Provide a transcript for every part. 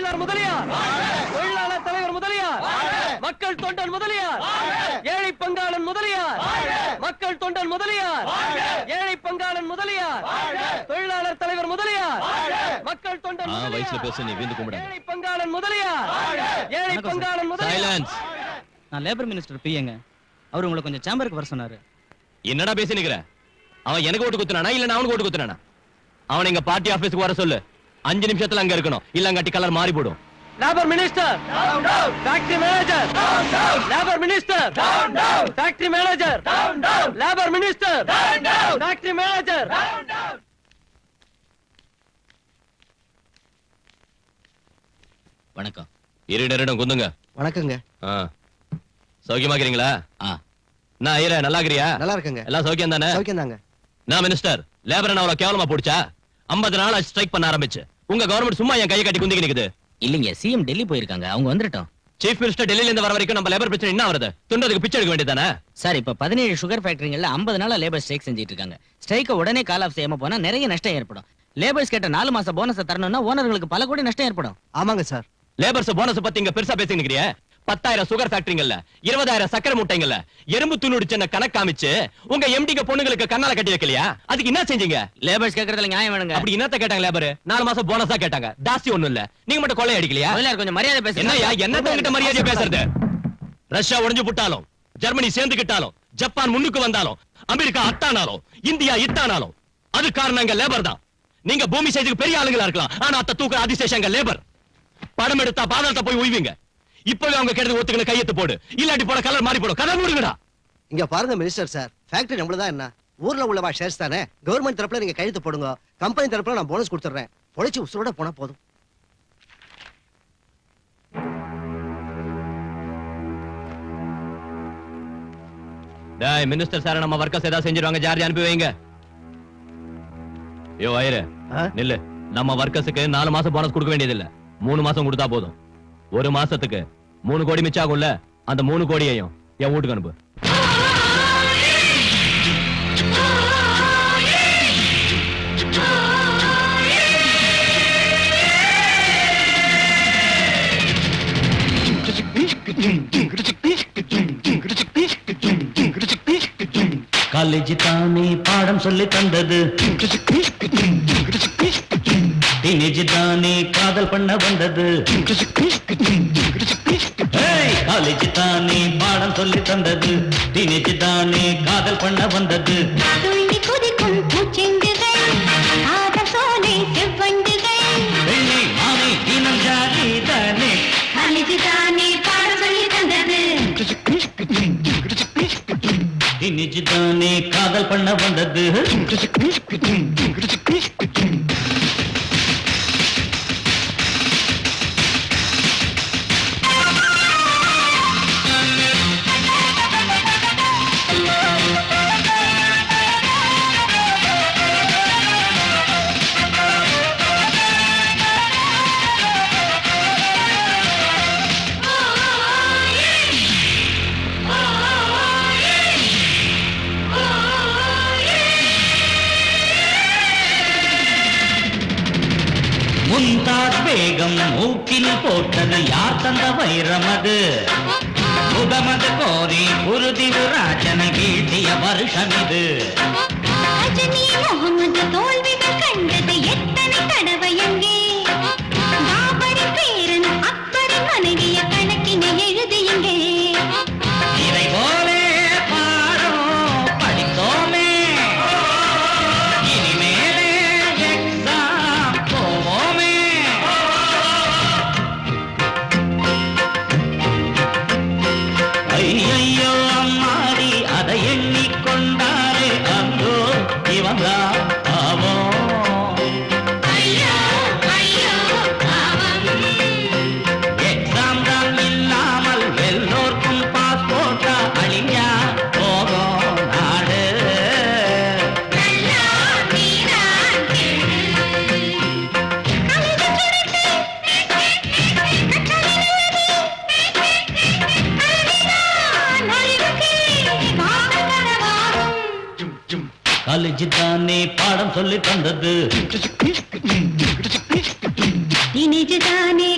தாசில்தார் முதலியார், தொழிலாளர் தலைவர் முதலியார், மக்கள் தொண்டன் முதலியார், ஏழை பங்காளன் முதலியார், மக்கள் தொண்டன் முதலியார், ஏழை பங்காளன் முதலியார், தொழிலாளர் தலைவர் முதலியார், மக்கள் தொண்டன் வயசுல பேச நீ வீந்து கும்பிடு. ஏழை பங்காளன் முதலியார், ஏழை பங்காளன் முதலியார். நான் லேபர் மினிஸ்டர் பிஏங்க. அவர் உங்களை கொஞ்சம் சேம்பருக்கு வர சொன்னாரு. என்னடா பேசி நிக்கிற? அவன் எனக்கு ஓட்டு குத்துனானா இல்ல நான் அவனுக்கு ஓட்டு குத்துனானா? அவன் எங்க பார்ட்டி ஆபீஸ்க்கு வர சொல்லு. 5 நிமிஷத்துல அங்க இருக்கணும், இல்லங்காட்டி கலர் மாறி போடும். Labour minister, factory manager, labour minister, factory manager, labour minister, factory manager. வணக்கம். இருடரிடம் குந்துங்க. வணக்கங்க. சௌக்கியமாக்கிறீங்களா? நான் ஐயரே, நல்லா இருக்கிறியா? நல்லா இருக்கங்க. எல்லாம் சௌக்கியம் தானே? சௌக்கியம் தாங்க. நான் மினிஸ்டர், லேபர் அவ்வளவு கேவலமா போடுச்சா? 50 நாள் ஸ்ட்ரைக் பண்ண ஆரம்பிச்சு. உங்க கவர்மெண்ட் சும்மா என் கையை கட்டி குந்திக்கு நிக்குது. இல்லைங்க, சிஎம் டெல்லி போயிருக்காங்க, அவங்க வந்துட்டோம். சீஃப் மினிஸ்டர் டெல்லியில இருந்து வர வரைக்கும் நம்ம லேபர் பிரச்சனை என்ன வருது? துண்டதுக்கு பிச்சை எடுக்க வேண்டியதானே? சார், இப்ப 17 சுகர் ஃபேக்டரிகள்ல 50 நாளா லேபர் ஸ்ட்ரைக் செஞ்சிட்டு இருக்காங்க. ஸ்ட்ரைக்க உடனே கால் ஆஃப் செய்யாம போனா நிறைய நஷ்டம் ஏற்படும். லேபர்ஸ் கேட்ட 4 மாச போனஸ் தரணும்னா ஓனர்களுக்கு பல கோடி நஷ்டம் ஏற்படும். ஆமாங்க சார். லேபர்ஸ் போனஸ் பத்தி இங்க பெருசா பேசி நிக்கிறியே. 10,000 சுகர் ஃபேக்டரிங்கல்ல, 20,000 சக்கரை மூட்டைங்கல்ல, எறும்பு துணுடி சின்ன கணக்கு காமிச்சு உங்க எம்டிங்க பொண்ணுங்களுக்கு கண்ணால கட்டி வைக்கலையா? அதுக்கு என்ன செஞ்சீங்க? லேபர்ஸ் கேக்குறதுல நியாயம் வேணுங்க. அப்படி என்னத்த கேட்டாங்க லேபர்? 4 மாசம் போனஸா கேட்டாங்க. தாஸ்தி ஒண்ணும் இல்ல. நீங்க மட்டும் கொள்ளை அடிக்கலையா? கொஞ்சம் மரியாதை பேசுங்க. என்னையா என்னத்த உங்ககிட்ட மரியாதை பேசுறது? ரஷ்யா உடைஞ்சு புட்டாலும், ஜெர்மனி சேர்ந்துக்கிட்டாலும், ஜப்பான் முன்னுக்கு வந்தாலும், அமெரிக்கா அத்தானாலும், இந்தியா இத்தானாலும் அது காரணங்க லேபர் தான். நீங்க பூமி சைஸுக்கு பெரிய ஆளுங்களா இருக்கலாம், ஆனா அத்த தூக்க அதிசேஷங்க லேபர். படம் எடுத்தா பாதாளத்தை போய் உய்வீங்க. இப்பவே அவங்க கேட்டது ஒத்துக்கணும், கையெழுத்து போடு, இல்லாட்டி போட கலர் மாறி போடும். கதை மூடுங்கடா. இங்க பாருங்க மினிஸ்டர் சார், ஃபேக்டரி நம்மளதான் என்ன, ஊர்ல உள்ளவா ஷேர்ஸ் தானே. கவர்மெண்ட் தரப்புல நீங்க கையெழுத்து போடுங்க, கம்பெனி தரப்புல நான் போனஸ் கொடுத்துறேன். பொழைச்சு உசுரோட போனா போதும். டேய் மினிஸ்டர் சார், நம்ம வர்க்கர்ஸ் ஏதாவது செஞ்சிருவாங்க, ஜார்ஜ் அனுப்பி வைங்க. யோ ஐயரே, நில்லு. நம்ம வர்க்கர்ஸுக்கு 4 மாசம் போனஸ் கொடுக்க வேண்டியது இல்ல, 3 மாசம் கொடுத்தா போதும். 1 மாசத்துக்கு 3 கோடி மிச்சம் ஆகும்ல, அந்த 3 கோடியையும் என் வீட்டுக்கு அனுப்பு. காலேஜ் தானே பாடம் சொல்லி தந்தது, டீனேஜ் தானே காதல் பண்ண வந்தது. காலேஜ் தானே பாடம் சொல்லி தந்தது, டீனேஜ் தானே காதல் பண்ண வந்தது. வெள்ளி மாமி தினம் ஜாதி தானே, காலேஜ் தானே பாடம் சொல்லி தந்தது, டீனேஜ் தானே காதல் பண்ண வந்தது. முந்தார் பேகம் மூக்கில் போட்டது யார் தந்த வைரம் அது? முகமது கோரி குருதி ராஜனை வீழ்த்திய வருஷம் இது. முகமது தோல்விகள் கண்டது எத்தனை தடவை எங்கே? பாபரி பேரன் அக்பரின் மனைவிய கணக்கினை எழுதியங்கே. இதை போலே பாரோ படித்தோமே, இனிமேலே எக்ஸாம் போவோமே. ஐயையோ அம்மாடி, அதை எண்ணிக்கொண்டாரே அந்தோ இவங்கா பாவம். எக்ஸாம் தான் இல்லாமல் எல்லோருக்கும் பாஸ்போர்ட்டா அழிஞ்சா போகும் நாடு. காலேஜ் தானே பாடம் சொல்லி தந்தது, டீனேஜ் தானே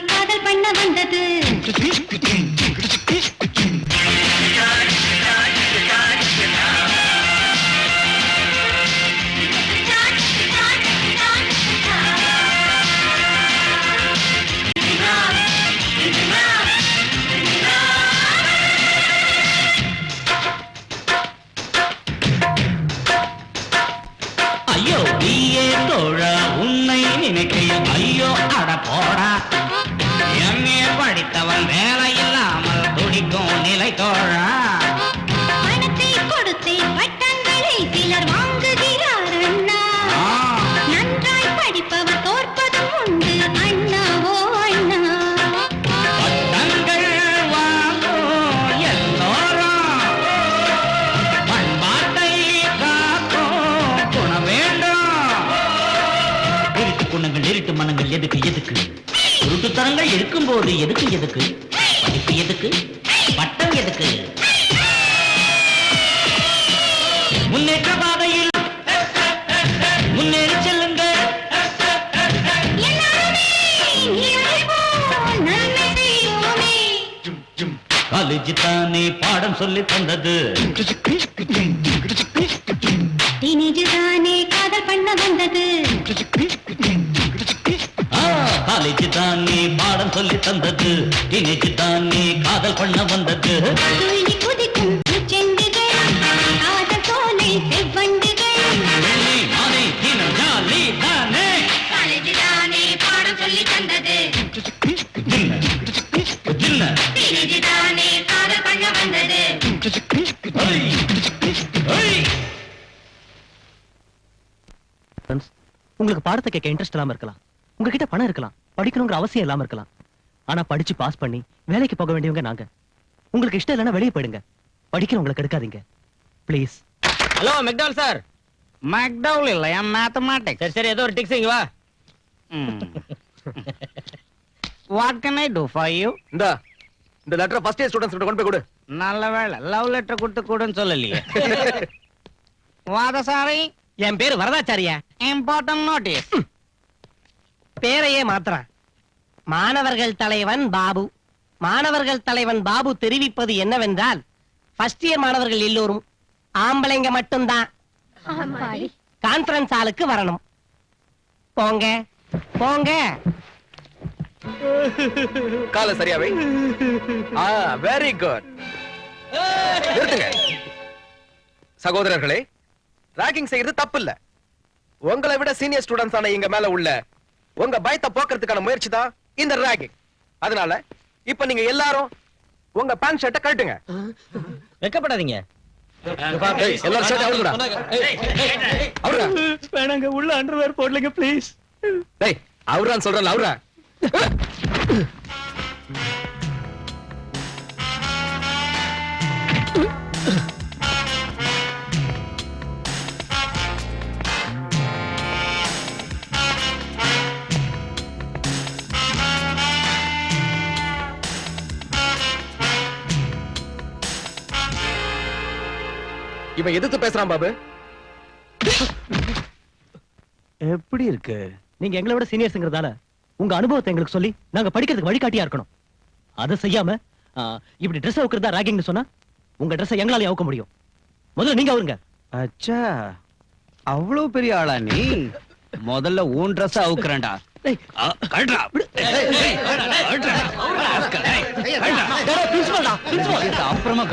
முரட்டுத்தனங்கள் எதுக்கு எதுக்கு உருட்டுத்தனங்கள் இருக்கும்போது எதுக்கு எதுக்கு படிப்பு எதுக்கு பட்டம் எதுக்கு முன்னேற்ற பாதையில் முன்னேறி செல்லுங்க காலேஜ் தானே பாடம் சொல்லி தந்தது தானே காதல் பண்ண வந்தது காலேஜ் தானே பாடம் சொல்லி தந்தது டீனேஜ் தானே காதல் பண்ண வந்தது துள்ளி குதிக்கும் செண்டுகள் காதல் சோலை செவ்வண்டுகள் வெள்ளி மாலை தினம் ஜாலி தானே காலேஜ் தானே பாடம் சொல்லி தந்தது ஜின்ன ஜின்ன டீனேஜ் தானே காதல் பண்ண வந்தது ஐ ஐ உங்களுக்கு பாடத்தை கேட்க இன்ட்ரெஸ்ட் இல்லாம இருக்கலாம், உங்ககிட்ட பணம் இருக்கலாம், படிக்கணுங்கிற அவசியம் இல்லாம இருக்கலாம். ஆனா படிச்சு பாஸ் பண்ணி வேலைக்கு போக வேண்டியவங்க நாங்க. உங்களுக்கு இஷ்டம் இல்லைன்னா வெளியே போயிடுங்க. படிக்கிறவங்களுக்கு எடுக்காதீங்க please. Hello McDowell sir. McDowell இல்லையா, மேத்தமேட்டிக்ஸ். சரி சரி, ஏதோ ஒரு டிக்ஸ் இங்க வா. What can I do for you? இந்த லெட்டர் ஃபர்ஸ்ட் இயர் ஸ்டூடண்ட்ஸ் கிட்ட கொண்டு போய் கொடு. நல்ல வேளை லவ் லெட்டர் கொடுத்து கூடன்னு சொல்லலையே. வாதசாரி, என் பேரு வரதாச்சாரியா. Important notice. பேரையே மாத்திரான். மாணவர்கள் தலைவன் பாபு. மாணவர்கள் தலைவன் பாபு தெரிவிப்பது என்னவென்றால், ஃபர்ஸ்ட் இயர் மாணவர்கள் எல்லோரும் ஆம்பளைங்க மட்டும்தான் கான்ஃபரன்ஸ் ஹாலுக்கு வரணும். போங்க போங்க. கால சரியாவே. Very good. நிறுத்துங்க. சகோதரர்களே, ராகிங் செய்யறது தப்பு இல்ல. உங்களை விட சீனியர் ஸ்டூடண்ட்ஸ் ஆன எங்க மேல உள்ள உங்க பயத்தை போக்குறதுக்கான முயற்சி தான் இந்த ராகிங். அதனால இப்ப நீங்க எல்லாரும் உங்க பேண்ட் ஷர்ட்டை கழட்டுங்க. வெக்கப்படாதீங்க. எல்லாரும் ஷர்ட் அவுடுடா. அவுடுடா. வேணாங்க, உள்ள அண்டர்வேர் போடலங்க ப்ளீஸ். டேய், அவுறான்னு சொல்றல, அவுறா. இவன் எதிர்த்து பேசுறான் பாபு. எப்படி இருக்கு? நீங்க எங்களை விட சீனியர்ஸ்ங்கிறதால உங்க அனுபவத்தை எங்களுக்கு சொல்லி நாங்க படிக்கிறதுக்கு வழிகாட்டியா இருக்கணும். அதை செய்யாம இப்படி ட்ரெஸ் அவுக்கிறதா ராகிங்னு சொன்னா உங்க ட்ரெஸ்ஸை எங்களால அவுக்க முடியும். முதல்ல நீங்க அவருங்க. அச்சா, அவ்வளவு பெரிய ஆளா நீ? முதல்ல ஊன் ட்ரெஸ் அவுக்குறேன்டா. அப்புறமா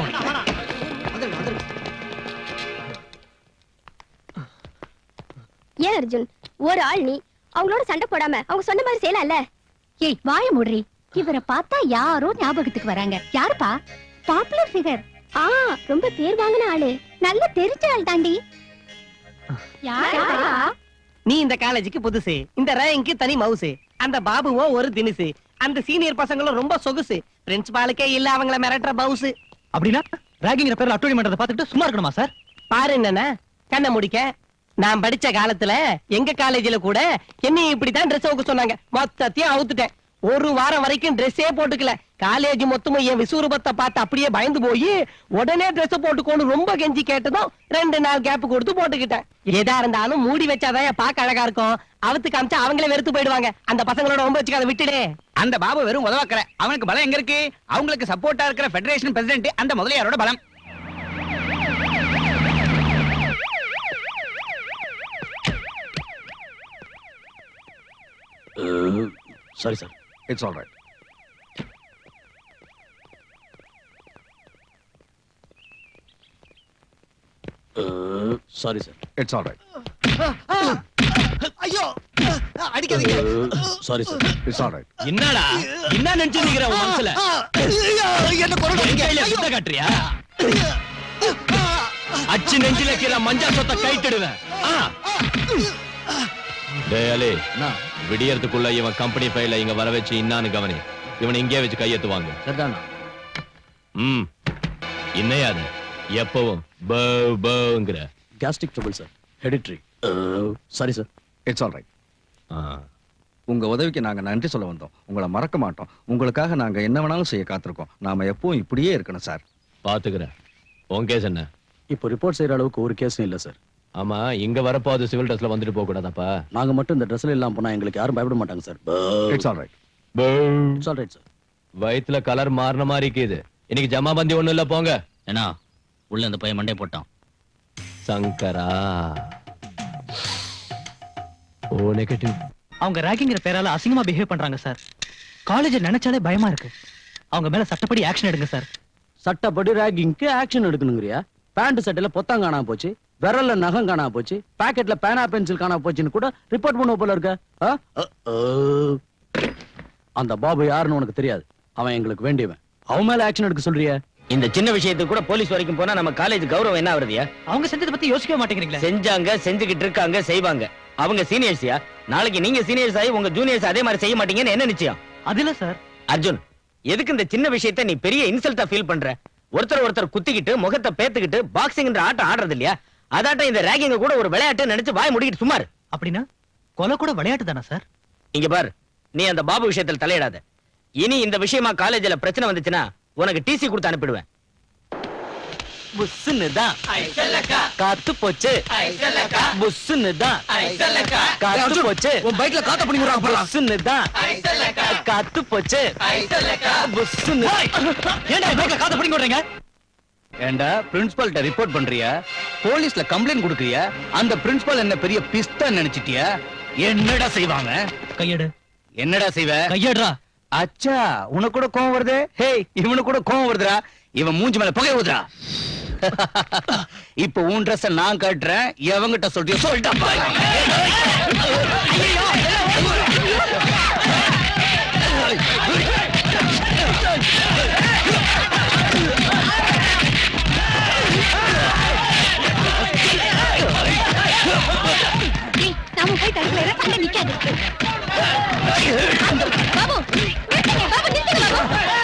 ஏன் அர்ஜுன், ஒரு ஆள் நீ அவங்களோட சண்டை போடாம அவங்க சொன்ன மாதிரி செய்யலாம்ல? ஏய் வாய மூடுறி. இவரை பார்த்தா யாரோ ஞாபகத்துக்கு வராங்க. யாருப்பா? Popular figure. ரொம்ப பேர் வாங்கின ஆளு. நல்ல தெரிஞ்ச ஆள் தாண்டி. யாரா? நீ இந்த காலேஜுக்கு புதுசு, இந்த ரேங்க்கு தனி மவுசு. அந்த பாபுவோ ஒரு தினுசு. அந்த சீனியர் பசங்களும் ரொம்ப சொகுசு. பிரின்சிபாலுக்கே இல்ல அவங்கள மிரட்டுற பவுசு. அப்படின்னா ராகிங்கிற பேர்ல அட்டோனி பண்றத பார்த்துட்டு சும்மா இருக்கணுமா சார்? பாரு என்னன்னா, கண்ணை முடிக்க. நான் படிச்ச காலத்துல எங்க காலேஜ்ல கூட என்ன இப்படித்தான் ட்ரெஸ் அவுக்க சொன்னாங்க. மொத்தத்தையும் அவுத்துட்டேன். ஒரு வாரம் வரைக்கும் ட்ரெஸ்ஸே போட்டுக்கல. காலேஜ் மொத்தமும் என் விசுரூபத்தை பார்த்து அப்படியே பயந்து போய் உடனே ட்ரெஸ் போட்டுக்கோன்னு ரொம்ப கெஞ்சி கேட்டதும் 2 நாள் கேப் கொடுத்து போட்டுக்கிட்டேன். எதா இருந்தாலும் மூடி வச்சாதான் பார்க்க அழகா இருக்கும். அவுத்து காமிச்சா அவங்களே வெறுத்து போயிடுவாங்க. அந்த பசங்களோட ரொம்ப வச்சுக்காத, விட்டுடு. அந்த பாபு வெறும் உதவாக்கற. அவனுக்கு பலம் எங்க இருக்கு? அவங்களுக்கு சப்போர்ட்டா இருக்கிற ஃபெடரேஷன் பிரசிடென்ட் அந்த முதலியாரோட பலம். Sorry sir. It's all right. Sorry sir. It's all right. ஐயோ, அடிக்காதீங்க. Sorry sir. It's all right. என்னடா என்ன நினைச்சு நிக்கிற உன் மனசுல? என்ன கொரடா என் கையில வித்த காட்டுறியா? அச்சு நெஞ்சில கீழ மஞ்சா சொத்த கைட்டிடுவேன். டேய் அலே, விடியறதுக்குள்ள இவன் கம்பெனி ஃபைல இங்க வர வச்சு இன்னான்னு கவனி. இவன் இங்கே வச்சு கையெத்து வாங்க. சரிதானா? இன்னையாது எப்பவும் பவுங்கிற gastric trouble sir, hereditary. Sorry sir. It's all right. உங்க உதவிக்கு நாங்க நன்றி சொல்ல வந்தோம். உங்களை மறக்க மாட்டோம். உங்களுக்காக நாங்க என்ன வேணாலும் செய்ய காத்திருக்கோம். நாம எப்பவும் இப்படியே இருக்கணும் சார். பாத்துக்கிறேன். உன் கேஸ் என்ன? இப்போ ரிப்போர்ட் செய்யற அளவுக்கு ஒரு கேஸும் இல்ல சார். ஆமா, இங்க வரப்போ அது சிவில் ட்ரெஸ்ல வந்துட்டு போக கூடாதாப்பா? நாங்க மட்டும் இந்த ட்ரெஸ்ல இல்லாம போனா எங்களுக்கு யாரும் பயப்பட மாட்டாங்க sir. It's all right. It's all right sir. வயித்துல கலர் மாறின மாதிரி இருக்குது. இன்னைக்கு ஜமாபந்தி ஒண்ணும் இல்ல, போங்க. ஏன்னா உள்ள அந்த பையன் மண்டே போட்டான். சங்கரா. O negative. அவங்க ராகிங்கிற பேரால அசிங்கமா பிஹேவ் பண்றாங்க சார். காலேஜ் நினைச்சாலே பயமா இருக்கு. அவங்க மேல சட்டப்படி ஆக்ஷன் எடுங்க சார். சட்டப்படி ராகிங்க்கு ஆக்ஷன் எடுக்கணுங்கறியா? பேண்ட் சட்டையில பொத்தாங்க காணாம போச்சு, விரல்ல நகம் காணாம போச்சு, பாக்கெட்ல பேனா பென்சில் காணாம போச்சுன்னு கூட ரிப்போர்ட் பண்ண போல இருக்க. அந்த பாபு யாருன்னு உனக்கு தெரியாது. அவன் எங்களுக்கு வேண்டியவன். அவன் மேல ஆக்ஷன் எடுக்க சொல்றியா? இந்த சின்ன விஷயத்துக்கு கூட போலீஸ் வரைக்கும் போனா நம்ம காலேஜ் கௌரவம் என்ன ஆவறதியா? அவங்க செஞ்சதை பத்தி யோசிக்கவே மாட்டேங்கிறீங்களா? செஞ்சாங்க, செஞ்சுக்கிட்டு இருக்காங்க, செய்வாங்க. அவங்க சீனியர்ஸ்யா. நாளைக்கு நீங்க சீனியர்ஸ் ஆகி உங்க ஜூனியர்ஸ் அதே மாதிரி செய்ய மாட்டீங்கன்னு என்ன நிச்சயம்? அது இல்ல சார். அர்ஜுன், எதுக்கு இந்த சின்ன விஷயத்தை நீ பெரிய இன்சல்ட்டா ஃபீல் பண்ற? ஒருத்தர் குத்திக்கிட்டு முகத்தை பேத்துக்கிட்டு பாக்ஸிங்ன்ற ஆட்டம் ஆடுறது இல்லையா? அதாட்டம் இந்த ராகிங்க கூட ஒரு விளையாட்டு நினைச்சு வாய் முடிக்கிட்டு சும்மாரு. அப்படின்னா கொலை கூட விளையாட்டு தானே சார்? இங்க பார், நீ அந்த பாபு விஷயத்துல தலையிடாத. இனி இந்த விஷயமா காலேஜ்ல பிரச்சனை வந்துச்சுன்னா உனக்கு டிசி கொடுத்து அனுப்பிடுவேன். புஸ்ஸுன்னுதான் காத்து போச்சு. புஸ்ஸுன்னுதான் காத்து போச்சு. உன் பைக்ல காத்த பண்ணி விடுறாங்க. புஸ்ஸுன்னுதான் காத்து போச்சு. புஸ்ஸுன்னு. ஏன்டா பைக்ல காத்த பிடிங்க விடுறீங்க? ஏண்டா பிரின்சிபல்ட்ட ரிப்போர்ட் பண்றியா? போலீஸ்ல கம்ப்ளைண்ட் கொடுக்கறியா? அந்த பிரின்சிபல் என்ன பெரிய பிஸ்தா நினைச்சிட்டியா? என்னடா செய்வாங்க? கையெடு. என்னடா செய்வ? கையெடுறா. அச்சா, உனக்கு கூட கோவம் வருது? ஹேய், இவனுக்கு கூட கோவம் வருதுடா. இவன் மூஞ்சி மேல புகை ஊதுறா. இப்ப உன் ட்ரெஸ் நான் காட்டுறேன். எவங்கிட்ட சொல்றியோ சொல்லிட்டா. நாம போய் தடுக்கல, சண்டை நிக்காது. பாபு, நிறுத்துங்க, பாபு, நிறுத்துங்க,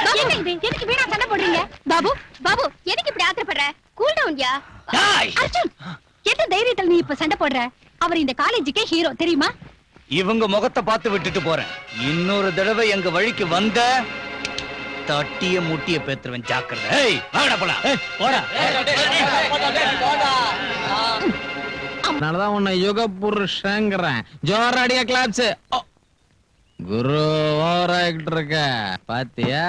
பாபு. என்ன இது? எதுக்கு வீணா சண்டை போடுறீங்க? பாபு, பாபு, எதுக்கு இப்படி ஆத்திரப்படுற? கூல் டவுன்யா. அர்ஜுன், எந்த தைரியத்துல நீ இப்ப சண்டை போடுற? அவர் இந்த காலேஜுக்கே ஹீரோ, தெரியுமா? இவங்க முகத்தை பார்த்து விட்டுட்டு போறேன். இன்னொரு தடவை எங்க வழிக்கு வந்த தட்டிய முட்டிய பேத்துருவன். ஜாக்கிரதை. ஏய், வாடா போலாம். போடா. அதனாலதான் உன்னை யுக புருஷங்கிறேன். ஜோராடியா கிளாப்ஸ். குரு ஓவராயிட்டு இருக்க பாத்தியா?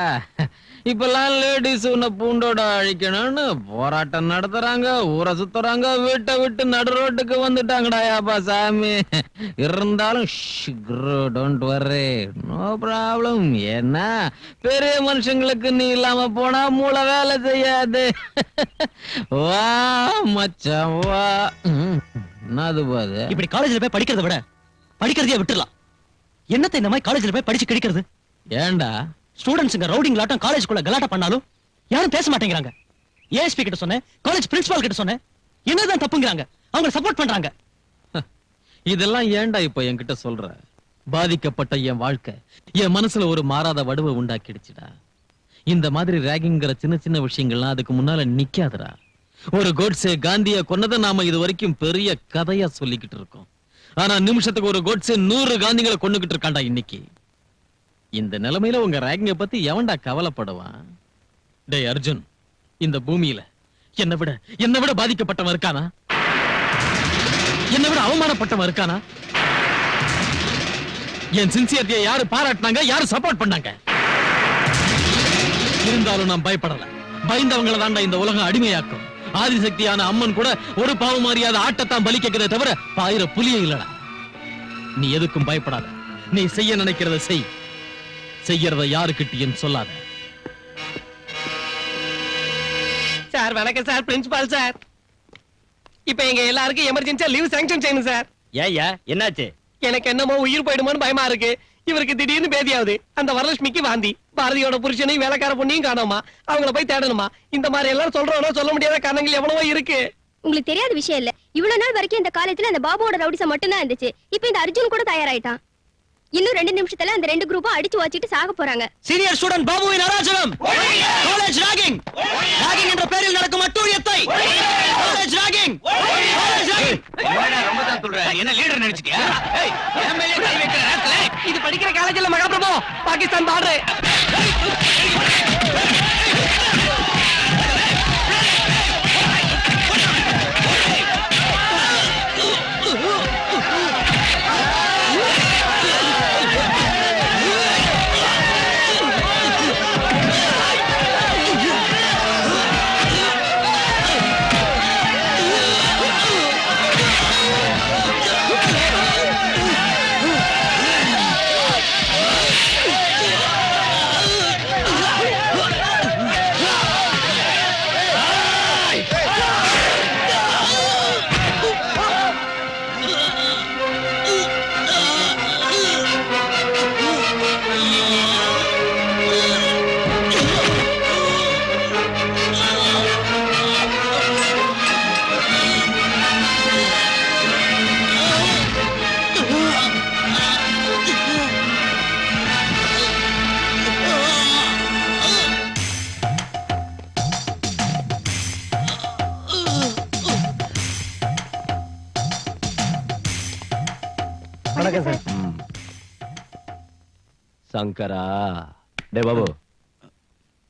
இப்பெல்லாம் லேடிஸ் உன்னை பூண்டோட அழிக்கணும்னு போராட்டம் நடத்துறாங்க, ஊரை சுத்துறாங்க, வீட்டை விட்டு நடு ரோட்டுக்கு வந்துட்டாங்கடாயாப்பா சாமி. இருந்தாலும் டோன்ட் வர்ரி, நோ ப்ராப்ளம். ஏன்னா பெரிய மனுஷங்களுக்கு நீ இல்லாம போனா மூளை வேலை செய்யாது. வா மச்சான் வா. என்னது பாது? இப்படி காலேஜ்ல போய் படிக்கிறத விட படிக்கிறதையே விட்டுறலாம். என்னத்தை இந்த மாதிரி காலேஜ்ல போய் படிச்சு கிடைக்கிறது? ஏன்டா ஸ்டூடண்ட்ஸ்ங்க ரவுடிங் லாட்டம் காலேஜ்க்குள்ள கலாட்டா பண்ணாலும் யாரும் பேச மாட்டேங்கிறாங்க. ஏஎஸ்பி கிட்ட சொன்னேன், காலேஜ் பிரின்சிபால் கிட்ட சொன்னேன். என்னதான் தப்புங்கிறாங்க? அவங்க சப்போர்ட் பண்றாங்க. இதெல்லாம் ஏன்டா இப்ப என்கிட்ட சொல்ற? பாதிக்கப்பட்ட என் வாழ்க்கை என் மனசுல ஒரு மாறாத வடுவை உண்டாக்கிடுச்சுடா. இந்த மாதிரி ராகிங்கிற சின்ன சின்ன விஷயங்கள்லாம் அதுக்கு முன்னால நிக்காதுடா. ஒரு கோட்ஸே காந்திய கொன்னதை நாம இது வரைக்கும் பெரிய கதையா சொல்லிக்கிட்டு இருக்கோம். ஆனா நிமிஷத்துக்கு ஒரு கோட்ஸே 100 காந்திகளை கொன்னுகிட்டு இருக்காண்டா இன்னைக்கு. இந்த நிலைமையில உங்க ராகிங்க பத்தி எவன்டா கவலைப்படுவான்? டேய் அர்ஜுன், இந்த பூமியில என்னை விட பாதிக்கப்பட்டவன் இருக்கானா? என்னை விட அவமானப்பட்டவன் இருக்கானா? என் சின்சியரிட்டியை யாரு பாராட்டினாங்க, யாரு சப்போர்ட் பண்ணாங்க? இருந்தாலும் நான் பயப்படல. பயந்தவங்களை தாண்டா இந்த உலகம் அடிமையாக்கும். ஆதிசக்தியான அம்மன் கூட ஒரு பாவம் அறியாத ஆட்டத்தான் பலி கேட்கிறத தவிர பாயிர புலியே இல்லடா. நீ எதுக்கும் பயப்படாத. நீ செய்ய நினைக்கிறத செய். செய்யறத யாருக்கிட்டையும் சொல்லாத. சார் வணக்கம் சார். பிரின்சிபால் சார், இப்ப எங்க எல்லாருக்கும் எமர்ஜென்சியா லீவ் சாங்ஷன் செய்யணும் சார். ஏய்யா, என்னாச்சு? எனக்கு என்னமோ உயிர் போயிடுமோன்னு பயமா இருக்கு. இவருக்கு திடீர்னு பேதியாவது. அந்த வரலட்சுமிக்கு வாந்தி. பாரதியோட புருஷனையும் வேலைக்கார பொண்ணையும் காணோமா. அவங்கள போய் தேடணுமா. இந்த மாதிரி எல்லாம் சொல்றோம்னா சொல்ல முடியாத காரணங்கள் எவ்வளவோ இருக்கு. உங்களுக்கு தெரியாத விஷயம் இல்ல. இவ்வளவு நாள் வரைக்கும் இந்த காலேஜ்ல அந்த பாபுவோட ரவுடிசம் மட்டும்தான் இருந்துச்சு. இப்ப இந்த அர்ஜுன் கூட தயாராயிட்டான். இன்னும் 2 நிமிஷத்துல அந்த 2 குரூப்பும் அடிச்சு வாச்சிட்டு சாக போறாங்க. சீனியர் ஸ்டூடண்ட் பாபுவின் அராஜகம். காலேஜ் ராகிங் என்ற பெயரில் நடக்கும் அட்டூழியத்தை காலேஜ் ராகிங் ragging! ரொம்ப தான் சொல்ற என்ன லீடர் நினைச்சிட்டியா ஏய் என் மேலே கை வைக்கிற ராஸ்கலே இது படிக்கிற காலேஜ்ல மகாபிரபு பாகிஸ்தான் பார்டர் வணக்கம் சார். சங்கரா டே பாபு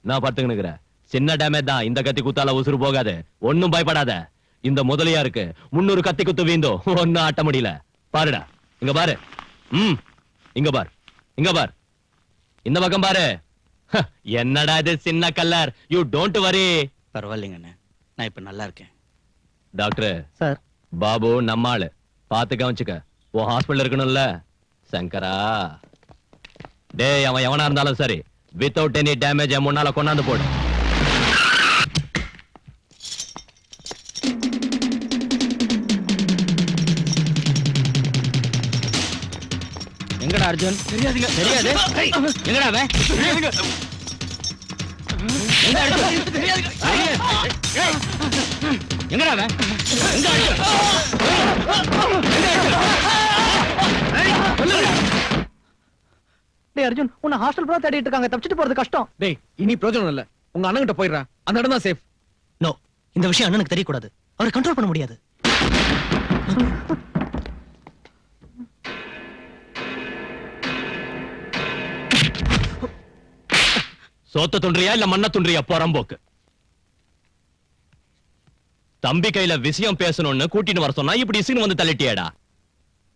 நான் பார்த்துக்கினுக்குறேன். சின்ன டேமேஜ் தான், இந்த கத்தி குத்தால உசுறு போகாது. ஒன்னும் பயப்படாத. இந்த முதலியா இருக்கு 300 கத்தி குத்து வீந்தோ ஒன்னும் ஆட்ட முடியல. பாருடா, இங்க பாரு. இங்க பார், இங்க பார், இந்த பக்கம் பாரு. என்னடா இது சின்ன கல்லர். You don't worry. பரவாயில்லைங்கண்ணே, நான் இப்ப நல்லா இருக்கேன். டாக்டர் சார், பாபு நம்மாளு, பாத்து கவனிச்சுக்க. ஓ ஹாஸ்பிடல் இருக்கணும்ல. சங்கரா டேய், அவன் எவனா இருந்தாலும் சரி, வித்தவுட் எனி டேமேஜ் முன்னால கொண்டாந்து போடு. எங்கடா அர்ஜுன்? தெரியாதுங்க. தெரியாது? எங்கடா அவன்? எங்க அர்ஜுன்? தெரியாதுங்க. எங்கடா அவன்? எங்க அர்ஜுன்? டேய் அர்ஜுன், உன்னை ஹாஸ்டல் பூரா தேடிட்டு இருக்காங்க. தப்பிச்சிட்டு போறது கஷ்டம். டேய் இனி பிரயோஜனம் இல்ல. உங்க அண்ணன் கிட்ட போயிடுறா. அந்த இடம் தான் சேஃப். நோ, இந்த விஷயம் அண்ணனுக்கு தெரியக்கூடாது. அவரை கண்ட்ரோல் பண்ண முடியாது. சோத்த துன்றியா இல்ல மண்ண துன்றியா போறம்போக்கு. தம்பி கையில விஷயம் பேசணும்னு கூட்டிட்டு வர சொன்னா இப்படி இசுன்னு வந்து தள்ளிட்டியேடா.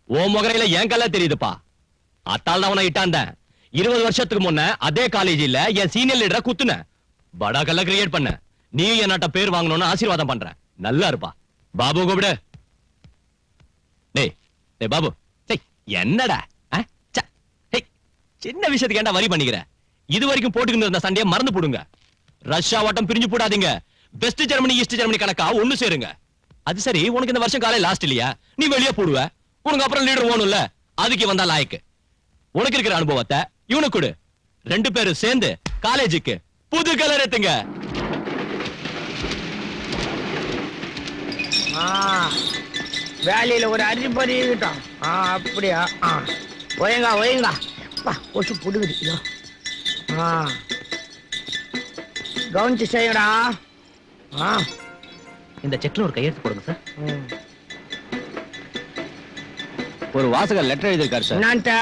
ஓ முகரையில என் கல்ல தெரியுதுப்பா. அத்தால் தான் அவனை இட்டாண்ட. 20 வருஷத்துக்கு முன்ன அதே காலேஜில் என் சீனியர் லீடரை குத்துன. படா கல்ல கிரியேட் பண்ண. நீ என்னட்ட பேர் வாங்கணும்னு ஆசீர்வாதம் பண்ற. நல்லா இருப்பா. பாபு கூப்பிடு. டேய் டேய் பாபு, என்னடா சின்ன விஷயத்துக்கு ஏன்டா வரி பண்ணிக்கிற? இது வரைக்கும் போட்டுக்கிட்டு இருந்த சண்டையை மறந்து போடுங்க. ரஷ்யா ஓட்டம் பிரிஞ்சு போடாதீங்க. வெஸ்ட் ஜெர்மனி ஈஸ்ட் ஜெர்மனி கணக்கா ஒண்ணு சேருங்க. அது சரி, உனக்கு இந்த வருஷம் காலை லாஸ்ட் இல்லையா? நீ வெளியே போடுவ. உனக்கு அப்புறம் லீடர் ஓணும்ல, அதுக்கு வந்தா லாய்க்கு. உனக்கு இருக்கிற அனுபவத்தை இவனுக்கு கொடு. 2 பேரும் சேர்ந்து காலேஜுக்கு புது கலர் ஏத்துங்க. வேலையில ஒரு அறிப்பறி இருக்கட்டும். அப்படியா? ஒயங்கா ஒயங்கா கொசு புடுகுது. கவனிச்சு செய்யடா. இந்த செக்ல ஒரு கையெழுத்து போடுங்க சார். ஒரு வாசகர் லெட்டர் எழுதிருக்காரு சார். என்னன்ட்ட?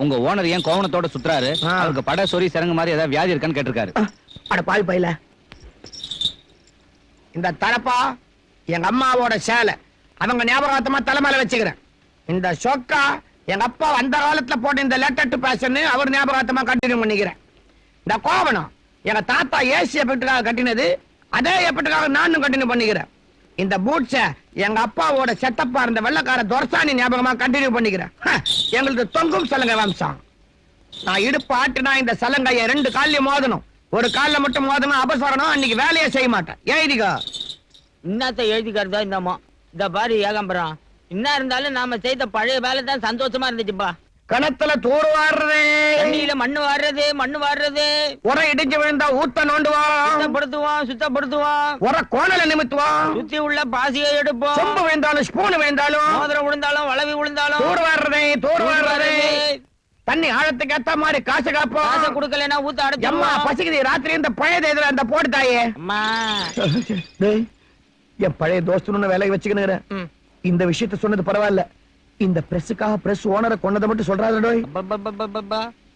உங்க ஓனர் ஏன் கோவணத்தோட சுத்துறாரு? அவருக்கு பட சொறி சிறங்க மாதிரி ஏதாவது வியாதி இருக்கான்னு கேட்டிருக்காரு. அட பால் பையில. இந்த தலப்பா எங்க அம்மாவோட சேலை, அவங்க ஞாபகார்த்தமா தலைமையில வச்சுக்கிறேன். இந்த சொக்கா எங்க அப்பா அந்த காலத்துல போட்ட இந்த லெட்டர் டு பேஷன் அவர் ஞாபகார்த்தமா கண்டினியூ பண்ணிக்கிறேன். இந்த கோவணம் எங்க தாத்தா ஏசி எஃபெக்டுக்காக கட்டினது, அதே எஃபெக்டுக்காக நானும் கண்டினியூ பண்ணிக்கிறேன். இந்த பூட்ஸ எங்க அப்பாவோட செட்டப்பா இருந்த வெள்ளக்கார துரசாணி ஞாபகமா கண்டினியூ பண்ணிக்கிறேன். எங்களுக்கு தொங்கும் சலங்கை வம்சம். நான் இடுப்பு ஆட்டுனா இந்த சலங்கைய 2 கால்லயும் மோதணும். ஒரு கால்ல மட்டும் மோதணும் அபசரணும். அன்னைக்கு வேலையை செய்ய மாட்டேன். எழுதிக்கோ. இன்னத்த எழுதிக்கிறதா இந்தம்மா? இந்த பாரு ஏகாம்பரம், என்ன இருந்தாலும் நாம செய்த பழைய வேலை தான் சந்தோஷமா இருந்துச்சுப்பா. கணத்துல தூர் வாடுறது, தண்ணியில மண்ணு வாடுறது, உர இடிஞ்சு விழுந்தா ஊத்த நோண்டுவான், சுத்தப்படுத்துவான், உர கோணல நிமித்துவான், சுத்தி உள்ள பாசியை எடுப்போம், சொம்பு விழுந்தாலும் ஸ்பூன் விழுந்தாலும், மோதிரம் விழுந்தாலும் வளவி விழுந்தாலும் தூர் வாடுறது. தண்ணி ஆழத்துக்கு ஏத்த மாதிரி காசு காப்போம். காசை கொடுக்கலன்னா ஊத்த அம்மா அடைச்சு. பசிக்குது. ராத்திரி இந்த பழைய இதுல அந்த போட்டு தாயே. அம்மா என் பழைய தோஸ்துன்னு வேலையை வச்சுக்கணுங்கிறேன். இந்த விஷயத்த சொன்னது பரவாயில்ல. இந்த பிரஸுக்காக பிரஸ் ஓனரை கொண்டதை மட்டும் சொல்றாடோய்.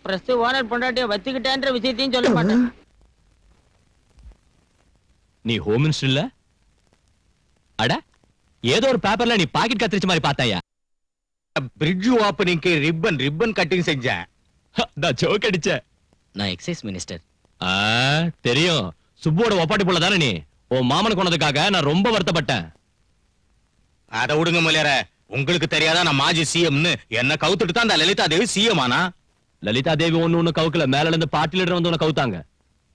பிரஸ் ஓனர் பொண்டாட்டிய வச்சுக்கிட்டேன்ற விஷயத்தையும் சொல்ல மாட்டேன். நீ ஹோம் மினிஸ்டர் இல்ல? அட ஏதோ ஒரு பேப்பர்ல நீ பாக்கெட் கத்திரிச்ச மாதிரி பார்த்தாயா? பிரிட்ஜ் ஓப்பனிங்க்கு ரிப்பன் கட்டிங் செஞ்சேன். நான் ஜோக் அடிச்சேன். நான் எக்ஸைஸ் மினிஸ்டர். தெரியும். சுப்போட ஒப்பாட்டி போல தானே நீ? உன் மாமன் கொண்டதுக்காக நான் ரொம்ப வருத்தப்பட்டேன். அத விடுங்க மலையார, உங்களுக்கு தெரியாதா நான் மாஜி சிஎம்னு? என்ன கவுத்துட்டு தான் அந்த லலிதா தேவி சிஎம் ஆனா? லலிதா தேவி ஒண்ணு கவுக்கல, மேல இருந்து பார்ட்டி லீடர் வந்து உன்னை கவுத்தாங்க.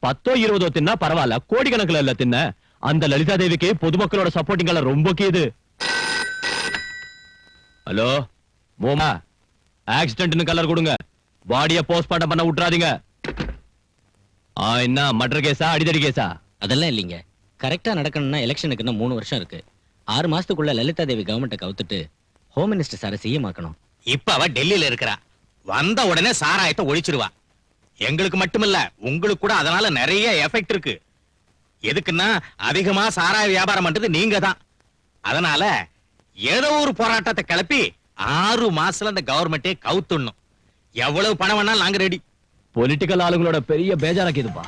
10 20 தின்னா பரவாயில்ல, கோடிக்கணக்கில் இல்ல தின்ன. அந்த லலிதா தேவிக்கு பொதுமக்களோட சப்போர்ட்டிங் ரொம்ப கீது. ஹலோ மோமா, ஆக்சிடென்ட்னு கலர் கொடுங்க. பாடிய போஸ்ட்மார்ட்டம் பண்ண விட்டுறாதீங்க. என்ன மர்டர் கேஸா அடிதடி கேஸா? அதெல்லாம் இல்லைங்க. கரெக்டா நடக்கணும்னா எலெக்ஷனுக்கு இன்னும் 3 வருஷம் இருக்கு. 6 மாசத்துக்குள்ள லலிதா தேவி கவர்மெண்ட்டை கவுத்துட்டு ஹோம் மினிஸ்டர் சாரை சிஎம் ஆக்கணும். இப்ப அவ டெல்லியில இருக்கிறா. வந்த உடனே சாராயத்தை ஒழிச்சிருவா. எங்களுக்கு மட்டுமில்ல, உங்களுக்கு கூட அதனால நிறைய எஃபெக்ட் இருக்கு. எதுக்குன்னா அதிகமா சாராய வியாபாரம் பண்றது நீங்க தான். அதனால ஏதோ ஒரு போராட்டத்தை கிளப்பி 6 மாசத்துல அந்த கவர்மெண்டே கவுத்துடணும். எவ்வளவு பணம் வேணாலும் நாங்க ரெடி. பொலிட்டிக்கல் ஆளுங்களோட பெரிய பேஜாராக்கிதுப்பா.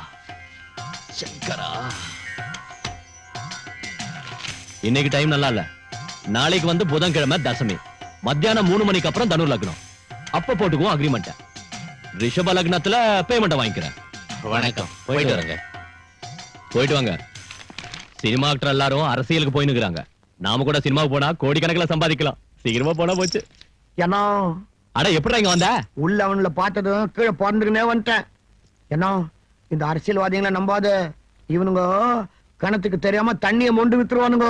சங்கரா, இன்னைக்கு டைம் நல்லா இல்ல. நாளைக்கு வந்து புதன்கிழமை தசமி, மத்தியானம் 3 மணிக்கு அப்புறம் தனு லக்னம். அப்ப போட்டுக்குவோம் அக்ரிமெண்ட். ரிஷப லக்னத்துல பேமெண்ட் வாங்கிக்கிறேன். வணக்கம். போயிட்டு வரங்க. போயிட்டு வாங்க. சினிமா ஆக்டர் எல்லாரும் அரசியலுக்கு போய் நிக்கிறாங்க. நாம கூட சினிமாவுக்கு போனா கோடிக்கணக்கில் சம்பாதிக்கலாம். சீக்கிரமா போனா போச்சு. ஏன்னா அட எப்படி இங்க வந்த? உள்ள அவன்ல பார்த்ததும் கீழே பிறந்துக்கினே வந்துட்டேன். ஏன்னா இந்த அரசியல்வாதிகளை நம்பாத. இவனுங்க கணத்துக்கு தெரியாம தண்ணியை மொண்டு வித்துருவானுங்க.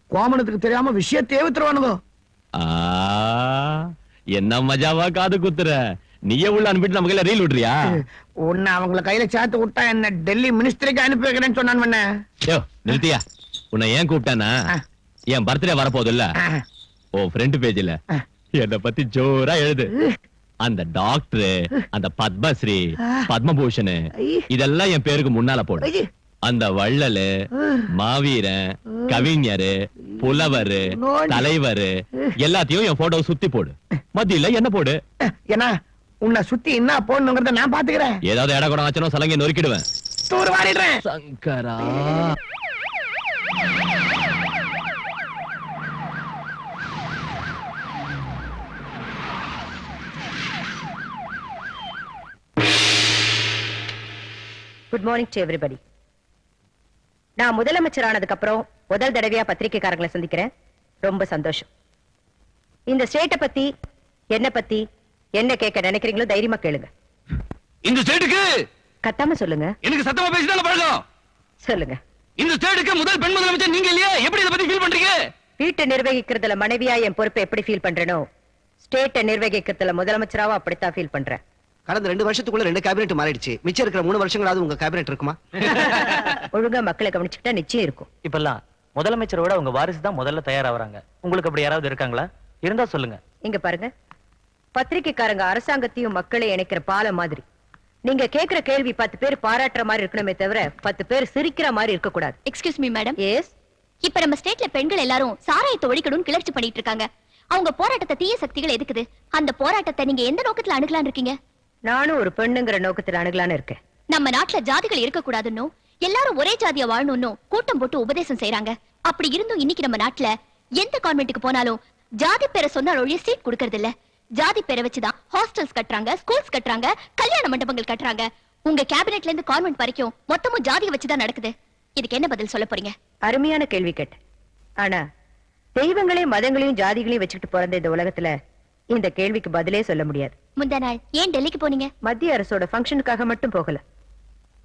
கோமணத்துக்கு தெரியாம விஷயத்தையே வித்துருவானுங்க. என்ன மஜாவா காது குத்துற. நீயே உள்ள அனுப்பிட்டு நம்ம கையில ரீல் விடுறியா? உன்னை அவங்கள கையில சேர்த்து விட்டா என்ன டெல்லி மினிஸ்டருக்கு அனுப்பி வைக்கிறேன்னு சொன்னான். நிறுத்தியா? உன்னை ஏன் கூப்பிட்டானா, என் பர்த்டே வரப்போகுது இல்ல, ஓ ஃப்ரெண்ட் பேஜ்ல என்ன பத்தி ஜோரா எழுது. அந்த டாக்டர், அந்த பத்மஸ்ரீ, பத்மபூஷன் இதெல்லாம் என் பேருக்கு முன்னால போடு. அந்த வள்ளலு, மாவீரன், கவிஞரு, புலவரு, தலைவரு எல்லாத்தையும் என் போட்டோ சுத்தி போடு. மத்தியில என்ன போடு. ஏன்னா உன்னை சுத்தி என்ன போடணுங்கிறத நான் பாத்துக்கிறேன். ஏதாவது இட குடம் ஆச்சனோ சலங்கை நொறுக்கிடுவேன். தூர் வாரிடுறேன். சங்கரா, குட் மார்னிங் டு எவ்ரிபடி. நான் முதலமைச்சர் ஆனதுக்கு அப்புறம் முதல் தடவையா பத்திரிகைக்காரங்களை சந்திக்கிறேன். ரொம்ப சந்தோஷம். இந்த ஸ்டேட்டை பத்தி என்ன பத்தி என்ன கேட்க நினைக்கிறீங்களோ தைரியமா கேளுங்க. இந்த ஸ்டேட்டுக்கு கத்தாம சொல்லுங்க. எனக்கு சத்தமா பேசிதான் பழக்கம். சொல்லுங்க. இந்த ஸ்டேட்டுக்கு முதல் பெண் முதலமைச்சர் நீங்க இல்லையா? எப்படி இத பத்தி ஃபீல் பண்றீங்க? வீட்டை நிர்வகிக்கிறதுல மனைவியா என் பொறுப்பை எப்படி ஃபீல் பண்றேனோ, ஸ்டேட்டை நிர்வகிக்கிறதுல முதலமைச்சராவா அப்படித்தான் ஃபீல் பண்றேன். கடந்த 2 வருஷத்துக்குள்ள 2 கேபினெட் மாறிடுச்சு. மிச்சம் இருக்கிற 3 வருஷங்களாவது உங்க கேபினெட் இருக்குமா? ஒழுங்கா மக்களை கவனிச்சுக்கிட்டா நிச்சயம் இருக்கும். இப்பெல்லாம் முதலமைச்சரோட உங்க வாரிசு தான் முதல்ல தயாராவறாங்க. உங்களுக்கு அப்படி யாராவது இருக்காங்களா? இருந்தா சொல்லுங்க. இங்க பாருங்க, பத்திரிகைக்காரங்க அரசாங்கத்தையும் மக்களை இணைக்கிற பாலம் மாதிரி. நீங்க கேக்குற கேள்வி 10 பேர் பாராட்டுற மாதிரி இருக்கணுமே தவிர 10 பேர் சிரிக்கிற மாதிரி இருக்க கூடாது. Excuse me madam. எஸ். இப்ப நம்ம ஸ்டேட்ல பெண்கள் எல்லாரும் சாராயத்தை ஒழிக்கணும்னு கிளர்ச்சி பண்ணிட்டு இருக்காங்க. அவங்க போராட்டத்தை தீய சக்திகள் எதுக்குது? அந்த போராட்டத்தை நீங்க எந்த நோக்கத்துல அணுகலான்னு இருக்கீங்க? நானும் ஒரு பெண்ணுங்கிற நோக்கத்துல அணுகலான்னு இருக்கேன். நம்ம நாட்டுல ஜாதிகள் இருக்க கூடாதுன்னு, எல்லாரும் ஒரே ஜாதியா வாழணும்னு கூட்டம் போட்டு உபதேசம் செய்யறாங்க. அப்படி இருந்தும் இன்னைக்கு நம்ம நாட்டுல எந்த கான்வென்ட்டுக்கு போனாலும் ஜாதி பேரை சொன்னால் ஒழிய சீட் கொடுக்கறது இல்ல. ஜாதி பேரை வச்சுதான் ஹாஸ்டல்ஸ் கட்டுறாங்க, ஸ்கூல்ஸ் கட்டுறாங்க, கல்யாண மண்டபங்கள் கட்டுறாங்க. உங்க கேபினெட்ல இருந்து கான்வென்ட் வரைக்கும் மொத்தமும் ஜாதியை வச்சுதான் நடக்குது. இதுக்கு என்ன பதில் சொல்ல போறீங்க? அருமையான கேள்வி கேட்ட. ஆனா தெய்வங்களையும் மதங்களையும் ஜாதிகளையும் வச்சுக்கிட்டு பிறந்த இந்த உலகத்துல இந்த கேள்விக்கு பதிலே சொல்ல முடியாது. முந்தா நாள் ஏன் டெல்லிக்கு போனீங்க? மத்திய அரசோட ஃபங்க்ஷனுக்காக மட்டும் போகல,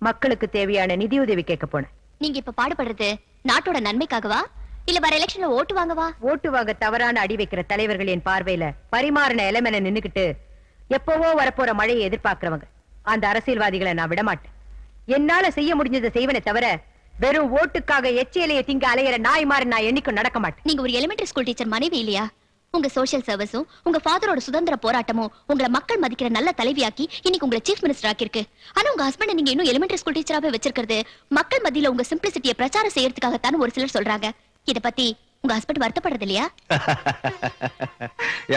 மக்களுக்கு தேவையான நிதியுதவி கேட்க போனேன். நீங்க இப்ப பாடுபடுறது நாட்டோட நன்மைக்காகவா இல்ல வர எலெக்ஷன்ல ஓட்டு வாங்கவா? ஓட்டு வாங்க தவறான அடி வைக்கிற தலைவர்கள் என் பார்வையில பரிமாறின எலமென நின்னுக்கிட்டு எப்பவோ வரப்போற மழையை எதிர்பார்க்கிறவங்க. அந்த அரசியல்வாதிகளை நான் விடமாட்டேன். என்னால செய்ய முடிஞ்சதை செய்வனே தவிர வெறும் ஓட்டுக்காக எச்சியலையை திங்க அலையிற நாய் மாதிரி நான் என்னைக்கும் நடக்க மாட்டேன். நீங்க ஒரு எலிமெண்டரி ஸ்கூல் டீச்சர் மனைவி இல்லையா? உங்க சோசியல் சர்வீஸும் உங்க ஃபாதரோட சுதந்திர போராட்டமும் உங்களை மக்கள் மதிக்கிற நல்ல தலைவியாக்கி இன்னைக்கு உங்களை சீஃப் மினிஸ்டர் ஆக்கிருக்கு. ஆனா உங்க ஹஸ்பண்ட் நீங்க இன்னும் எலிமெண்டரி ஸ்கூல் டீச்சராவே வச்சிருக்கிறது மக்கள் மத்தியில உங்க சிம்பிளிசிட்டியை பிரச்சாரம் செய்யறதுக்காகத்தான் ஒரு சிலர் சொல்றாங்க. இத பத்தி உங்க ஹஸ்பண்ட் வருத்தப்படுறது இல்லையா?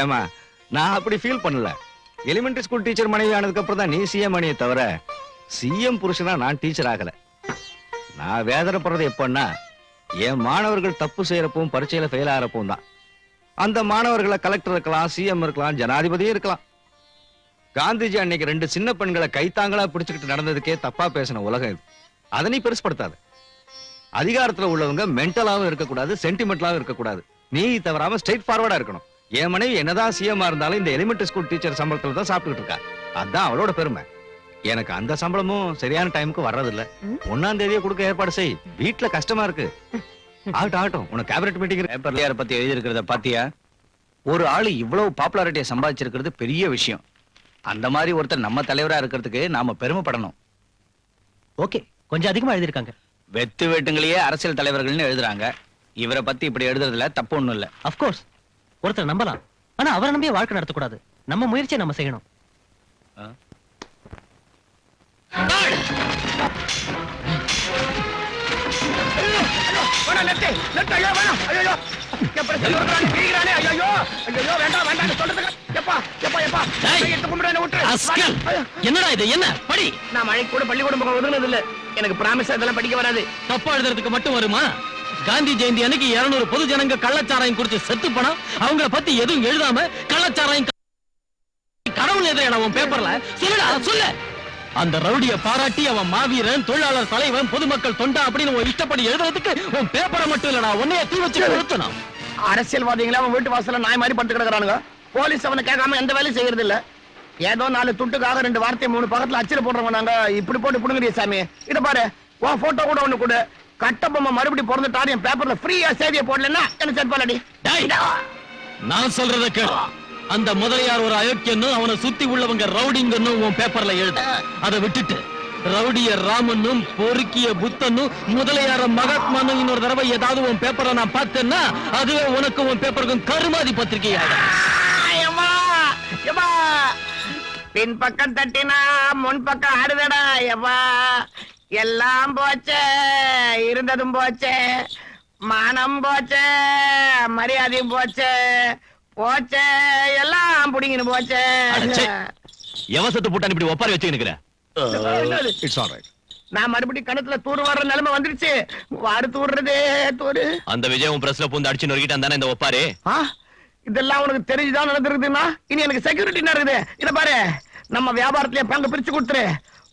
ஏமா நான் அப்படி ஃபீல் பண்ணல. எலிமெண்டரி ஸ்கூல் டீச்சர் மனைவி ஆனதுக்கு அப்புறம் தான் நீ சிஎம் மணியை தவிர சிஎம் புருஷனா நான் டீச்சர் ஆகல. நான் வேதனைப்படுறது எப்பன்னா என் மாணவர்கள் தப்பு செய்யறப்பவும் பரீட்சையில ஃபெயில் ஆகிறப்பவும் தான். அந்த மாணவர்களை கலெக்டர் இருக்கலாம், சிஎம் இருக்கலாம், ஜனாதிபதியும் இருக்கலாம். காந்திஜி அன்னைக்கு 2 சின்ன பெண்களை கைத்தாங்களா பிடிச்சுக்கிட்டு நடந்ததுக்கே தப்பா பேசின உலகம் இது. அதை நீ பெருசுப்படுத்தாது. அதிகாரத்துல உள்ளவங்க மென்டலாவும் இருக்கக்கூடாது, சென்டிமெண்டலாவும் இருக்கக்கூடாது. நீ தவறாம ஸ்ட்ரெயிட் ஃபார்வர்டா இருக்கணும். என் மனைவி என்னதான் சிஎம் இருந்தாலும் இந்த எலிமெண்டரி ஸ்கூல் டீச்சர் சம்பளத்துல தான் சாப்பிட்டுட்டு இருக்கா. அதான் அவளோட பெருமை. எனக்கு அந்த சம்பளமும் சரியான டைமுக்கு வர்றதில்ல. 1ஆம் தேதியே கொடுக்க ஏற்பாடு செய். வீட்டுல கஷ்டமா இருக்கு. ஆகட்டும் உனக்கு கேபினட் மீட்டிங் பேப்பர்ல பத்தி எழுதி இருக்கிறத பாத்தியா? ஒரு ஆளு இவ்வளவு பாப்புலாரிட்டியை சம்பாதிச்சிருக்கிறது பெரிய விஷயம். அந்த மாதிரி ஒருத்தர் நம்ம தலைவரா இருக்கிறதுக்கு நாம பெருமைப்படணும். ஓகே, கொஞ்சம் அதிகமா எழுதிருக்காங்க. வெத்து வெட்டுங்களையே அரசியல் தலைவர்கள்னு எழுதுறாங்க. இவரை பத்தி இப்படி எழுதுறதுல தப்பு ஒண்ணும் இல்ல. அப்கோர்ஸ் ஒருத்தர் நம்பலாம், ஆனா அவரை நம்பியே வாழ்க்கை நடத்தக்கூடாது. நம்ம முயற்சியை நம்ம செய்யணும். என்னடா இது? என்ன படி? நான் மழை கூட பள்ளிக்கூடம் போக ஒதுங்கினது இல்ல. எனக்கு பிராமிஸ் இதெல்லாம் படிக்க வராது. தப்பா எழுதுறதுக்கு மட்டும் வருமா? காந்தி ஜெயந்தி அன்னைக்கு 200 பொது ஜனங்க கள்ளச்சாராயம் குடிச்சு செத்து போனோம். அவங்கள பத்தி எதுவும் எழுதாம கள்ளச்சாராயம் கடவுள் எதிரான உன் பேப்பர்ல சொல்லுடா, சொல்லு. அந்த ரவுடிய பாராட்டி அவன் மாவீரன், தொழிலாளர் தலைவன், பொதுமக்கள் தொண்டா அப்படின்னு உன் இஷ்டப்படி எழுதுறதுக்கு உன் பேப்பரை மட்டும் இல்லடா, உன்னைய தீ வச்சு கொளுத்தணும். அரசியல்வாதிகளா அவன் வீட்டு வாசல்ல நாய் மாதிரி படுத்து கிடக்குறானுங்க. போலீஸ் அவனை கேட்காம எந்த வேலையும் செய்யறது இல்ல. ஏதோ 4 துட்டுக்காக 2 வார்த்தை 3 பக்கத்துல அச்சில போடுறவங்க நாங்க. இப்படி போட்டு புடுங்கறிய சாமி. இத பாரு, உன் போட்டோ கூட ஒண்ணு கொடு. கட்டபொம்மை மறுபடியும் பிறந்துட்டாரு, என் பேப்பர்ல ஃப்ரீயா செய்தியை போடலன்னா என்ன செட்பாலடி. நான் சொல்றத கேளு. அந்த முதலியார் ஒரு அயோக்கியன்னு அவனை சுத்தி உள்ளவங்க ரவுடிங்கன்னு உன் பேப்பர்ல எழுத. அதை விட்டுட்டு ரவுடிய ராமனும் பொறுக்கிய புத்தனும் முதலியார மகாத்மானும் இன்னொரு தடவை ஏதாவது உன் பேப்பரை நான் பார்த்தேன்னா அதுவே உனக்கு உன் பேப்பருக்கும் கருமாதி பத்திரிகை. பின் பக்கம் தட்டினா முன் பக்கம் ஆடுதடா. எவா எல்லாம் போச்சே, இருந்ததும் போச்சே, மானம் போச்சே, மரியாதையும் போச்சே, போச்சே, எல்லாம் புடிங்கன்னு போச்சே. எவசத்து போட்டான் இப்படி ஒப்பாரி வச்சுக்கிற? It's alright. நான் மறுபடியும் கணத்துல தூர் வர்ற நிலைமை வந்துருச்சு. வாரு தூர்றதே தூரு. அந்த விஜயம் பிரஸ்ல பூந்து அடிச்சு நொறுக்கிட்டான் தானே இந்த ஒப்பாரி? இதெல்லாம் உனக்கு தெரிஞ்சுதான் நடந்துருக்குதுன்னா இனி எனக்கு செக்யூரிட்டி இருக்குது. இத பாரு, நம்ம வியாபாரத்திலே பங்கு பிரிச்சு கொடுத்துரு.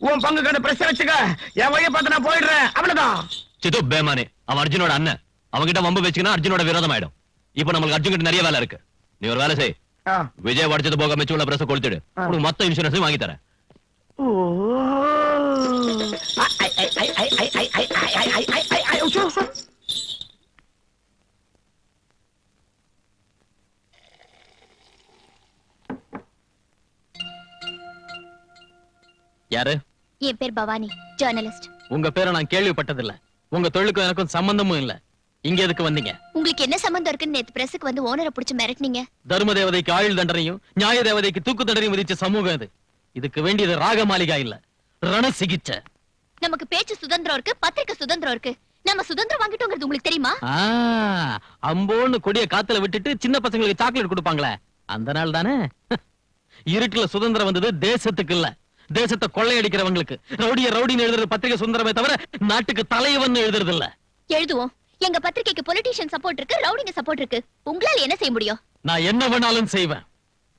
உன் பங்கு கடை பிரஸ் வச்சுக்க. என் வழியை பார்த்து நான் போயிடுறேன். அவ்வளவுதான். சித்து பேமானே, அவன் அர்ஜுனோட அண்ணன். அவன்கிட்ட வம்பு வச்சுக்கினா அர்ஜுனோட விரோதம் ஆயிடும். இப்ப நம்மளுக்கு அர்ஜுன் கிட்ட நிறைய வேலை இருக்கு. நீ ஒரு வேலை செய். விஜய் படிச்சது போக மிச்சம் உள்ள பிரஸ் கொளுத்திடு. உனக்கு மொத்த இன்சூரன்ஸையும் வாங்கி தரேன். யாரு? என் பேர் பவானி, ஜர்னலிஸ்ட். உங்க பேரை நான் கேள்விப்பட்டதில்ல. உங்க தொழிலுக்கும் எனக்கும் சம்பந்தமும் இல்ல. இங்க எதுக்கு வந்தீங்க? உங்களுக்கு என்ன சம்பந்தம் இருக்குன்னு நேத்து பிரஸுக்கு வந்து ஓனரை பிடிச்சு மிரட்டினீங்க. தர்ம தேவதைக்கு ஆயுள் தண்டனையும் நியாய தேவதைக்கு தூக்கு தண்டனையும் விதிச்ச சமூகம் இது. இதுக்கு வேண்டியது ராகமாளிகா இல்ல, ரண சிகிச்சை. நமக்கு பேச்சு சுதந்திரம் இருக்கு, பத்திரிக்கை சுதந்திரம் இருக்கு. நம்ம சுதந்திரம் வாங்கிட்டோங்கிறது உங்களுக்கு தெரியுமா? அம்போன்னு கொடிய காத்துல விட்டுட்டு சின்ன பசங்களுக்கு சாக்லேட் கொடுப்பாங்களே, அந்த நாள் தானே. இருட்டுல சுதந்திரம் வந்தது தேசத்துக்கு இல்ல, தேசத்தை கொள்ளையடிக்கிறவங்களுக்கு. ரவுடிய ரவுடின்னு எழுதுறது பத்திரிகை சுதந்திரமே தவிர நாட்டுக்கு தலைவன் எழுதுறது இல்ல. எழுதுவோம். எங்க பத்திரிகைக்கு பொலிட்டீஷியன் சப்போர்ட் இருக்கு, ரவுடிங்க சப்போர்ட் இருக்கு. உங்களால என்ன செய்ய முடியும்? நான் என்ன வேணாலும் செய்வேன்.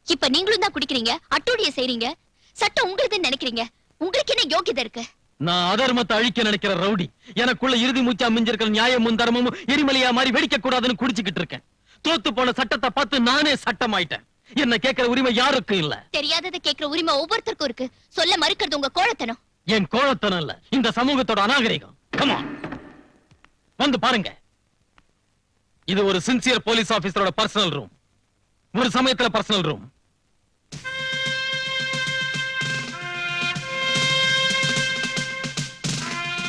இப்ப நீங்களும் தான் குடிக்கிறீங்க, அட்டூழிய செய்றீங்க. சட்டம் உங்களுக்குன்னு நினைக்கிறீங்க. உங்களுக்கு என்ன யோகியதை இருக்கு? நான் அதர்மத்தை அழிக்க நினைக்கிற ரவுடி. எனக்குள்ள இறுதி மூச்சா மிஞ்சிருக்கிற நியாயமும் தர்மமும் எரிமலையா மாதிரி வெடிக்க கூடாதுன்னு குடிச்சுக்கிட்டு இருக்கேன். தோத்து போன சட்டத்தை பார்த்து நானே சட்டமாயிட்டேன். என்ன கேட்கிற உரிமை யாருக்கும் இல்ல. தெரியாததை கேட்கிற உரிமை ஒவ்வொருத்தருக்கும் இருக்கு. சொல்ல மறுக்கிறது உங்க கோழத்தனம். என் கோழத்தனம் இல்ல, இந்த சமூகத்தோட அநாகரிகம். Come on. வந்து பாருங்க. இது ஒரு சின்சியர் போலீஸ் ஆபீசரோட பர்சனல் ரூம். ஒரு சமயத்துல பர்சனல் ரூம்.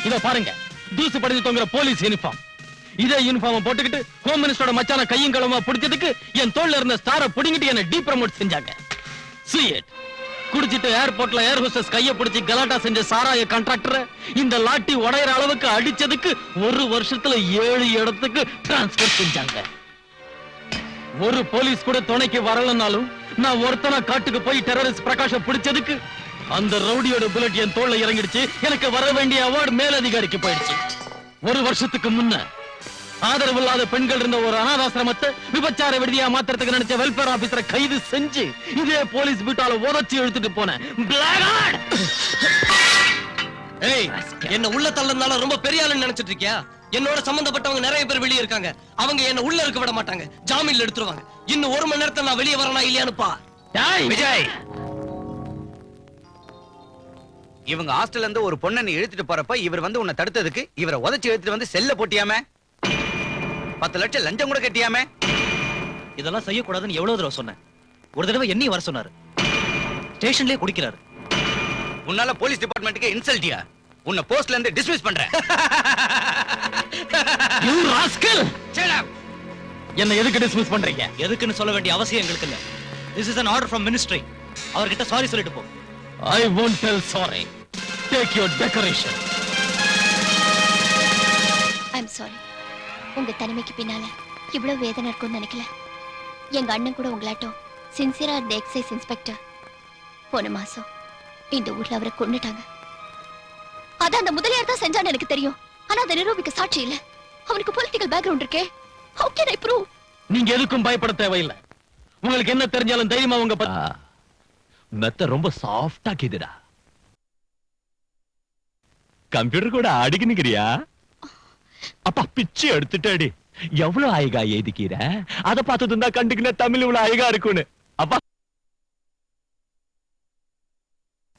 இத பாருங்க, தூசு படிஞ்சு தொங்குற போலீஸ் யூனிஃபார்ம். இதே யூனிஃபார்ம் போட்டுக்கிட்டு ஹோம் மினிஸ்டரோட மச்சான கையும் களமா பிடிச்சதுக்கு என் தோல்ல இருந்த ஸ்டாரை புடிங்கிட்டு என்ன டீப்ரமோட் செஞ்சாங்க. See it. குடிச்சிட்டு ஏர்போர்ட்ல ஏர் ஹோஸ்டஸ் கைய பிடிச்சி கலாட்டா செஞ்ச சாராய கான்ட்ராக்டர் இந்த லாட்டி உடையிற அளவுக்கு அடிச்சதுக்கு 1 வருஷத்துல 7 இடத்துக்கு டிரான்ஸ்பர் செஞ்சாங்க. ஒரு போலீஸ் கூட துணைக்கு வரலனாலும் நான் ஒருத்தனா காட்டுக்கு போய் டெரரிஸ்ட் பிரகாஷ பிடிச்சதுக்கு அந்த ரவுடியோட புல்லட் என் தோல்ல இறங்கிடுச்சு. எனக்கு வர வேண்டிய அவார்டு மேலதிகாரிக்கு போயிடுச்சு. 1 வருஷத்துக்கு முன்ன ஆதரவு இல்லாத பெண்கள் இருந்த ஒரு அனாதாசிரமத்தை விபச்சார விடுதியா மாத்திரத்துக்கு நினைச்ச வெல்ஃபேர் ஆபீசரை கைது செஞ்சு இதே போலீஸ் பீட்டால உதச்சி இழுத்துட்டு போனேன். ஏய், என்ன உள்ள தள்ளனால ரொம்ப பெரிய ஆளுன்னு நினைச்சிட்டு இருக்கியா? என்னோட சம்பந்தப்பட்டவங்க நிறைய பேர் வெளியே இருக்காங்க. அவங்க என்ன உள்ள இருக்க விட மாட்டாங்க, ஜாமீன்ல எடுத்துருவாங்க. இன்னும் 1 மணி நேரத்துல நான் வெளியே வரனா இல்லையான்னு பா. விஜய், இவங்க ஹாஸ்டல்ல இருந்து ஒரு பொண்ணை நீ இழுத்துட்டு போறப்ப இவர் வந்து உன்னை தடுத்ததுக்கு இவரை உதைச்சு இழுத்துட்டு வந்து செல்ல போட்டியாமே, 10 லட்சம் லஞ்சம் கூட கட்டியாமே. இதெல்லாம் செய்யக்கூடாதுன்னு எவ்வளவு தடவை சொன்னேன். ஒரு தடவை என்னையும் வர சொன்னாரு. ஸ்டேஷன்லயே குடிக்கிறாரு. உன்னால போலீஸ் டிபார்ட்மெண்ட்டுக்கு இன்சல்ட்டியா? உன்னை போஸ்ட்ல இருந்து டிஸ்மிஸ் பண்றேன். You rascal! என்ன எதுக்கு டிஸ்மிஸ் பண்றீங்க? எதுக்குன்னு சொல்ல வேண்டிய அவசியம் எங்களுக்கு இல்ல. This is an order from ministry. அவர்கிட்ட சாரி சொல்லிட்டு போ. I won't tell sorry. Take your decoration. I'm sorry. உங்க தனிமைக்கு பின்னால இவ்வளவு வேதனை இருக்கும்னு நினைக்கல. எங்க அண்ணன் கூட உங்களாட்டம் சின்சியரா இருந்த எக்ஸைஸ் இன்ஸ்பெக்டர் போன மாசம் இந்த ஊர்ல அவரை கொன்னுட்டாங்க. அத அந்த முதலியார் தான் செஞ்சான்னு எனக்கு தெரியும். ஆனா அதை நிரூபிக்க சாட்சி இல்ல. அவனுக்கு பொலிட்டிக்கல் பேக்ரவுண்ட் இருக்கே. How can I prove? நீங்க எதுக்கும் பயப்பட தேவையில்லை. உங்களுக்கு என்ன தெரிஞ்சாலும் தைரியமா உங்க மெத்த ரொம்ப சாஃப்டா கேக்குதுடா. கம்ப்யூட்டர் கூட அடிக்கணுங்கிறியா? அப்பா பிச்சு எடுத்துட்டாடி. எவ்வளவு அழகா எழுதிக்கிற, அதை பார்த்து இருந்தா கண்டுக்கின தமிழ் இவ்வளவு அழகா இருக்குன்னு. அப்பா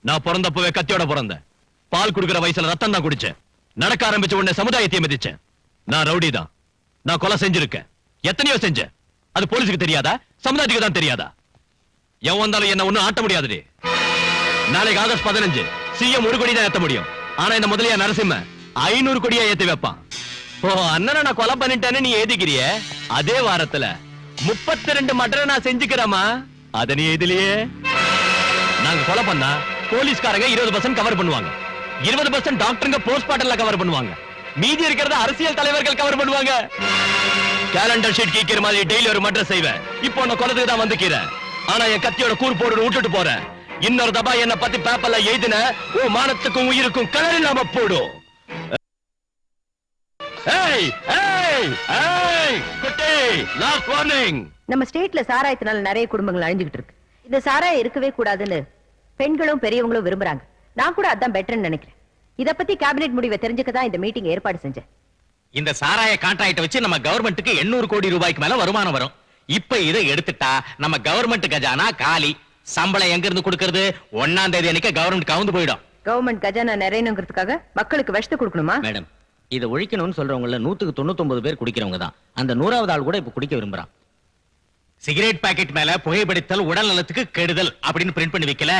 நான் பிறந்தப்பவே கத்தியோட பிறந்தேன். பால் குடுக்கிற வயசுல ரத்தம் தான் குடிச்சேன். நடக்க ஆரம்பிச்ச உடனே சமுதாயத்தை மதிச்சேன். நான் ரவுடி தான். நான் கொலை செஞ்சிருக்கேன். எத்தனையோ செஞ்சேன். அது போலீஸுக்கு தெரியாதா? சமுதாயத்துக்கு தான் தெரியாதா? எவன் வந்தாலும் என்ன ஒண்ணும் ஆட்ட முடியாதுடி. நாளைக்கு ஆகஸ்ட் 15 சிஎம் 1 கோடி தான் ஏத்த முடியும். ஆனா இந்த முதலியா நரசிம்ம 500 கோடியா ஏத்தி வைப்பான். ஓ அண்ணனை நான் கொலை பண்ணிட்டேன்னு நீ ஏதிக்கிறிய. அதே வாரத்துல 32 மர்டரை நான் செஞ்சுக்கிறேமா. அத நீ எதிலேயே நாங்க கொலை பண்ணா போலீஸ்காரங்க 20% கவர் பண்ணுவாங்க. 20% டாக்டருங்க போஸ்ட்மார்ட்டம்ல கவர் பண்ணுவாங்க. மீதி இருக்கிறத அரசியல் தலைவர்கள் கவர் பண்ணுவாங்க. கேலண்டர் ஷீட் கீக்கிற மாதிரி டெய்லி ஒரு மர்டர் செய்வேன். இப்போ நான் கொலைக்கு தான் வந்துக்கிறேன். ஆனா என் கத்தியோட கூர் போடு விட்டுட்டு போறேன். இன்னொரு தபா என்ன பத்தி பேப்பர்ல எழுதின ஓ மானத்துக்கும் உயிருக்கும் கலர் இல்லாம போடும். Last warning. நம்ம ஸ்டேட்ல சாராயத்தினால நிறைய குடும்பங்கள் அழிஞ்சுகிட்டு இருக்கு. இந்த சாராயம் இருக்கவே கூடாதுன்னு பெண்களும் பெரியவங்களும் விரும்புறாங்க. நான் கூட அதான் பெட்டர்னு நினைக்கிறேன். இத பத்தி கேபினெட் முடிவை தெரிஞ்சுக்க தான் இந்த மீட்டிங் ஏற்பாடு செஞ்சேன். இந்த சாராய கான்ட்ராக்ட் வச்சு நம்ம கவர்மெண்ட்டுக்கு 800 கோடி ரூபாய்க்கு மேல வருமானம் வரும். இப்ப இதை எடுத்துட்டா நம்ம கவர்மெண்ட் கஜானா காலி. சம்பளம் எங்க இருந்து கொடுக்கிறது? 1ஆம் தேதி அன்னைக்கு கவர்மெண்ட் கவுந்து போயிடும். கவர்மெண்ட் கஜானா நிறையணுங்கிறதுக்காக மக்களுக்கு விஷத்தை கொடுக்கணுமா? மேடம், இதை ஒழிக்கணும்னு சொல்றவங்கள 199 பேர் குடிக்கிறவங்க தான். அந்த 100வது ஆள் கூட இப்ப குடிக்க விரும்புறான். சிகரெட் பாக்கெட் மேல புகைப்பிடித்தல் உடல் நலத்துக்கு கெடுதல் அப்படின்னு பிரிண்ட் பண்ணி வைக்கல.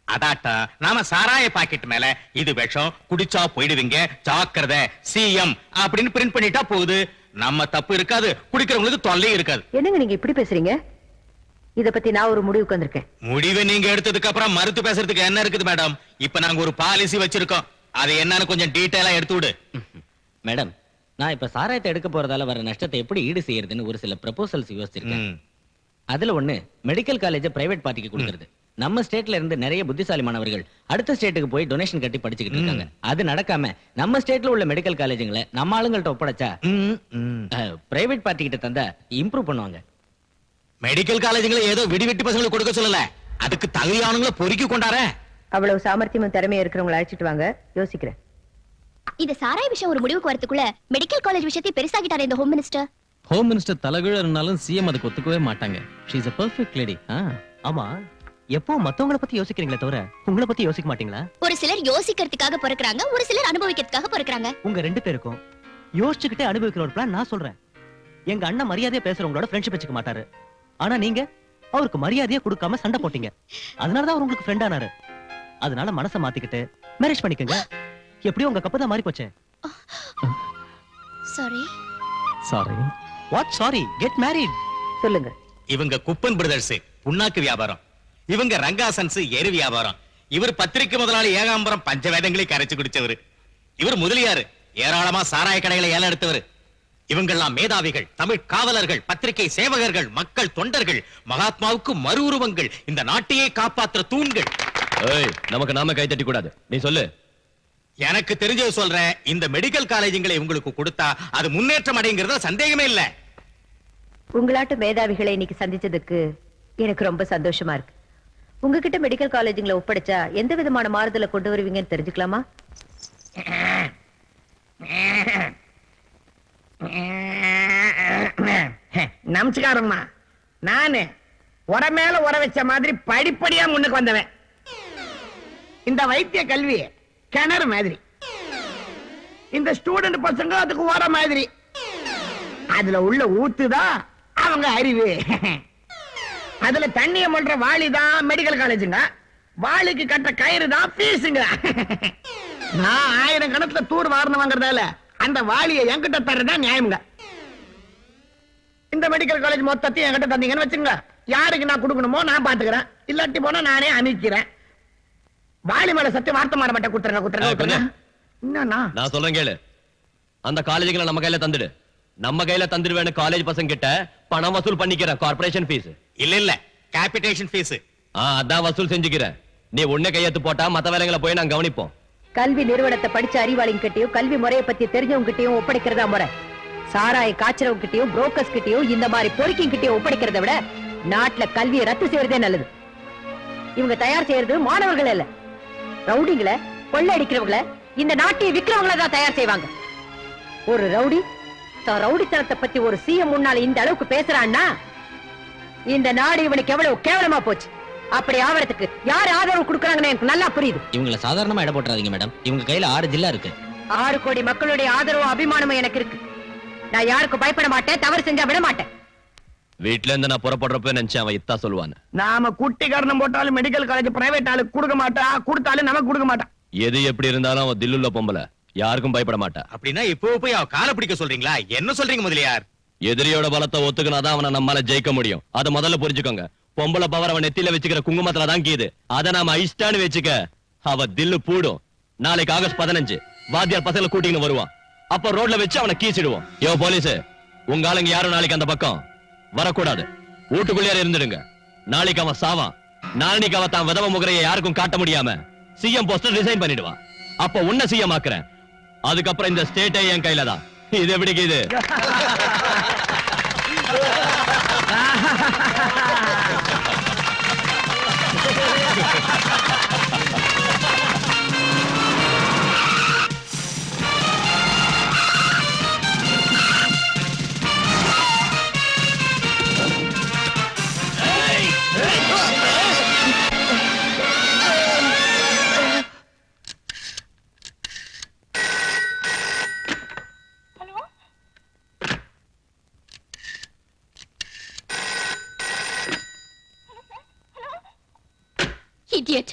அதாட்டா நாம சாராய பாக்கெட் மேல இது விஷம், குடிச்சா போயிடுவீங்க, ஜாக்கிரதை சிஎம் அப்படின்னு பிரிண்ட் பண்ணிட்டா போகுது. நம்ம தப்பு இருக்காது, குடிக்கிறவங்களுக்கு தொல்லை இருக்காது. என்னங்க நீங்க இப்படி பேசுறீங்க? இத பத்தி நான் ஒரு முடிவுக்கு வந்திருக்கேன். முடிவை நீங்க எடுத்ததுக்கு அப்புறம் மறுத்து பேசுறதுக்கு என்ன இருக்குது மேடம்? இப்ப நாங்க ஒரு பாலிசி வச்சிருக்கோம். அது என்னன்னு கொஞ்சம் டீடைலா எடுத்து விடு. மேடம், நான் இப்ப சாராயத்தை எடுக்க போறதால வர நஷ்டத்தை எப்படி ஈடு செய்யறதுன்னு ஒரு சில ப்ரொபோசல்ஸ் யோசிச்சிருக்கேன். அதுல ஒண்ணு மெடிக்கல் காலேஜ் பிரைவேட் பார்ட்டிக்கு கொடுக்கிறது. நம்ம ஸ்டேட்ல இருந்து நிறைய புத்திசாலி மாணவர்கள் அடுத்த ஸ்டேட்டுக்கு போய் டொனேஷன் கட்டி படிச்சுக்கிட்டு இருக்காங்க. அது நடக்காம நம்ம ஸ்டேட்ல உள்ள மெடிக்கல் காலேஜுங்களை நம்ம ஆளுங்கள்ட்ட ஒப்படைச்சா பிரைவேட் பார்ட்டி கிட்ட தந்தா இம்ப்ரூவ் பண்ணுவாங்க. மெடிக்கல் காலேஜுங்களை ஏதோ விடிவெட்டி பசங்களுக்கு கொடுக்க சொல்லல, அதுக்கு தகுதியானவங்களை பொறுக்கி கொண்டார. அவ்வளவு சாமர்த்தியமும் திறமையும் இருக்கிறவங்களை அழைச்சிட்டு வாங்க, யோசிக்கிறேன். இந்த சாராய விஷயம் ஒரு முடிவுக்கு வரதுக்குள்ள மெடிக்கல் காலேஜ் விஷயத்தை பெருசாகிட்டாரு இந்த ஹோம் மினிஸ்டர். ஹோம் மினிஸ்டர் தலைகீழ இருந்தாலும் சிஎம் அதுக்கு ஒத்துக்கவே மாட்டாங்க. She is a perfect lady. ஆமா, எப்போ மத்தவங்கள பத்தி யோசிக்கிறீங்களே தவிர உங்களை பத்தி யோசிக்க மாட்டீங்களா? ஒரு சிலர் யோசிக்கிறதுக்காக பிறக்கறாங்க, ஒரு சிலர் அனுபவிக்கிறதுக்காக பிறக்கறாங்க. உங்க 2 பேருக்கும் யோசிச்சுக்கிட்டே அனுபவிக்கிற ஒரு பிளான் நான் சொல்றேன். எங்க அண்ணன் மரியாதையா பேசுறவங்களோட ஃப்ரெண்ட்ஷிப் வச்சுக்க மாட்டாரு. ஆனா நீங்க அவருக்கு மரியாதையா கொடுக்காம சண்டை போட்டீங்க. அதனாலதான் அவர் உங்களுக்கு ஃப்ரெண்ட் ஆனாரு. அதனால மனசை மாத்திக்கிட்டு மேரேஜ் பண்ணிக்கங்க. எப்படியும் உங்க கப்பு தான் மாறி போச்சே. Sorry. Sorry. What sorry? Get married. சொல்லுங்க. இவங்க குப்பன் பிரதர்ஸ் புண்ணாக்கு வியாபாரம். இவங்க ரங்காசன்ஸ் எரு வியாபாரம். இவர் பத்திரிக்கை முதலாளி ஏகாம்பரம் பஞ்சவேதங்களை கரைச்சு குடிச்சவர். இவர் முதலியாரு ஏராளமா சாராய கடைகளை ஏல எடுத்தவர். இவங்கெல்லாம் மேதாவிகள், தமிழ் காவலர்கள், பத்திரிகை சேவகர்கள், மக்கள் தொண்டர்கள், மகாத்மாவுக்கு மறு உருவங்கள், இந்த நாட்டையே காப்பாற்றுற தூண்கள். நமக்கு நாம கை தட்டி கூடாது, நீ சொல்லு. எனக்கு தெரிஞ்சது சொல்றேன். இந்த மெடிக்கல் காலேஜுங்களை உங்களுக்கு கொடுத்தா அது முன்னேற்றம் அடைங்கிறதுல சந்தேகமே இல்ல. உங்களாட்டு மேதாவிகளை இன்னைக்கு சந்திச்சதுக்கு எனக்கு ரொம்ப சந்தோஷமா இருக்கு. உங்ககிட்ட மெடிக்கல் காலேஜுங்களை ஒப்படைச்சா எந்த விதமான மாறுதலை கொண்டு வருவீங்கன்னு தெரிஞ்சுக்கலாமா? நமஸ்காரம்மா. நானு உர மேல உர வச்ச மாதிரி படிப்படியா முன்னுக்கு வந்தவன். இந்த வைத்திய கல்வி கிணறு மாதிரி, இந்த ஸ்டூடெண்ட் பசங்க அதுக்கு உர மாதிரி. அதுல உள்ள ஊத்துதான் அவங்க அறிவு. அதுல தண்ணிய பண்ற வாளிதான் மெடிக்கல் காலேஜுங்க, வாளிக்கு கட்ட கயிறு தான் பீஸுங்க. நான் 1000 கணத்துல தூர் வாரணம் வாங்குறதால அந்த வாளியை என்கிட்ட தர்றதா நியாயம்ங்க. இந்த மெடிக்கல் காலேஜ் மொத்தத்தையும் என்கிட்ட தந்தீங்கன்னு வச்சுங்க, யாருக்கு நான் கொடுக்கணுமோ நான் பாத்துக்கிறேன், இல்லாட்டி போனா நானே அமைக்கிறேன். வாளி மேல சத்தியம் வார்த்தை மாற மாட்டேன். கொடுத்துருங்க. என்னன்னா நான் சொல்றேன் கேளு. அந்த காலேஜுகளை நம்ம கையில தந்துடு. நம்ம கையில தந்துடுவேன்னு காலேஜ் பசங்க கிட்ட பணம் வசூல் பண்ணிக்கிறேன். கார்பரேஷன் ஃபீஸ் இல்ல கேபிடேஷன் ஃபீஸ். அதான் வசூல் செஞ்சுக்கிறேன். நீ உன்ன கையெழுத்து போட்டா மத்த வேலைகளை போய் நான் கவனிப்போம். கல்வி நிறுவனத்தை படிச்ச அறிவாளிங்க கிட்டயும் கல்வி முறையை பத்தி தெரிஞ்சவங்க கிட்டயும் ஒப்படைக்கிறதா முறை. சாராய காய்ச்சறவங்க கிட்டயும் புரோக்கர்ஸ் கிட்டயும் இந்த மாதிரி பொறுக்கிங் கிட்டயும் ஒப்படைக்கிறத விட நாட்டுல கல்வியை ரத்து செய்யறதே நல்லது. இவங்க தயார் செய்யறது மாணவர்கள் இல்ல, ரவுடிங்களை, கொள்ளை அடிக்கிறவங்கள, இந்த நாட்டை விக்கிறவங்கள தான் தயார் செய்வாங்க. ஒரு ரவுடி தான் ரவுடித்தனத்தை பத்தி ஒரு சிஎம் முன்னால இந்த அளவுக்கு பேசுறான்னா இந்த நாடு இவனுக்கு எவ்வளவு கேவலமா போச்சு. அப்படி ஆவறதுக்கு யார் ஆதரவு கொடுக்கறாங்கன்னு எனக்கு நல்லா புரியுது. இவங்களை சாதாரணமா இட போட்டுறாதீங்க மேடம். இவங்க கையில 6 ஜில்லா இருக்கு. 6 கோடி மக்களுடைய ஆதரவும் அபிமானமும் எனக்கு இருக்கு. நான் யாருக்கும் பயப்பட மாட்டேன், தவறு செஞ்சா விட மாட்டேன். வீட்டுல இருந்து நான் புறப்படுறப்ப நினைச்சேன் அவன் இத்தா சொல்லுவான். நாம குட்டி காரணம் போட்டாலும் மெடிக்கல் காலேஜ் பிரைவேட் ஆளுக்கு கொடுக்க மாட்டா, கொடுத்தாலும் நமக்கு கொடுக்க மாட்டான். எது எப்படி இருந்தாலும் அவன் தில்லுள்ள பொம்பளை, யாருக்கும் பயப்பட மாட்டா. அப்படின்னா இப்போ போய் அவ காலை பிடிக்க சொல்றீங்களா? என்ன சொல்றீங்க முதலியார்? எதிரியோட பலத்தை ஒத்துக்கினாதான் அவனை நம்மால ஜெயிக்க முடியும். அதை முதல்ல புரிஞ்சுக்கோங்க. பொம்பளை பவர் அவன் நெத்தியில வச்சுக்கிற குங்குமத்துல தான் கீது. அதை நாம ஐஸ்டான்னு வச்சுக்க அவ தில்லு பூடும். நாளைக்கு ஆகஸ்ட் 15 வாத்தியார் பசங்களை கூட்டின்னு வருவான். அப்ப ரோட்ல வச்சு அவனை கீச்சிடுவோம். யோ போலீஸ், உங்க ஆளுங்க யாரும் நாளைக்கு அந்த பக்கம் வரக்கூடாது. வீட்டுக்குள்ளேயே இருந்துடுங்க. நாளைக்கு அவன் சாவான். நாளைக்கு அவன் தான் விதவ முகரையை யாருக்கும் காட்ட முடியாம சிஎம் போஸ்டர் ரிசைன் பண்ணிடுவான். அப்ப உன்ன சிஎம் ஆக்குறேன். அதுக்கப்புறம் இந்த ஸ்டேட்டே என் கையில தான். இது எப்படி இது? Idiot.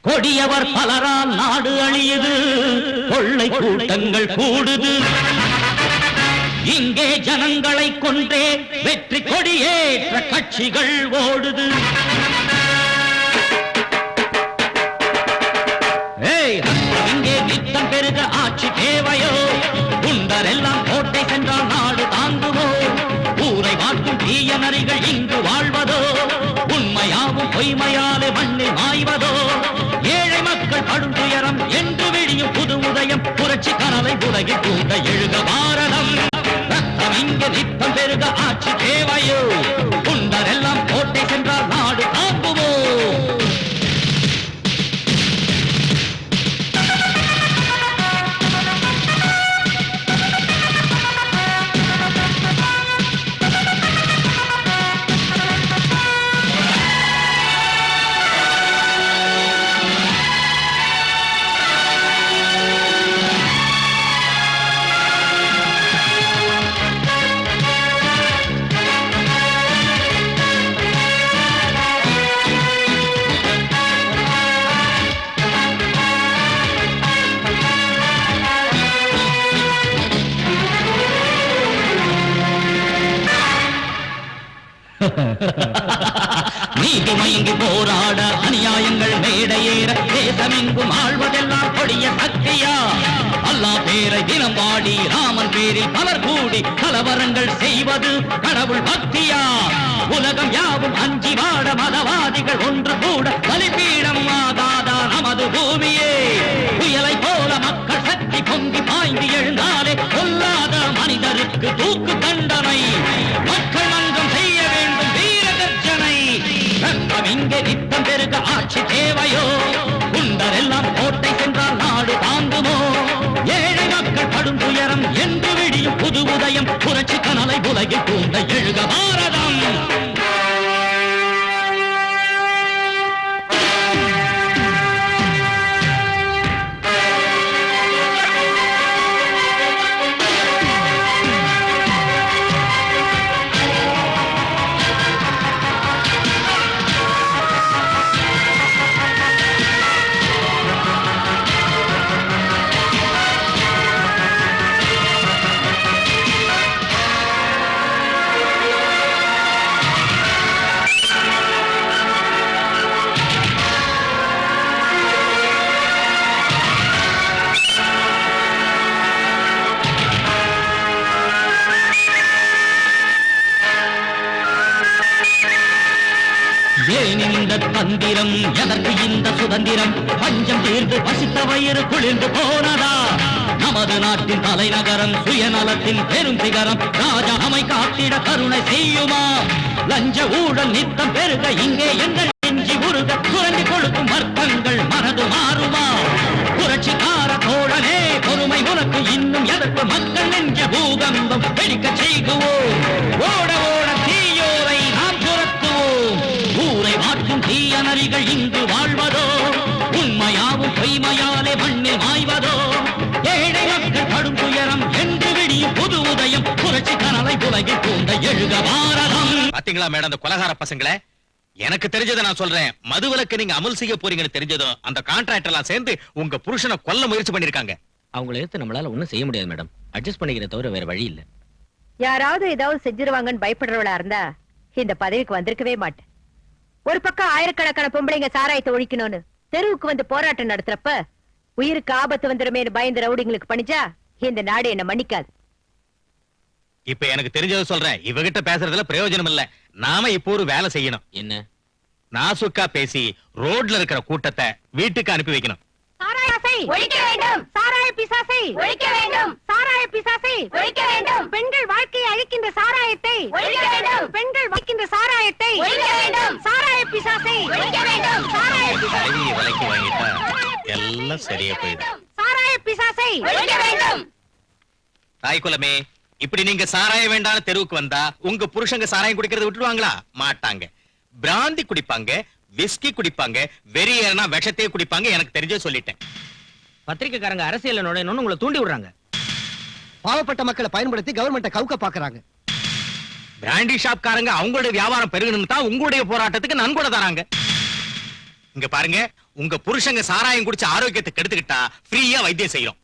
கொடியவர் பலரால் நாடு அழியுது, கொள்ளை கூட்டங்கள் கூடுது. இங்கே ஜனங்களை கொன்றே வெற்றி கொடியேற்ற கட்சிகள் ஓடுது. இங்கே நித்தம் பெருக ஆட்சி தேவையோ? குண்டரெல்லாம் கோட்டை சென்றால் நாடு தாங்குமோ? ஊரை வாட்டும் தீய நரிகள் இங்கு வாழ்வதோ? உண்மையாவும் பொய்மையாலே மண்ணில் மாய்வதோ? ஏழை மக்கள் படும் துயரம் என்று விழியும் புது உதயம், புரட்சி கனலை உலகில் கூட எழுக பாரதம். ரத்தம் இங்கு நித்தம் பெருக ஆட்சி தேவையோ? குண்டரெல்லாம் கோட்டை சென்றால் நாடு தாங்குமோ? நீதி மயங்கி போராட அநியாயங்கள் மேடையேற தேசமெங்கும் ஆழ்வதெல்லாம் கொடிய சக்தியா? அல்லாஹ் பேரை தினம் பாடி ராமன் பேரில் பலர் கூடி கலவரங்கள் செய்வது கடவுள் பக்தியா? உலகம் யாவும் அஞ்சி வாட மதவாதிகள் ஒன்று கூட பலிபீடம் ஆகாதா நமது பூமியே? புயலை போல மக்கள் சக்தி பொங்கி பாய்ந்து எழுந்தாலே கொல்லாத மனிதருக்கு தூக்கு தண்டனை. மக்கள் மன்றம் செய்ய வேண்டும் வீர கர்ஜனை. ரத்தம் இங்கே நித்தம் பெருக ஆட்சி தேவையோ? குண்டரெல்லாம் கோட்டை சென்றால் நாடு தாங்குமோ? ஏழை மக்கள் படும் துயரம் என்று விடியும் புது உதயம், புரட்சி கனலை உலகில் தூண்ட எழுக பாரதம். ஏன் இந்த தந்திரம்? எதற்கு இந்த சுதந்திரம்? பஞ்சம் தீர்ந்து பசித்த வயிறு குளிர்ந்து போனதா? நமது நாட்டின் தலைநகரம் சுயநலத்தின் பெரும் சிகரம் ராஜாமை காத்திட கருணை செய்யுமா? லஞ்ச ஊழல் நித்தம் பெருக இங்கே எந்த நெஞ்சி உருக சுரண்டி கொடுக்கும் வர்த்தங்கள் மனது மாறுமா? புரட்சிக்கார தோழனே பொறுமை உனக்கு இன்னும் எதற்கு? மக்கள் நெஞ்ச பூகம்பம் வெடிக்க செய்குவோம். ஓட ஓட தீயோரை நாம் துரத்துவோம். ஊரை மாற்றும் தீய நரிகள் இங்கு வாழ்வதோ? உண்மையாவும் பொய்மையாலே மண்ணில் மாய்வதோ? ஏழை மக்கள் படும் துயரம் என்று விடியும் புது உதயம், புரட்சி கனலை உலகில் தூண்ட எழுக பாரதம். பாத்தீங்களா மேடம், அந்த கொலகார பசங்களே? எனக்கு தெரிஞ்சதை நான் சொல்றேன். மதுவிலக்கு நீங்க அமல் செய்ய போறீங்கன்னு தெரிஞ்சதும் அந்த கான்ட்ராக்டர் எல்லாம் சேர்ந்து உங்க புருஷனை கொல்ல முயற்சி பண்ணிருக்காங்க. அவங்களை எடுத்து நம்மளால ஒண்ணும் செய்ய முடியாது மேடம். அட்ஜஸ்ட் பண்ணிக்கிற தவிர வேற வழி இல்ல. யாராவது ஏதாவது செஞ்சிருவாங்கன்னு பயப்படுறவளா இருந்தா இந்த பதவிக்கு வந்திருக்கவே மாட்டேன். ஒரு பக்கம் ஆயிரக்கணக்கான பொம்பளைங்க சாராயத்தை ஒழிக்கணும்னு தெருவுக்கு வந்து போராட்டம் நடத்துறப்ப உயிருக்கு ஆபத்து வந்துருமே பயந்து ரவுடிங்களுக்கு பணிச்சா இந்த நாடு என்ன மன்னிக்காது. இப்ப எனக்கு தெரிஞ்சதை சொல்றேன். இவகிட்ட பேசுறதுல பிரயோஜனம் இல்ல. நாம இப்போ ஒரு வேலை செய்யணும். என்ன? நாசுக்கா பேசி ரோட்ல இருக்கிற கூட்டத்தை வீட்டுக்கு அனுப்பி வைக்கணும். சாராயத்தை ஒழிக்க வேண்டும். சாராய பிசாசை ஒழிக்க வேண்டும். சாராய பிசாசை ஒழிக்க வேண்டும். பெண்கள் வாழ்க்கையை அழிக்கின்ற விற்கின்ற சாராயத்தை ஒழிக்க வேண்டும். பெண்கள் விற்கின்ற சாராயத்தை ஒழிக்க வேண்டும். சாராய பிசாசை ஒழிக்க வேண்டும். சாராய கழுவிய விலைக்கு வாங்கிட்டா எல்லாம் சரியா போயிடும். சாராய பிசாசை ஒழிக்க வேண்டும். தாய்குலமே, இப்படி நீங்க சாராயம் வேண்டாம் தெருவுக்கு வந்தா உங்க புருஷங்க சாராயம் குடிக்கிறத விட்டுடுவாங்களா? மாட்டாங்க. பிராந்தி குடிப்பாங்க, விஸ்கி குடிப்பாங்க, வெறியேறனா விஷத்தையே குடிப்பாங்க. எனக்கு தெரிஞ்சே சொல்லிட்டேன். பத்திரிக்கைக்காரங்க அரசியல்ல நுழையணும்னு உங்களை தூண்டி விடுறாங்க. பாவப்பட்ட மக்களை பயன்படுத்தி கவர்மெண்ட்டை கவுக்க பாக்குறாங்க. பிராண்டி ஷாப்காரங்க அவங்களுடைய வியாபாரம் பெருகணும்னு தான் உங்களுடைய போராட்டத்துக்கு நன்கொடை தராங்க. இங்க பாருங்க, உங்க புருஷங்க சாராயம் குடிச்சு ஆரோக்கியத்தை கெடுத்துக்கிட்டா ஃப்ரீயா வைத்தியம் செய்யறோம்.